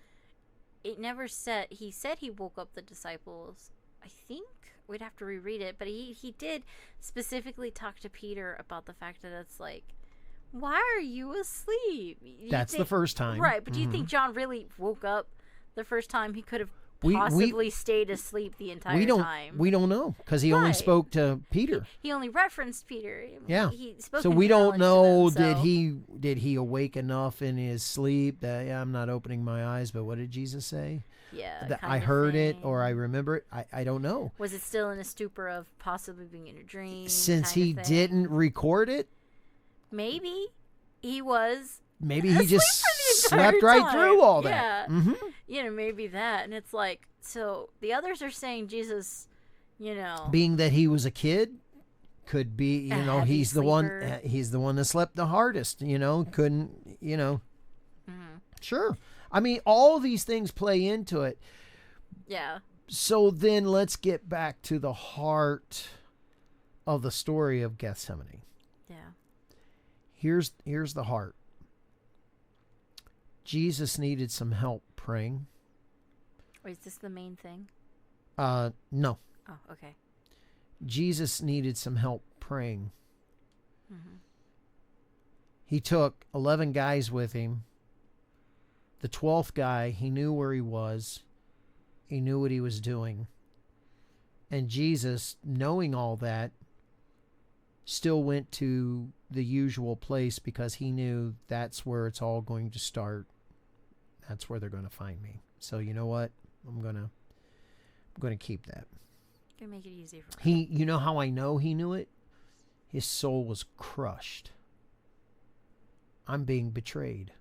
it never said, he said he woke up the disciples. I think we'd have to reread it, but he did specifically talk to Peter about the fact that it's like, why are you asleep?
That's the first time.
Right, but do you think John really woke up the first time? He could have possibly stayed asleep the entire time.
We don't know, because he only spoke to Peter.
He only referenced Peter.
Yeah.
He spoke
so we don't know, did he awake enough in his sleep that, I'm not opening my eyes, but what did Jesus say?
Yeah.
That I heard it or I remember it. I don't know.
Was it still in a stupor of possibly being in a dream?
Since he didn't record it?
Maybe he was.
Maybe he just slept right through all that.
Yeah. Maybe that. And it's like, so the others are saying Jesus,
being that he was a kid, could be, he's the one that slept the hardest, couldn't, Sure. I mean, all these things play into it.
Yeah.
So then let's get back to the heart of the story of Gethsemane.
Yeah.
Here's the heart. Jesus needed some help praying.
Wait, is this the main thing?
No.
Oh, okay.
Jesus needed some help praying. He took 11 guys with him. The 12th guy, he knew where he was. He knew what he was doing. And Jesus, knowing all that, still went to the usual place because he knew that's where it's all going to start. That's where they're going to find me. So you know what? I'm going to keep that.
Gonna make it easy for him.
You know how I know he knew it? His soul was crushed. I'm being betrayed.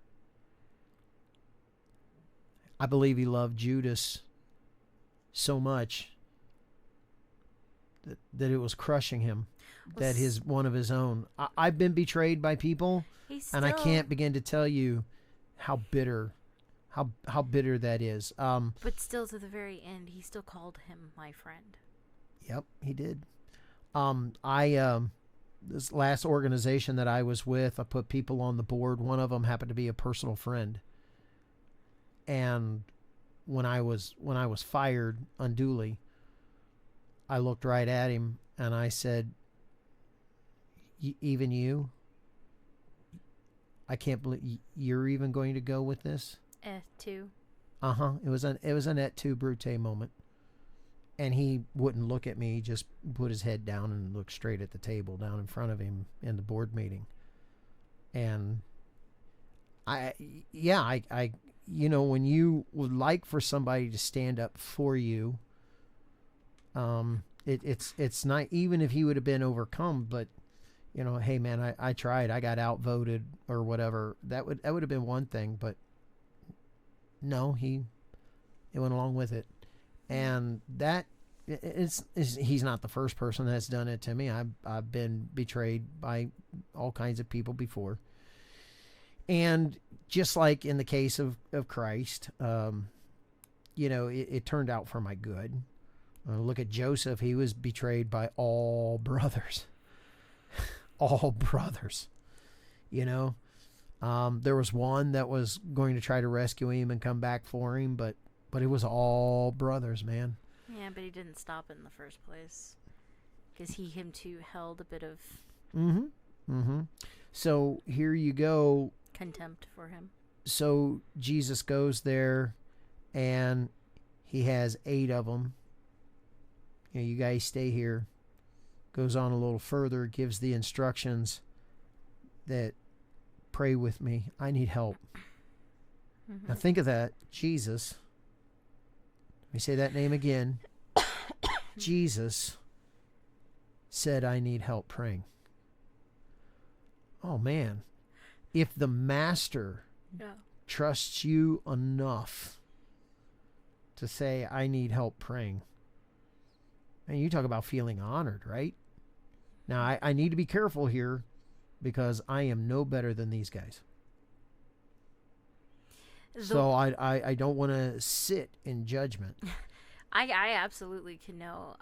I believe he loved Judas so much that it was crushing him. That one of his own. I've been betrayed by people, and I can't begin to tell you how bitter that is.
But still, to the very end, he still called him my friend.
Yep, he did. This last organization that I was with, I put people on the board. One of them happened to be a personal friend. And when I was fired unduly, I looked right at him and I said, even you? I can't believe you're even going to go with this?
Two.
It was an et tu brute moment. And he wouldn't look at me, just put his head down and looked straight at the table down in front of him in the board meeting. And I when you would like for somebody to stand up for you, it's not, even if he would have been overcome, but hey man, I tried, I got outvoted or whatever. That would have been one thing, but no, he went along with it. And that he's not the first person that's done it to me. I've been betrayed by all kinds of people before. And just like in the case of Christ, it turned out for my good. Look at Joseph. He was betrayed by all brothers. All brothers. you know. There was one that was going to try to rescue him and come back for him, but it was all brothers, man.
Yeah, but he didn't stop it in the first place. Because him too held a bit of
So here you go.
contempt for him.
So Jesus goes there, and he has 8 of them. You know, you guys stay here. Goes on a little further, gives the instructions that pray with me. I need help. Now think of that. Jesus. Let me say that name again. Jesus said, I need help praying. Oh, man. If the master trusts you enough to say, I need help praying, and you talk about feeling honored, right? Now, I need to be careful here because I am no better than these guys. So I don't want to sit in judgment.
I absolutely can know.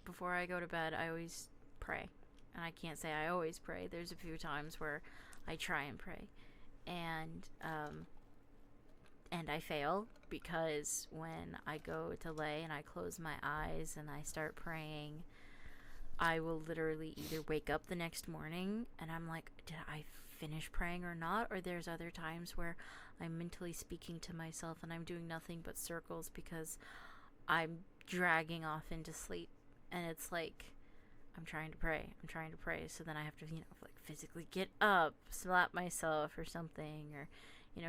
Before I go to bed, I always pray. And I can't say I always pray. There's a few times where I try and pray. And I fail, because when I go to lay and I close my eyes and I start praying, I will literally either wake up the next morning and I'm like, did I finish praying or not? Or there's other times where I'm mentally speaking to myself and I'm doing nothing but circles because I'm dragging off into sleep. And it's like, I'm trying to pray. So then I have to, like physically get up, slap myself or something, or,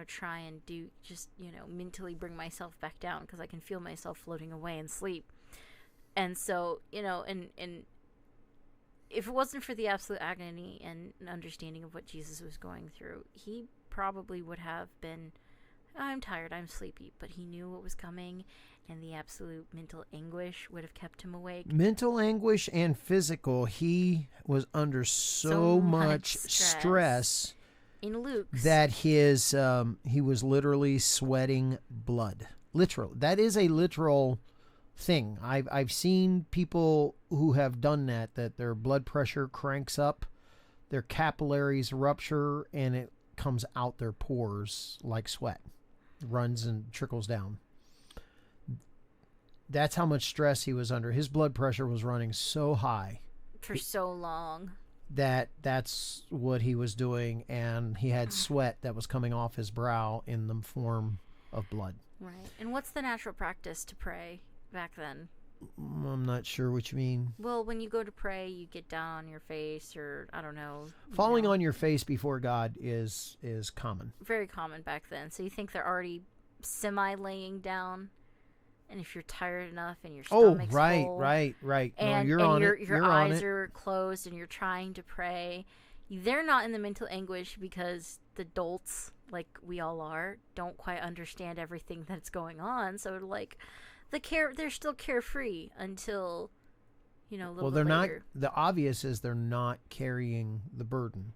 try and do just, mentally bring myself back down because I can feel myself floating away in sleep. And so, and if it wasn't for the absolute agony and understanding of what Jesus was going through, he probably would have been, I'm tired, I'm sleepy, but he knew what was coming, and the absolute mental anguish would have kept him awake.
Mental anguish and physical. He was under so much stress
in Luke's
that his he was literally sweating blood. Literal. That is a literal thing. I've seen people who have done that their blood pressure cranks up, their capillaries rupture, and it comes out their pores like sweat. Runs and trickles down. That's how much stress he was under. His blood pressure was running so high
for so long
that's what he was doing, and he had sweat that was coming off his brow in the form of blood.
Right. And what's the natural practice to pray back then?
I'm not sure what you mean.
Well, when you go to pray, you get down on your face, or I don't know.
Falling on your face before God is common.
Very common back then. So you think they're already semi-laying down, and if you're tired enough and your stomach's full,
right.
And,
no, you're
and
on
your,
it.
your
you're
eyes
on it.
are closed and you're trying to pray, they're not in the mental anguish because the dolts, like we all are, don't quite understand everything that's going on. So like, they're still carefree until, a little
well,
bit
they're
later.
not. The obvious is they're not carrying the burden.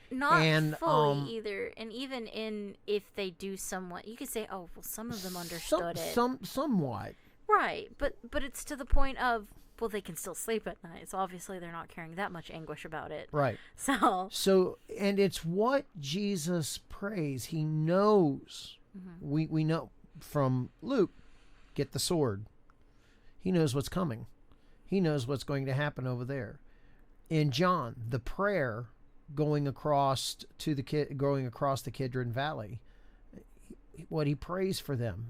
Not fully either. And even if they do somewhat, you could say, oh, well, some of them understood it.
Somewhat.
Right. But it's to the point of, well, they can still sleep at night. So obviously they're not carrying that much anguish about it.
Right.
So,
and it's what Jesus prays. He knows. Mm-hmm. We know from Luke, get the sword. He knows what's coming. He knows what's going to happen over there. In John, the prayer going across the Kidron Valley, what he prays for them.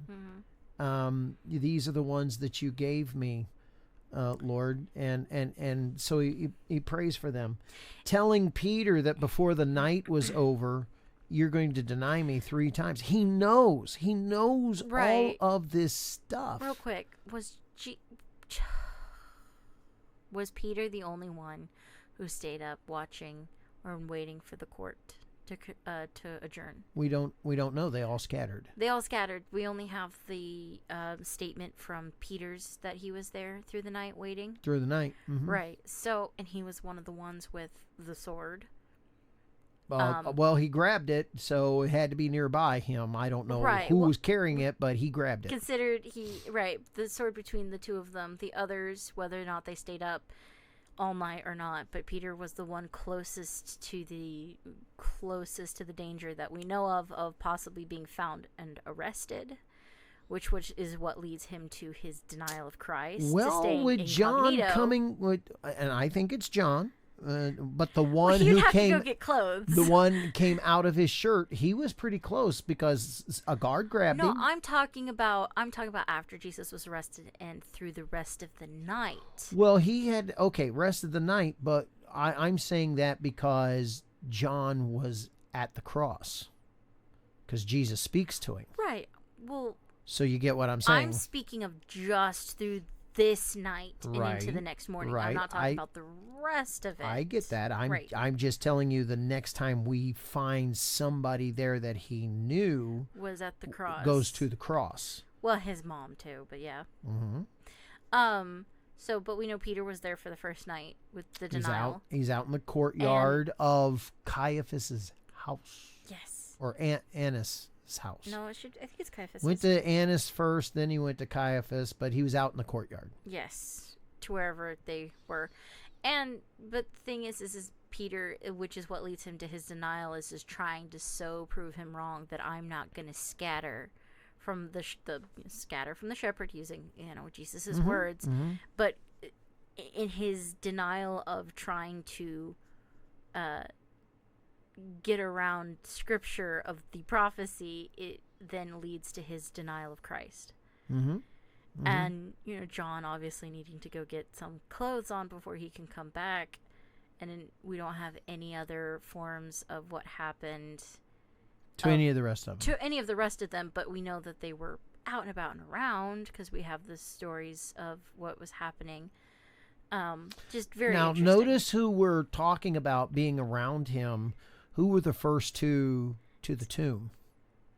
Mm-hmm. These are the ones that you gave me, Lord, and so he prays for them, telling Peter that before the night was over, you're going to deny me 3 times. He knows
right.
all of this stuff.
Real quick, was Peter the only one who stayed up watching or waiting for the court to adjourn?
We don't know. They all scattered.
We only have the statement from Peter's that he was there through the night waiting.
Through the night. Mm-hmm.
Right. So, and he was one of the ones with the sword.
Well, he grabbed it, so it had to be nearby him. I don't know who was carrying it, but he grabbed it.
Considered the sword between the two of them. The others, whether or not they stayed up, all night or not, but Peter was the one closest to the danger that we know of possibly being found and arrested, which is what leads him to his denial of Christ.
Well, with John coming, and I think it's John. But the one
who
came,
to go get clothes.
The one came out of his shirt. He was pretty close because a guard grabbed him.
No, I'm talking about after Jesus was arrested and through the rest of the night.
Well, he had rest of the night, but I'm saying that because John was at the cross, because Jesus speaks to him.
Right. Well.
So you get what I'm saying.
I'm speaking of just through this night and into the next morning.
Right.
I'm not talking about the rest of it.
I get that. I'm just telling you, the next time we find somebody there that he knew
was at the cross,
goes to the cross.
Well, his mom too, but yeah.
Mm-hmm.
So, but we know Peter was there for the first night with the denial.
He's out in the courtyard of Caiaphas's house.
Yes.
Or Annas' house.
No, I think it's Caiaphas.
Went to Annas first, then he went to Caiaphas, but he was out in the courtyard.
Yes, to wherever they were. But the thing is Peter, which is what leads him to his denial, is trying to prove him wrong that I'm not going to scatter from the shepherd, using Jesus's words.
Mm-hmm.
But in his denial of trying to get around scripture of the prophecy, it then leads to his denial of Christ.
Mm-hmm. Mm-hmm.
And John obviously needing to go get some clothes on before he can come back, and we don't have any other forms of what happened
to any of the rest of them.
But we know that they were out and about and around because we have the stories of what was happening. Just very
now
interesting.
Notice who we're talking about being around him. Who were the first two to the tomb?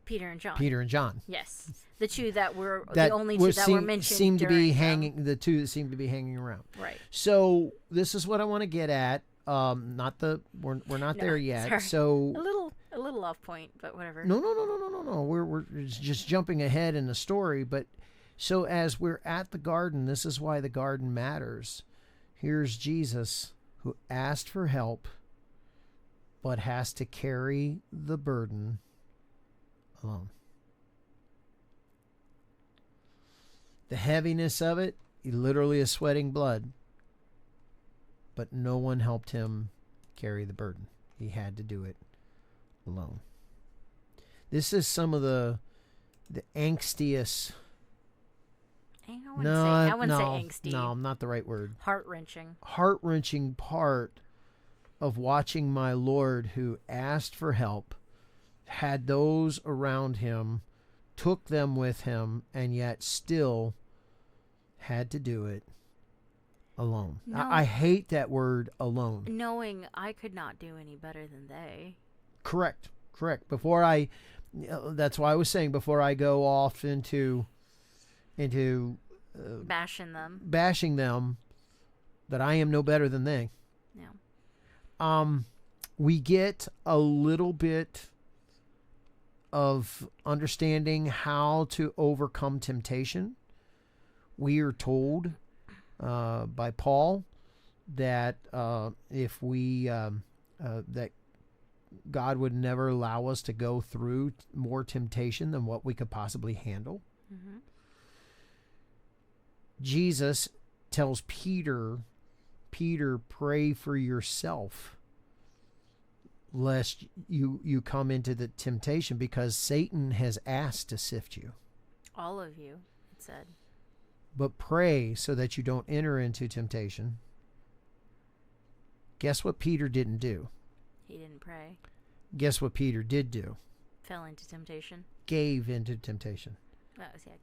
Peter and John. Yes, the two that were the only two that were mentioned.
Seemed to be hanging. The two that seemed to be hanging around.
Right.
So this is what I want to get at. We're not there yet.
Sorry.
So
a little off point, but whatever.
No. We're just jumping ahead in the story. But so as we're at the garden, this is why the garden matters. Here's Jesus who asked for help, but has to carry the burden alone. The heaviness of it, he literally is sweating blood, but no one helped him carry the burden. He had to do it alone. This is some of the angstiest.
I wouldn't say angsty.
No, not the right word.
Heart-wrenching
part of watching my Lord, who asked for help, had those around him, took them with him, and yet still had to do it alone.
No.
I hate that word, alone.
Knowing I could not do any better than they.
Correct. That's why I was saying, before I go off into
bashing them, that I am no better than they. Yeah.
We get a little bit of understanding how to overcome temptation. We are told by Paul that if we that God would never allow us to go through more temptation than what we could possibly handle.
Mm-hmm.
Jesus tells Peter, pray for yourself, lest you come into the temptation, because Satan has asked to sift you.
All of you, it said.
But pray so that you don't enter into temptation. Guess what Peter didn't do?
He didn't pray.
Guess what Peter did do?
Fell into temptation.
Gave into temptation.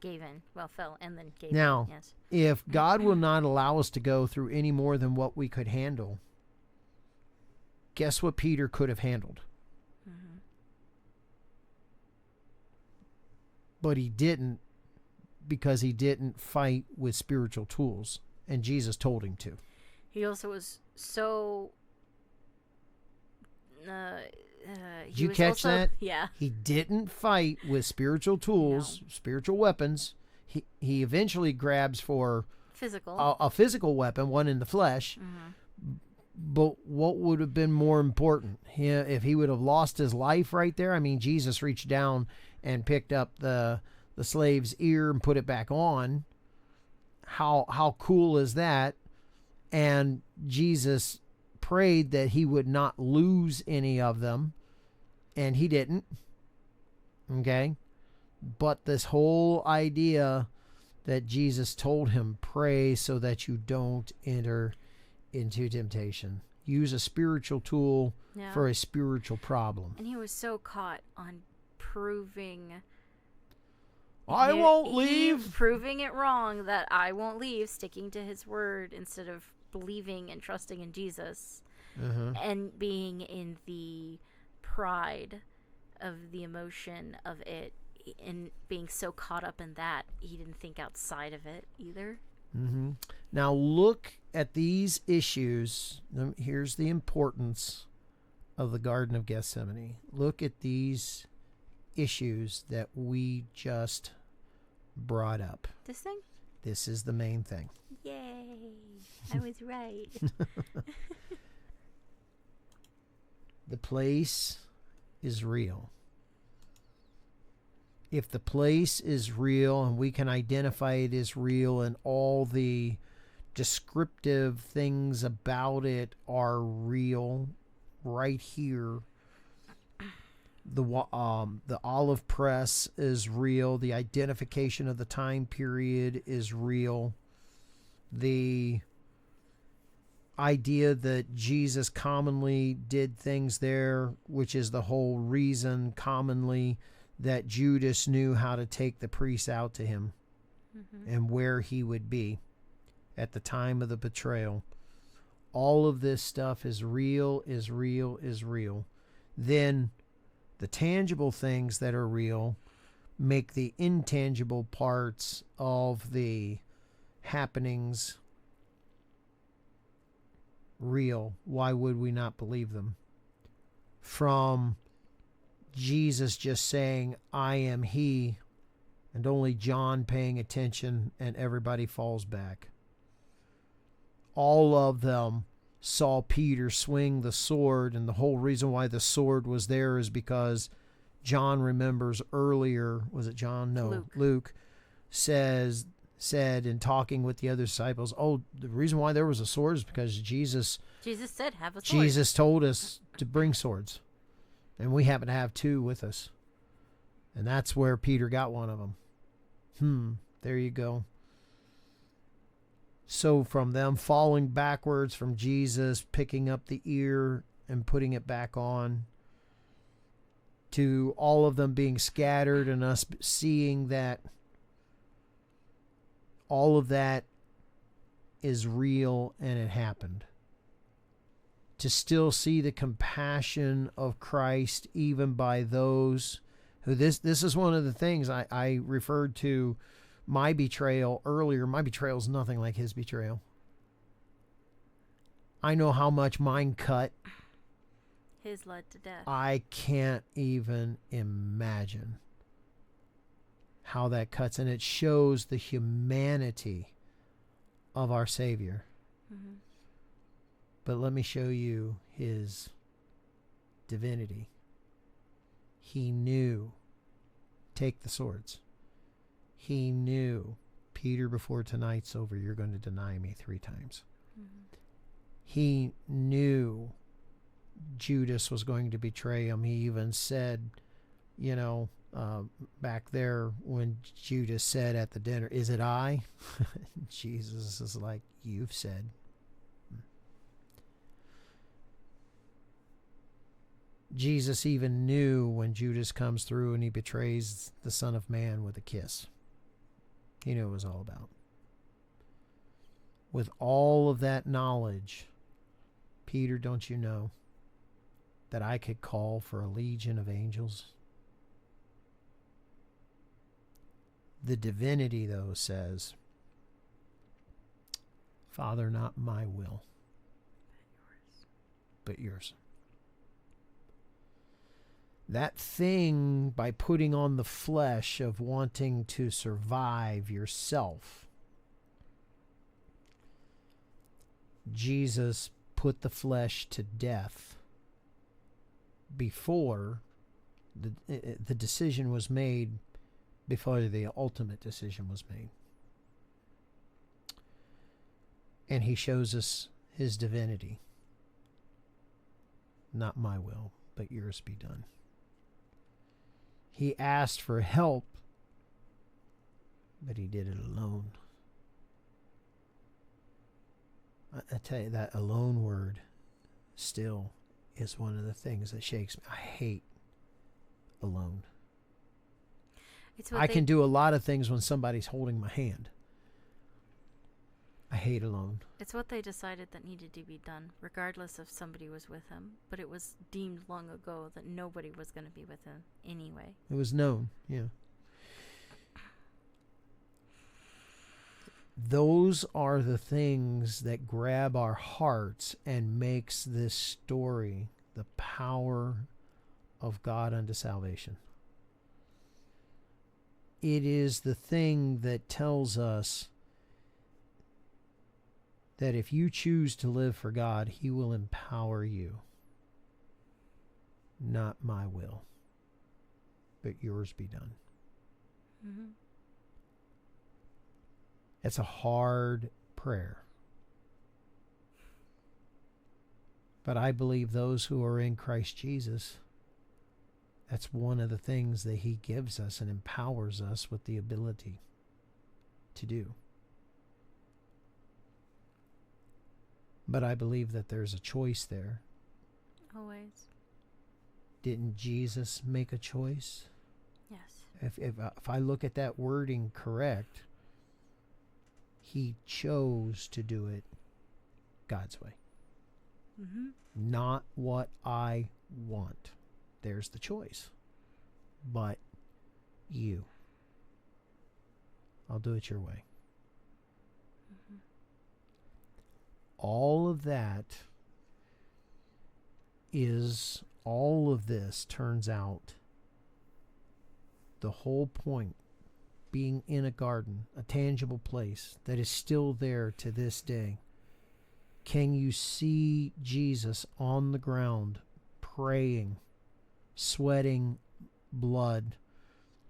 Gave in. Well, fell and then gave
now,
in. Yes.
If God will not allow us to go through any more than what we could handle, guess what Peter could have handled?
Mm-hmm.
But he didn't, because he didn't fight with spiritual tools, and Jesus told him to.
He also was so...
Did you catch that?
Yeah.
He didn't fight with spiritual tools, spiritual weapons. He eventually grabs for
physical
a physical weapon, one in the flesh, But what would have been more important? If he would have lost his life right there? I mean, Jesus reached down and picked up the slave's ear and put it back on. How cool is that? And Jesus prayed that he would not lose any of them, and he didn't. Okay? But this whole idea that Jesus told him, pray so that you don't enter into temptation. Use a spiritual tool for a spiritual problem.
And he was so caught on proving
I won't leave.
Proving it wrong, that I won't leave, sticking to his word instead of believing and trusting in Jesus, and being in the pride of the emotion of it, and being so caught up in that, he didn't think outside of it either.
Now look at these issues. Here's the importance of the Garden of Gethsemane. Look at these issues that we just brought up.
This thing?
This is the main thing.
Yay! I was right.
The place is real. If the place is real and we can identify it as real, and all the descriptive things about it are real right here, the olive press is real, the identification of the time period is real, the idea that Jesus commonly did things there, which is the whole reason commonly that Judas knew how to take the priests out to him and where he would be at the time of the betrayal. All of this stuff is real, is real, is real. Then the tangible things that are real make the intangible parts of the happenings real. Why would we not believe them? From Jesus just saying, I am he, and only John paying attention, and everybody falls back. All of them saw Peter swing the sword, and the whole reason why the sword was there is because John remembers earlier, was it John? No, Luke said in talking with the other disciples, the reason why there was a sword is because Jesus
said, have a sword.
Jesus told us to bring swords. And we happen to have two with us. And that's where Peter got one of them. There you go. So from them falling backwards, from Jesus picking up the ear and putting it back on, to all of them being scattered and us seeing that all of that is real and it happened. To still see the compassion of Christ even by those who, this is one of the things I referred to my betrayal earlier. My betrayal is nothing like his betrayal. I know how much mine cut.
His led to death.
I can't even imagine how that cuts, and it shows the humanity of our Savior. But let me show you his divinity. He knew, take the swords. He knew, Peter, before tonight's over, you're going to deny me 3 times. He knew Judas was going to betray him. He even said, back there when Judas said at the dinner, is it I? Jesus is like, you've said. Jesus even knew when Judas comes through and he betrays the Son of Man with a kiss. He knew what it was all about. With all of that knowledge, Peter, don't you know that I could call for a legion of angels? The divinity, though, says, Father, not my will, but yours. That thing, by putting on the flesh of wanting to survive yourself, Jesus put the flesh to death before the decision was made, before the ultimate decision was made. And he shows us his divinity. Not my will, but yours be done. He asked for help, but he did it alone. I tell you, that alone word still is one of the things that shakes me. I hate alone. I can do a lot of things when somebody's holding my hand. I hate alone.
It's what they decided that needed to be done, regardless if somebody was with him. But it was deemed long ago that nobody was going to be with him anyway.
It was known, yeah. Those are the things that grab our hearts and makes this story the power of God unto salvation. It is the thing that tells us that if you choose to live for God, He will empower you. Not my will, but yours be done.
Mm-hmm.
It's a hard prayer. But I believe those who are in Christ Jesus, that's one of the things that He gives us and empowers us with the ability to do. But I believe that there's a choice there.
Always.
Didn't Jesus make a choice?
Yes.
If I look at that wording correct, He chose to do it God's way.
Mm-hmm.
Not what I want. There's the choice. But you. I'll do it your way.
Mm-hmm.
All of this turns out, the whole point being in a garden, a tangible place that is still there to this day. Can you see Jesus on the ground praying, sweating blood,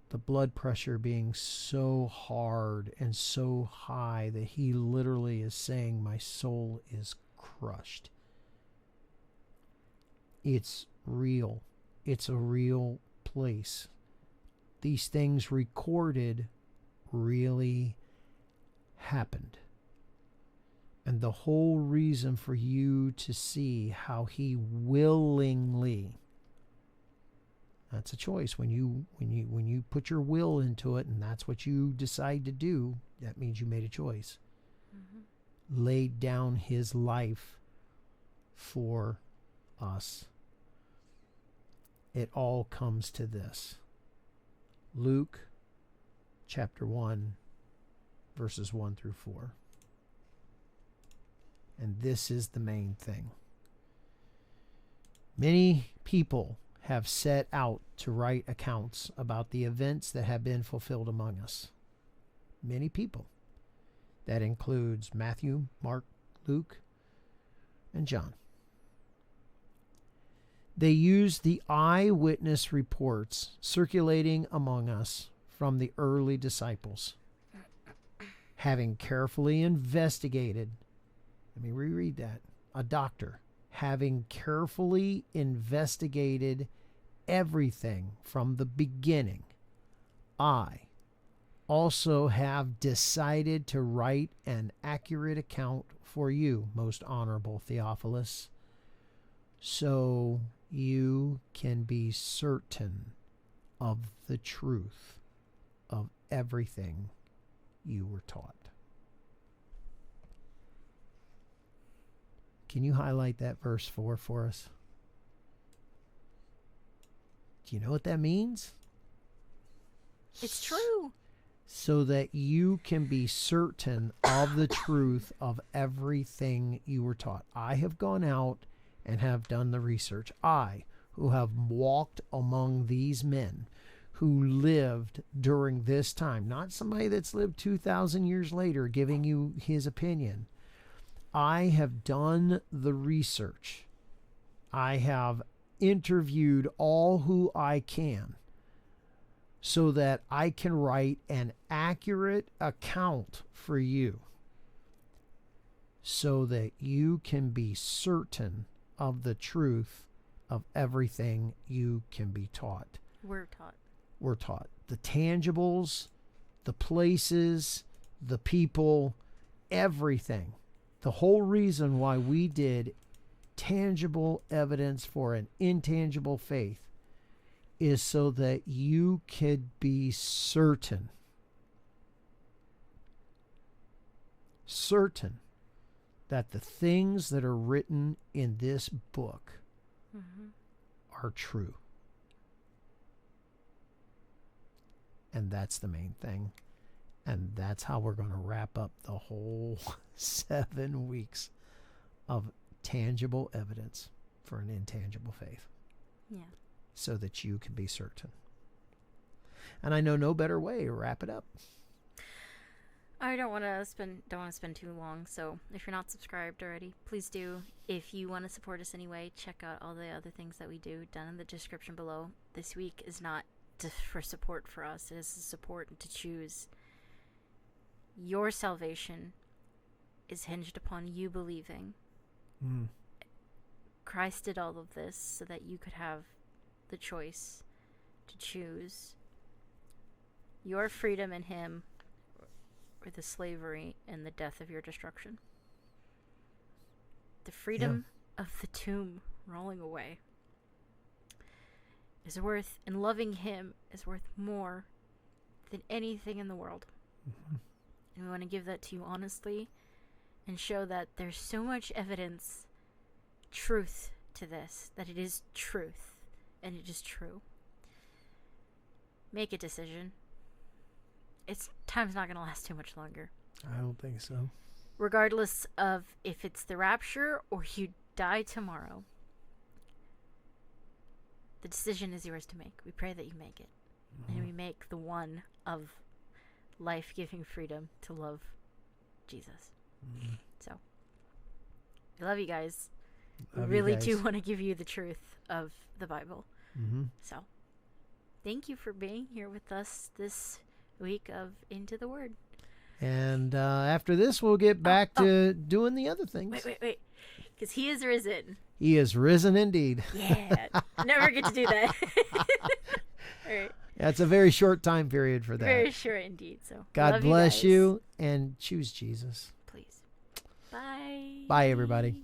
the blood pressure being so hard and so high that he literally is saying, my soul is crushed. It's real. It's a real place. These things recorded really happened. And the whole reason for you to see how He willingly, that's a choice. When you put your will into it and that's what you decide to do, that means you made a choice. Mm-hmm. Laid down His life for us. It all comes to this. Luke chapter 1, verses 1 through 4. And this is the main thing. Many people have set out to write accounts about the events that have been fulfilled among us. Many people. That includes Matthew, Mark, Luke, and John. They used the eyewitness reports circulating among us from the early disciples. Having carefully investigated, let me reread that, a doctor, having carefully investigated everything from the beginning, I also have decided to write an accurate account for you, most honorable Theophilus, so you can be certain of the truth of everything you were taught. Can you highlight that verse 4 for us? Do you know what that means?
It's true.
So that you can be certain of the truth of everything you were taught. I have gone out and have done the research. I, who have walked among these men who lived during this time, not somebody that's lived 2,000 years later giving you his opinion. I have done the research. I have interviewed all who I can so that I can write an accurate account for you so that you can be certain of the truth of everything you can be taught.
We're taught.
We're taught. The tangibles, the places, the people, everything. The whole reason why we did tangible evidence for an intangible faith is so that you could be certain that the things that are written in this book are true. And that's the main thing. And that's how we're going to wrap up the whole 7 weeks of tangible evidence for an intangible faith.
Yeah.
So that you can be certain. And I know no better way to wrap it up.
I don't want to spend too long, so if you're not subscribed already, please do. If you want to support us anyway, check out all the other things that we do down in the description below. This week is not just for support for us, it is support to choose. Your salvation is hinged upon you believing. Christ did all of this so that you could have the choice to choose your freedom in him or the slavery and the death of your destruction. The freedom of the tomb rolling away is worth, and loving him is worth more than anything in the world. And we want to give that to you honestly and show that there's so much evidence, truth to this, that it is truth and it is true. Make a decision. Time's not going to last too much longer.
I don't think so.
Regardless of if it's the rapture or you die tomorrow, the decision is yours to make. We pray that you make it. And we make the one of life-giving freedom to love Jesus. So, I love you guys. We really do want to give you the truth of the Bible. So, thank you for being here with us this week of Into the Word.
And after this, we'll get back to doing the other things.
Wait. Because he is risen.
He is risen indeed.
Yeah. Never get to do that. All right.
That's a very short time period for that.
Very short indeed. So
God
love
bless
you,
you and choose Jesus.
please. Bye.
Bye, everybody.